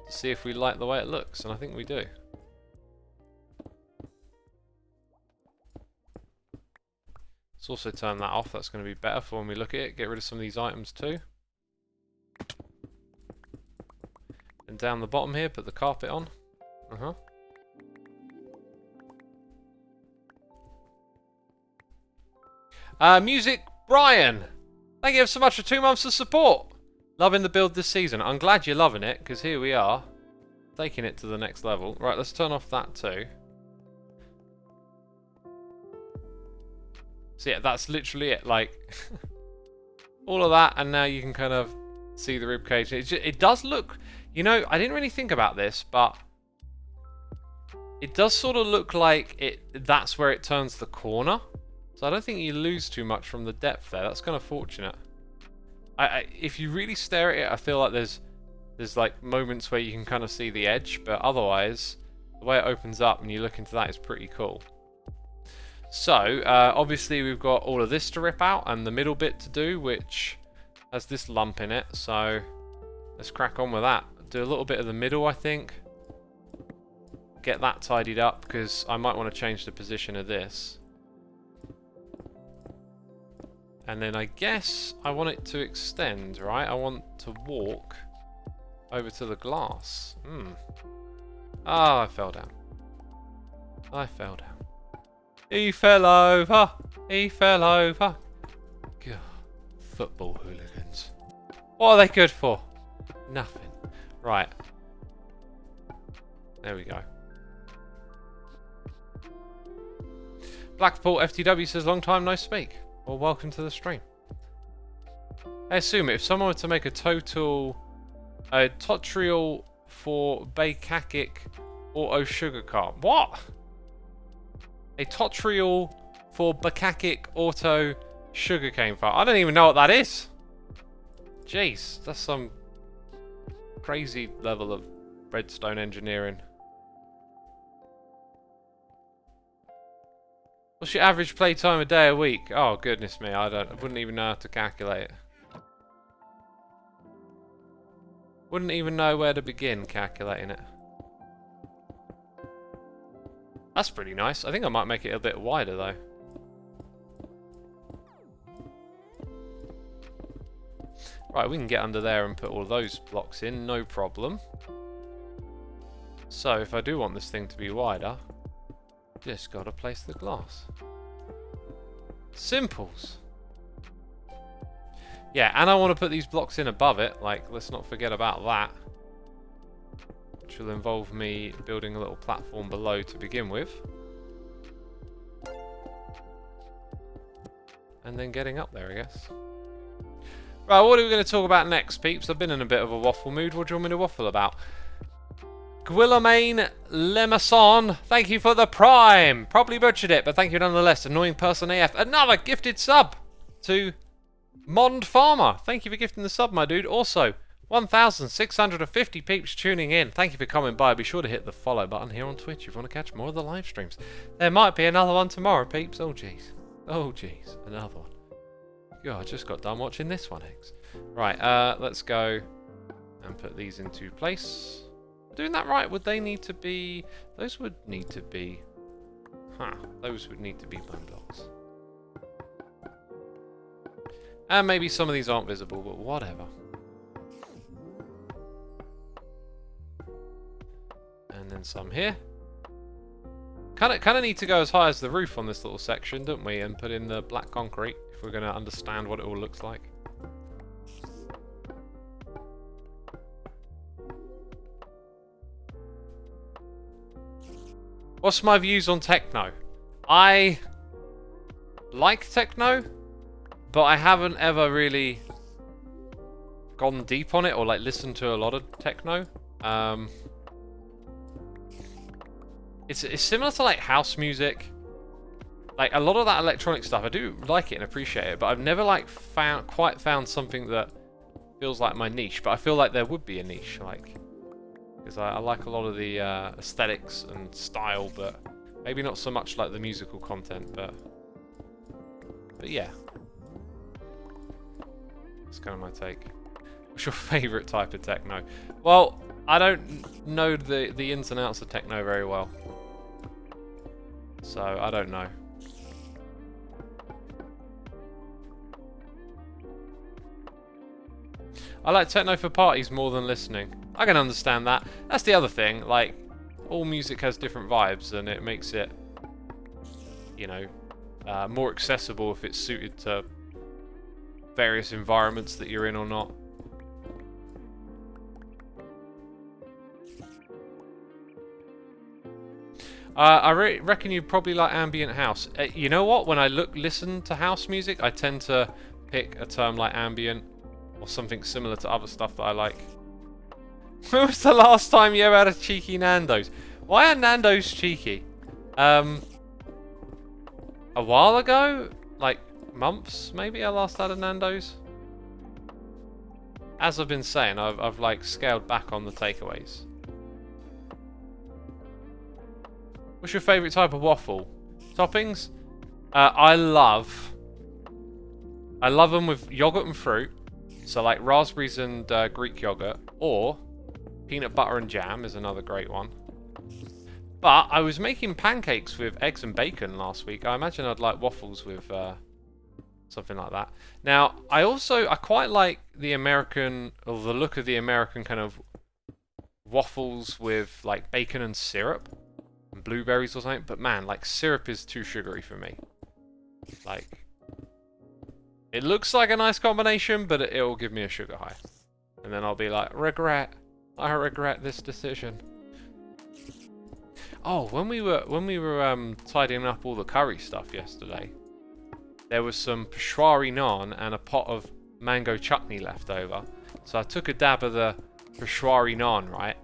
to see if we like the way it looks, and I think we do. Let's also turn that off. That's going to be better for when we look at it. Get rid of some of these items too. And down the bottom here, put the carpet on. Music Brian, thank you so much for 2 months of support. Loving the build this season. I'm glad you're loving it, because here we are. taking it to the next level. Right, let's turn off that too. So yeah, that's literally it. Like, all of that, and now you can kind of see the ribcage. It does look, you know, I didn't really think about this, but it does sort of look like that's where it turns the corner. So I don't think you lose too much from the depth there. That's kind of fortunate. If you really stare at it, I feel like there's like moments where you can kind of see the edge, but otherwise, the way it opens up and you look into that is pretty cool. So, obviously we've got all of this to rip out and the middle bit to do, which has this lump in it. So, let's crack on with that. Do a little bit of the middle, I think. Get that tidied up, because I might want to change the position of this. And then I guess I want it to extend, right? I want to walk over to the glass. Ah, I fell down. I fell down. He fell over. He fell over. God, football hooligans. What are they good for? Nothing. Right. There we go. Blackpool FTW says, long time no speak. Well, welcome to the stream. I assume if someone were to make a tutorial for Bakakic auto sugar cart. What? A tutorial for Bakakic auto sugarcane farm. I don't even know what that is. Jeez, that's some crazy level of redstone engineering. What's your average playtime a day a week? Oh goodness me, I wouldn't even know how to calculate it. Wouldn't even know where to begin calculating it. That's pretty nice. I think I might make it a bit wider though. Right, we can get under there and put all those blocks in, no problem. So if I do want this thing to be wider, just gotta place the glass. Simples. Yeah, and I want to put these blocks in above it, like, let's not forget about that. Which will involve me building a little platform below to begin with. And then getting up there, I guess. Right, what are we going to talk about next, peeps? I've been in a bit of a waffle mood. What do you want me to waffle about? Guillaume Lemasson, thank you for the prime. Probably butchered it, but thank you nonetheless. Annoying person AF. Another gifted sub to Mond Farmer. Thank you for gifting the sub, my dude. Also, 1,650 peeps tuning in. Thank you for coming by. Be sure to hit the follow button here on Twitch if you want to catch more of the live streams. There might be another one tomorrow, peeps. Oh, jeez. Oh, jeez. Another one. God, I just got done watching this one, X. Right, let's go and put these into place. Doing that right, would they need to be... Those would need to be... Huh, those would need to be bone blocks. And maybe some of these aren't visible, but whatever. And then some here. Kind of need to go as high as the roof on this little section, don't we? And put in the black concrete if we're going to understand what it all looks like. What's my views on techno? I like techno, but I haven't ever really gone deep on it or like listened to a lot of techno. It's similar to like house music. Like a lot of that electronic stuff, I do like it and appreciate it, but I've never like quite found something that feels like my niche. But I feel like there would be a niche, like. Because I like a lot of the aesthetics and style, but maybe not so much like the musical content, but yeah. That's kind of my take. What's your favourite type of techno? Well, I don't know the ins and outs of techno very well. So, I don't know. I like techno for parties more than listening. I can understand that. That's the other thing, like, all music has different vibes and it makes it, you know, more accessible if it's suited to various environments that you're in or not. Reckon you probably like ambient house. You know what? When I listen to house music, I tend to pick a term like ambient or something similar to other stuff that I like. When was the last time you ever had a cheeky Nando's? Why are Nando's cheeky? A while ago? Like months, maybe I last had a Nando's. As I've been saying, I've like scaled back on the takeaways. What's your favourite type of waffle? Toppings? I love them with yogurt and fruit. So like raspberries and Greek yogurt, or peanut butter and jam is another great one. But I was making pancakes with eggs and bacon last week. I imagine I'd like waffles with something like that. Now, I quite like the American, or the look of the American kind of waffles with like bacon and syrup and blueberries or something. But man, like syrup is too sugary for me. Like, it looks like a nice combination, but it'll give me a sugar high. And then I'll be like, I regret this decision. Oh, when we were tidying up all the curry stuff yesterday, there was some peshwari naan and a pot of mango chutney left over. So I took a dab of the peshwari naan, right?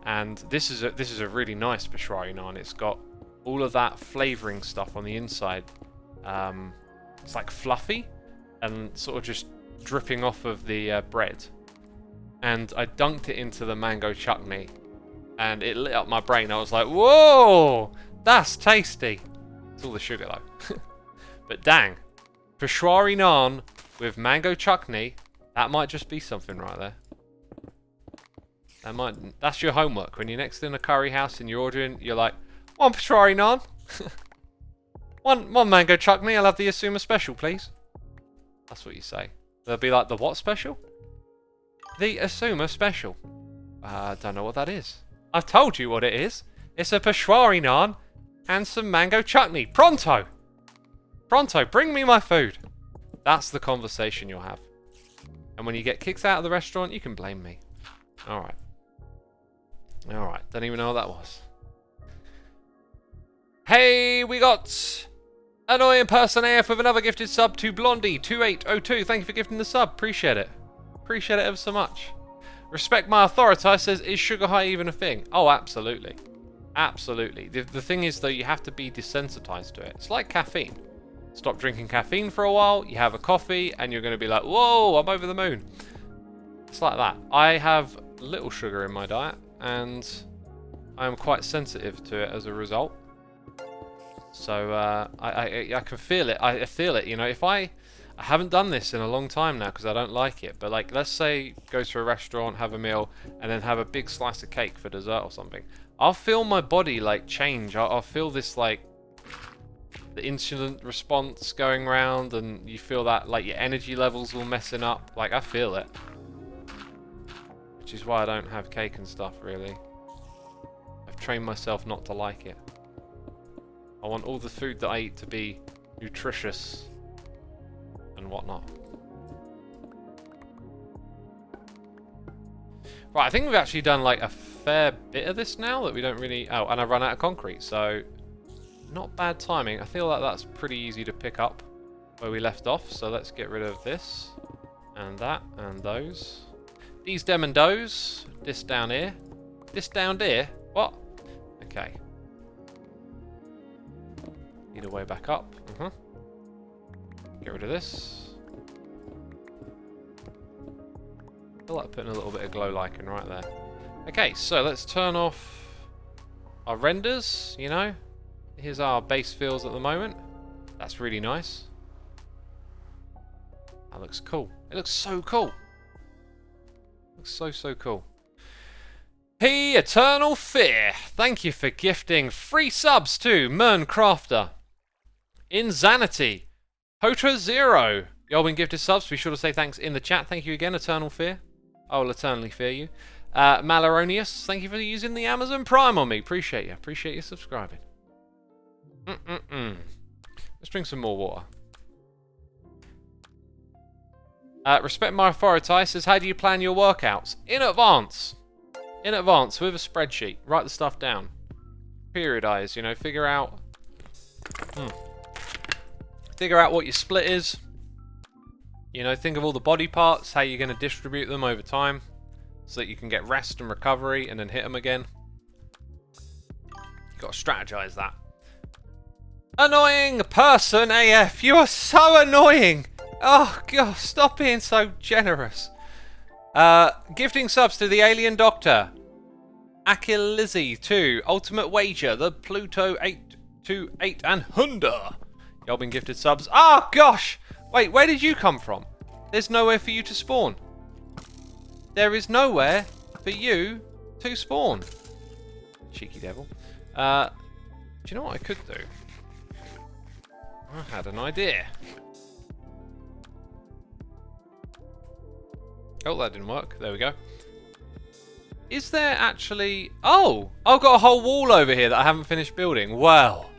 And this is a really nice peshwari naan. It's got all of that flavoring stuff on the inside. It's like fluffy and sort of just dripping off of the bread. And I dunked it into the mango chutney, and it lit up my brain. I was like, whoa, that's tasty. It's all the sugar though. But dang, peshwari naan with mango chutney, that might just be something right there. That's your homework. When you're next in a curry house and you're ordering, you're like, one peshwari naan. one mango chutney, I'll have the Xisuma special, please. That's what you say. They'll be like, the what special? The Xisuma special. I don't know what that is. I've told you what it is. It's a peshwari naan and some mango chutney. Pronto! Pronto, bring me my food. That's the conversation you'll have. And when you get kicked out of the restaurant, you can blame me. Alright. Alright, don't even know what that was. Hey, we got Annoying Person AF with another gifted sub to Blondie2802. Thank you for gifting the sub. Appreciate it. Appreciate it ever so much. Respect my authority says, is sugar high even a thing? Oh, absolutely. Absolutely. The thing is, though, you have to be desensitized to it. It's like caffeine. Stop drinking caffeine for a while, you have a coffee, and you're going to be like, whoa, I'm over the moon. It's like that. I have little sugar in my diet, and I am quite sensitive to it as a result. So I can feel it. I feel it. You know, if I haven't done this in a long time now because I don't like it, but like, let's say go to a restaurant, have a meal, and then have a big slice of cake for dessert or something. I'll feel my body like change. I'll feel this like the insulin response going around, and you feel that like your energy levels all messing up. Like, I feel it, which is why I don't have cake and stuff really. I've trained myself not to like it. I want all the food that I eat to be nutritious and whatnot. Right, I think we've actually done like a fair bit of this now that we don't really... Oh, and I've run out of concrete, so not bad timing. I feel like that's pretty easy to pick up where we left off, so let's get rid of this and that and those. These dem and those. This down here. This down there. What? Okay. Need a way back up. Get rid of this. I feel like putting a little bit of glow lichen right there. Okay, so let's turn off our renders, you know. Here's our base fills at the moment. That's really nice. That looks cool. It looks so cool. Looks so cool. Hey, Eternal Fear. Thank you for gifting 3 subs to Mernkrafter, Insanity, Hotra Zero. Y'all been gifted subs. Be sure to say thanks in the chat. Thank you again, Eternal Fear. I will eternally fear you. Malaronius, thank you for using the Amazon Prime on me. Appreciate you. Appreciate you subscribing. Let's drink some more water. Respect my authority says, how do you plan your workouts? In advance. In advance with a spreadsheet. Write the stuff down. periodize, you know, figure out what your split is. You know, think of all the body parts, how you're going to distribute them over time so that you can get rest and recovery and then hit them again. You've got to strategize that. Annoying person AF, you are so annoying. Oh god, stop being so generous. Gifting subs to the Alien Doctor, Achillizzy 2, Ultimate Wager, the Pluto 828 and Honda. Y'all been gifted subs. Oh gosh! Wait, where did you come from? There's nowhere for you to spawn. There is nowhere for you to spawn. Cheeky devil. Do you know what I could do? I had an idea. Oh, that didn't work. There we go. Is there actually... Oh! I've got a whole wall over here that I haven't finished building. Well,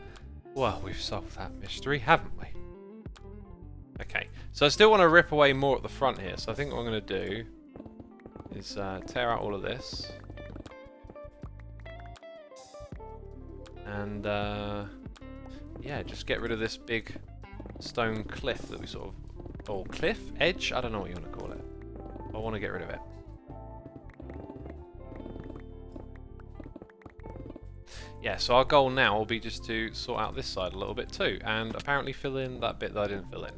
we've solved that mystery, haven't we? Okay, so I still want to rip away more at the front here. So I think what I'm going to do is tear out all of this. And, yeah, just get rid of this big stone cliff that we sort of... Or cliff? Edge? I don't know what you want to call it. I want to get rid of it. Yeah, so our goal now will be just to sort out this side a little bit too, and apparently fill in that bit that I didn't fill in.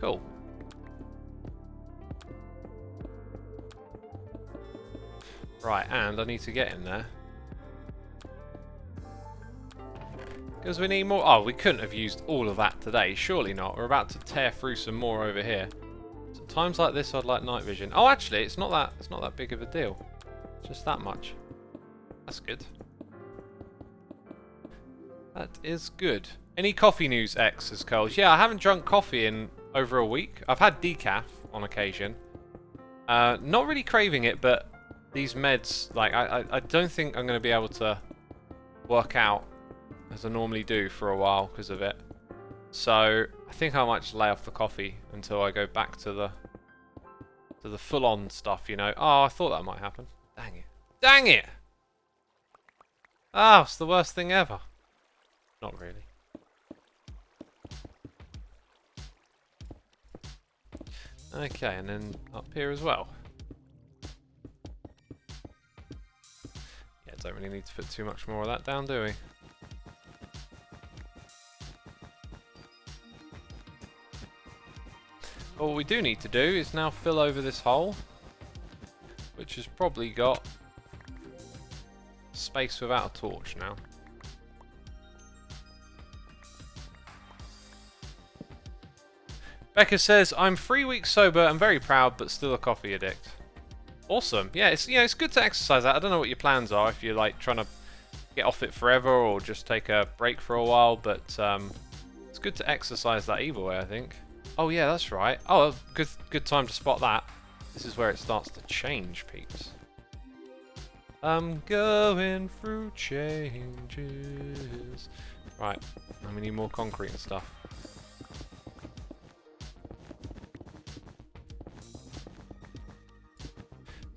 Cool. Right, and I need to get in there. Because we need more... Oh, we couldn't have used all of that today. Surely not. We're about to tear through some more over here. So times like this, I'd like night vision. Oh, actually, it's not that big of a deal. Just that much. That's good. That is good. Any coffee news, X, says Coles? Yeah, I haven't drunk coffee in over a week. I've had decaf on occasion. Not really craving it, but these meds, like, I don't think I'm going to be able to work out as I normally do for a while because of it. So I think I might just lay off the coffee until I go back to the full-on stuff, you know. Oh, I thought that might happen. Dang it. Dang it! Oh, it's the worst thing ever. Not really. Okay, and then up here as well. Yeah, don't really need to put too much more of that down, do we? What we do need to do is now fill over this hole, which has probably got space without a torch now. Becca says, I'm 3 weeks sober and very proud, but still a coffee addict. Awesome. Yeah, it's good to exercise that. I don't know what your plans are, if you're like trying to get off it forever or just take a break for a while, but it's good to exercise that either way, I think. Oh yeah, that's right. Oh, good time to spot that. This is where it starts to change, peeps. I'm going through changes. Right, and we need more concrete and stuff.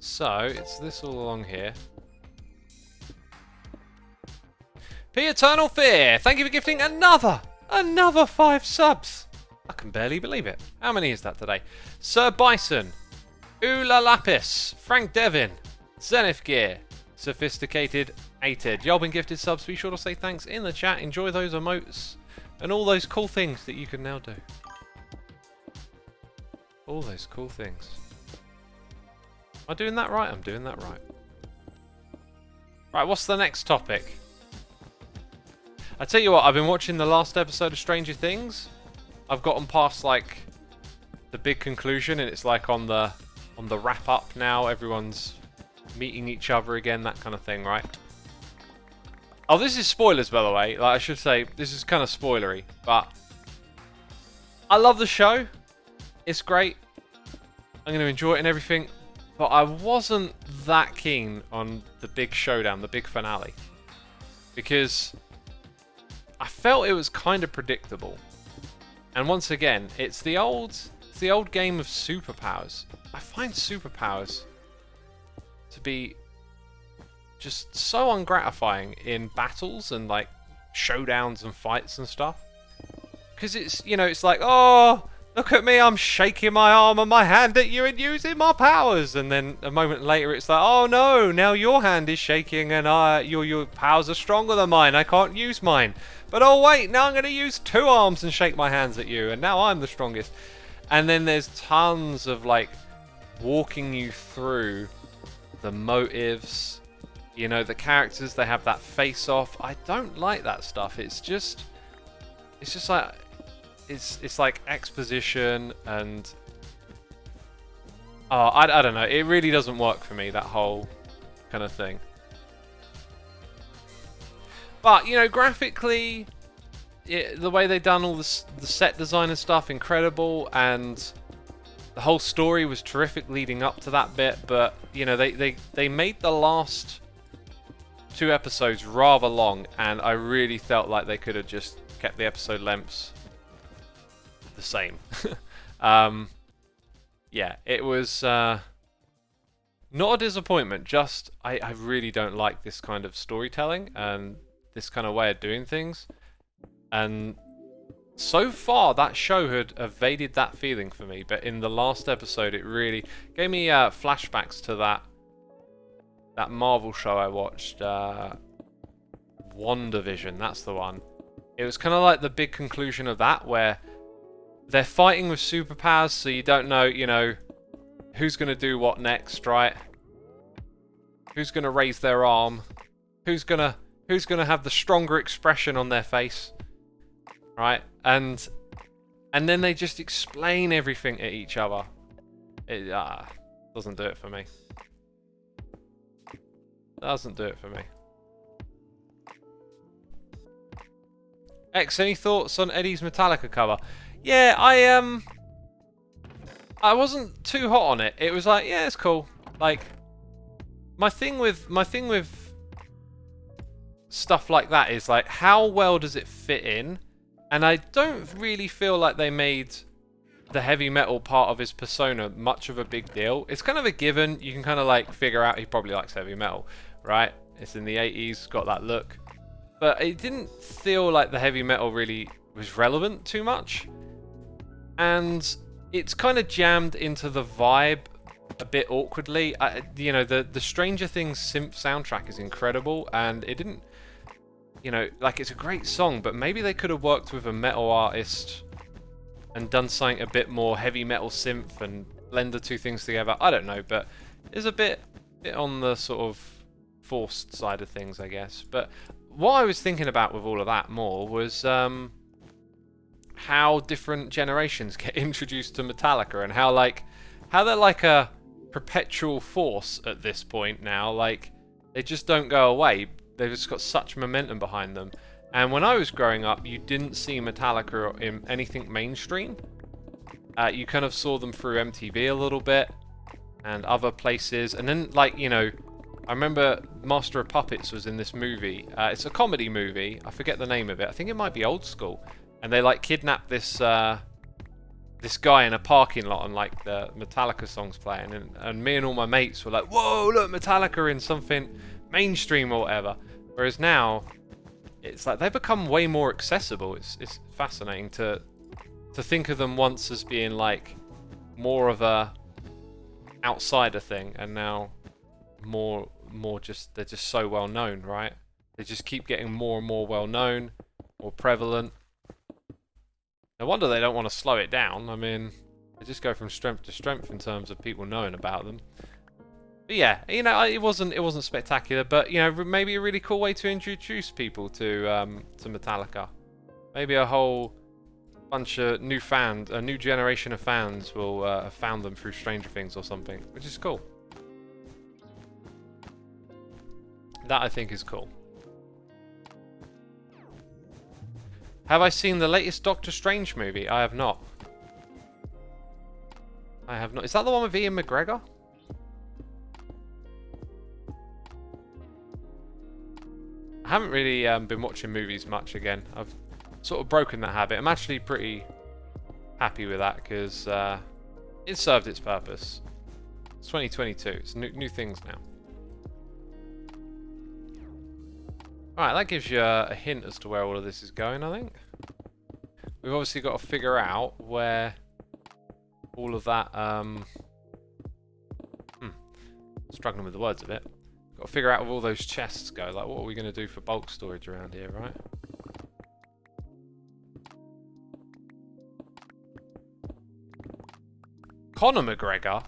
So, it's this all along here. P Eternal Fear, thank you for gifting another 5 subs. I can barely believe it. How many is that today? Sir Bison, Ula Lapis, Frank Devin, Zenith Gear, Sophisticated Ated. Y'all been gifted subs. Be sure to say thanks in the chat. Enjoy those emotes and all those cool things that you can now do. All those cool things. Am I doing that right? I'm doing that right. Right, what's the next topic? I tell you what, I've been watching the last episode of Stranger Things. I've gotten past like the big conclusion, and it's like on the wrap up now. Everyone's meeting each other again, that kind of thing, right? Oh, this is spoilers, by the way. Like I should say, this is kind of spoilery, but I love the show. It's great. I'm going to enjoy it and everything, but I wasn't that keen on the big showdown, the big finale, because I felt it was kind of predictable. And once again, it's the old game of superpowers. I find superpowers to be just so ungratifying in battles and like showdowns and fights and stuff. Because it's, you know, it's like, oh, look at me, I'm shaking my arm and my hand at you and using my powers. And then a moment later it's like, oh no, now your hand is shaking and your powers are stronger than mine, I can't use mine. But oh wait, now I'm going to use 2 arms and shake my hands at you, and now I'm the strongest. And then there's tons of like walking you through the motives, you know, the characters, they have that face off. I don't like that stuff. It's just like, it's like exposition and I don't know, it really doesn't work for me, that whole kind of thing. But you know, graphically, the way they've done all the set design and stuff, incredible, and the whole story was terrific leading up to that bit. But you know, they made the last 2 episodes rather long, and I really felt like they could have just kept the episode lengths the same. Yeah, it was not a disappointment, just I really don't like this kind of storytelling and this kind of way of doing things. And so far that show had evaded that feeling for me, but in the last episode it really gave me flashbacks to that Marvel show I watched, WandaVision, that's the one. It was kind of like the big conclusion of that, where they're fighting with superpowers, so you don't know, you know, who's going to do what next, right? Who's going to raise their arm? Who's going to have the stronger expression on their face? Right? And then they just explain everything to each other. It doesn't do it for me. Doesn't do it for me. X, any thoughts on Eddie's Metallica cover? Yeah, I wasn't too hot on it. It was like, yeah, it's cool. Like, my thing with stuff like that is like, how well does it fit in? And I don't really feel like they made the heavy metal part of his persona much of a big deal. It's kind of a given. You can kind of like figure out he probably likes heavy metal, right? It's in the 80s, got that look. But it didn't feel like the heavy metal really was relevant too much. And it's kind of jammed into the vibe a bit awkwardly. You know, the Stranger Things synth soundtrack is incredible, and it didn't, you know, like, it's a great song, but maybe they could have worked with a metal artist and done something a bit more heavy metal synth and blend the two things together. I don't know, but it's a bit on the sort of forced side of things, I guess. But what I was thinking about with all of that more was how different generations get introduced to Metallica, and how they're like a perpetual force at this point now. Like, they just don't go away. They've just got such momentum behind them. And when I was growing up, you didn't see Metallica in anything mainstream. You kind of saw them through MTV a little bit and other places. And then, like, you know, I remember Master of Puppets was in this movie. It's a comedy movie. I forget the name of it. I think it might be Old School. And they like kidnap this this guy in a parking lot, and like the Metallica songs playing, and me and all my mates were like, "Whoa, look, Metallica in something mainstream or whatever." Whereas now, it's like they've become way more accessible. It's fascinating to think of them once as being like more of a outsider thing, and now more just, they're just so well known, right? They just keep getting more and more well known, more prevalent. No wonder they don't want to slow it down. I mean, they just go from strength to strength in terms of people knowing about them. But yeah, you know, it wasn't spectacular, but you know, maybe a really cool way to introduce people to Metallica. Maybe a whole bunch of a new generation of fans will have found them through Stranger Things or something, which is cool. That I think is cool. Have I seen the latest Doctor Strange movie? I have not. I have not. Is that the one with Ian McGregor? I haven't really been watching movies much again. I've sort of broken that habit. I'm actually pretty happy with that, because it served its purpose. It's 2022. It's new things now. Alright, that gives you a hint as to where all of this is going, I think. We've obviously got to figure out where all of that, struggling with the words a bit. Got to figure out where all those chests go. Like, what are we going to do for bulk storage around here, right? Conor McGregor?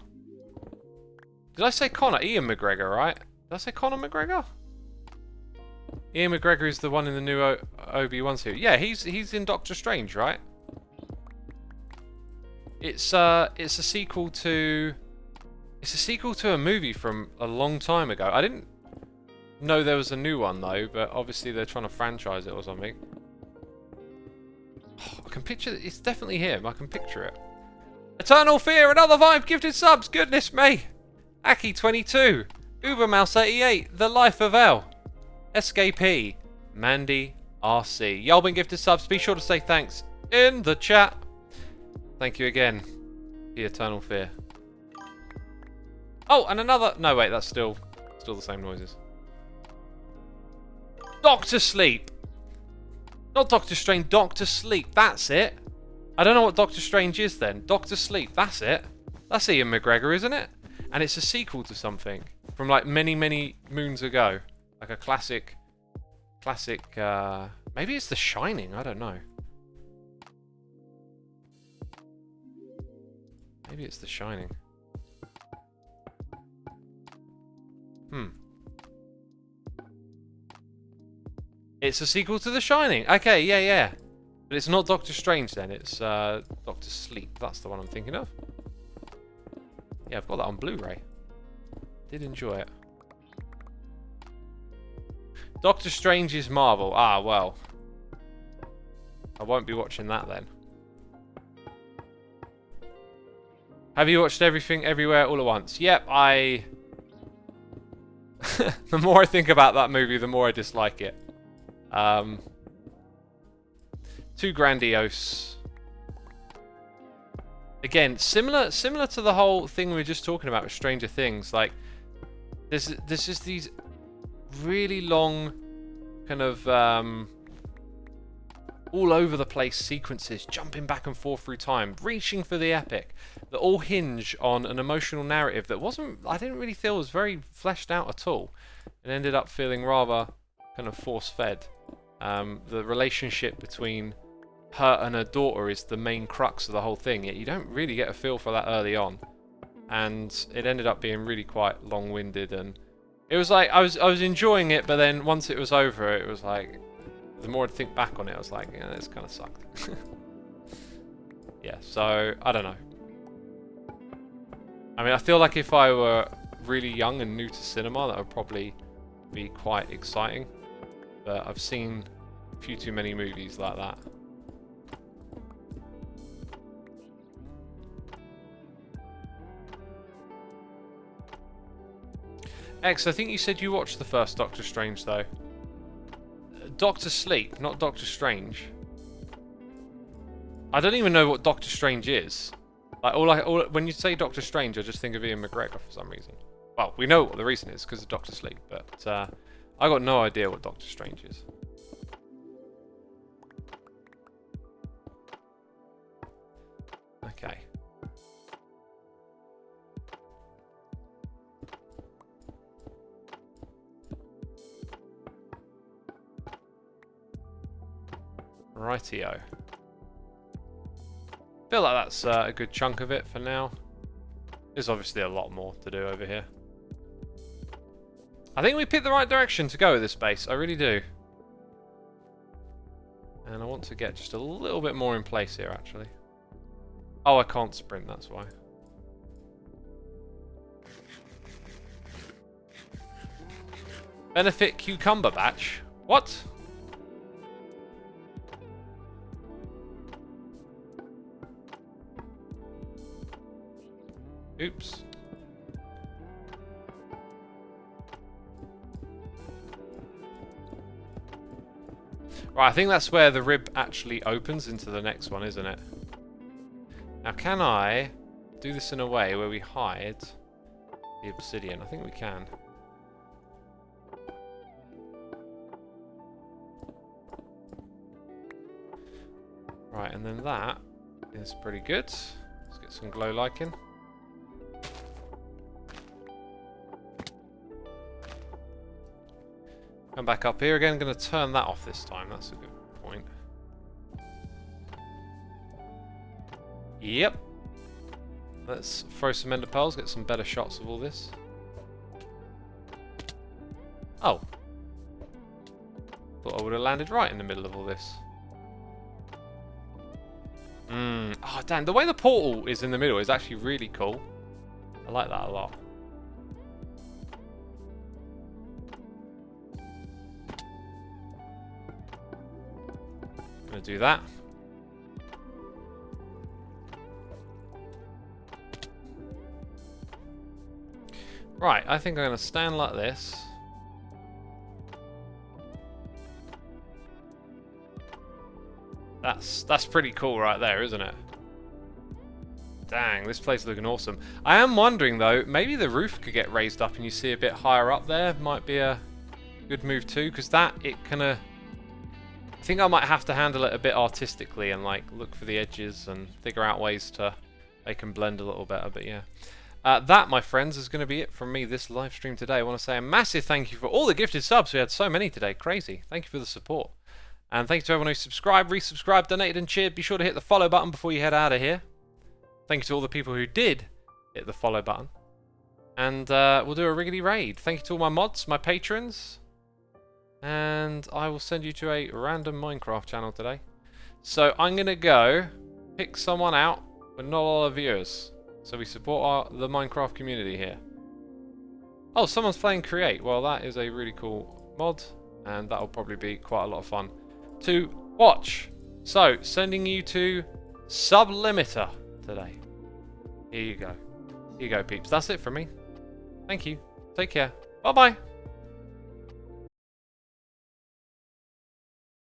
Did I say Conor? Ian McGregor, right? Did I say Conor McGregor? Ian McGregor is the one in the new Obi-Wan series. Yeah, he's in Doctor Strange, right? It's a sequel to a movie from a long time ago. I didn't know there was a new one though, but obviously they're trying to franchise it or something. Oh, I can picture it. It's definitely him. I can picture it. Eternal Fear, another 5 gifted subs. Goodness me. Aki22, Ubermouse88, The Life of L, SKP, Mandy RC. Y'all been gifted subs. Be sure to say thanks in the chat. Thank you again. The Eternal Fear. Oh, and another. No, wait, that's still the same noises. Doctor Sleep. Not Doctor Strange. Doctor Sleep. That's it. I don't know what Doctor Strange is then. Doctor Sleep. That's it. That's Ian McGregor, isn't it? And it's a sequel to something from like many moons ago, like a classic. Maybe it's The Shining. I don't know. Maybe it's The Shining. It's a sequel to The Shining. Okay, yeah. But it's not Doctor Strange then. It's Doctor Sleep. That's the one I'm thinking of. Yeah, I've got that on Blu-ray. Did enjoy it. Doctor Strange is Marvel. Ah, well. I won't be watching that then. Have you watched Everything Everywhere All at Once? Yep, the more I think about that movie, the more I dislike it. Too grandiose. Again, similar to the whole thing we were just talking about with Stranger Things. Like, there's just these really long, kind of all over the place sequences, jumping back and forth through time, reaching for the epic, that all hinge on an emotional narrative that I didn't really feel was very fleshed out at all. It ended up feeling rather kind of force-fed. The relationship between her and her daughter is the main crux of the whole thing, yet you don't really get a feel for that early on. And it ended up being really quite long-winded, and it was like I was enjoying it, but then once it was over, it was like, the more I think back on it, I was like, yeah, this kind of sucked. Yeah, so I don't know. I mean, I feel like if I were really young and new to cinema, that would probably be quite exciting. But I've seen a few too many movies like that. X, I think you said you watched the first Doctor Strange, though. Doctor Sleep, not Doctor Strange. I don't even know what Doctor Strange is. Like, when you say Doctor Strange, I just think of Ian McGregor for some reason. Well, we know what the reason is, because of Doctor Sleep, but I got no idea what Doctor Strange is. Okay. Rightio. Feel like that's a good chunk of it for now. There's obviously a lot more to do over here. I think we picked the right direction to go with this base. I really do. And I want to get just a little bit more in place here, actually. Oh, I can't sprint, that's why. Benefit cucumber batch? What? Oops. Right, I think that's where the rib actually opens into the next one, isn't it? Now, can I do this in a way where we hide the obsidian? I think we can. Right, and then that is pretty good. Let's get some glow lichen. Come back up here again. Going to turn that off this time. That's a good point. Yep. Let's throw some ender pearls, get some better shots of all this. Oh. Thought I would have landed right in the middle of all this. Oh, damn. The way the portal is in the middle is actually really cool. I like that a lot. Gonna do that. Right, I think I'm gonna stand like this. That's pretty cool right there, isn't it? Dang, this place is looking awesome. I am wondering though, maybe the roof could get raised up and you see a bit higher up there. Might be a good move too, because that, it kinda... I think I might have to handle it a bit artistically and like look for the edges and figure out ways to make them blend a little better, but yeah. That, my friends, is going to be it from me this live stream today. I want to say a massive thank you for all the gifted subs. We had so many today. Crazy. Thank you for the support. And thank you to everyone who subscribed, resubscribed, donated and cheered. Be sure to hit the follow button before you head out of here. Thank you to all the people who did hit the follow button. And we'll do a riggedy raid. Thank you to all my mods, my patrons. And I will send you to a random Minecraft channel today. So I'm going to go pick someone out with not a lot of viewers. So we support the Minecraft community here. Oh, someone's playing Create. Well, that is a really cool mod. And that will probably be quite a lot of fun to watch. So, sending you to Sublimiter today. Here you go. Here you go, peeps. That's it from me. Thank you. Take care. Bye-bye.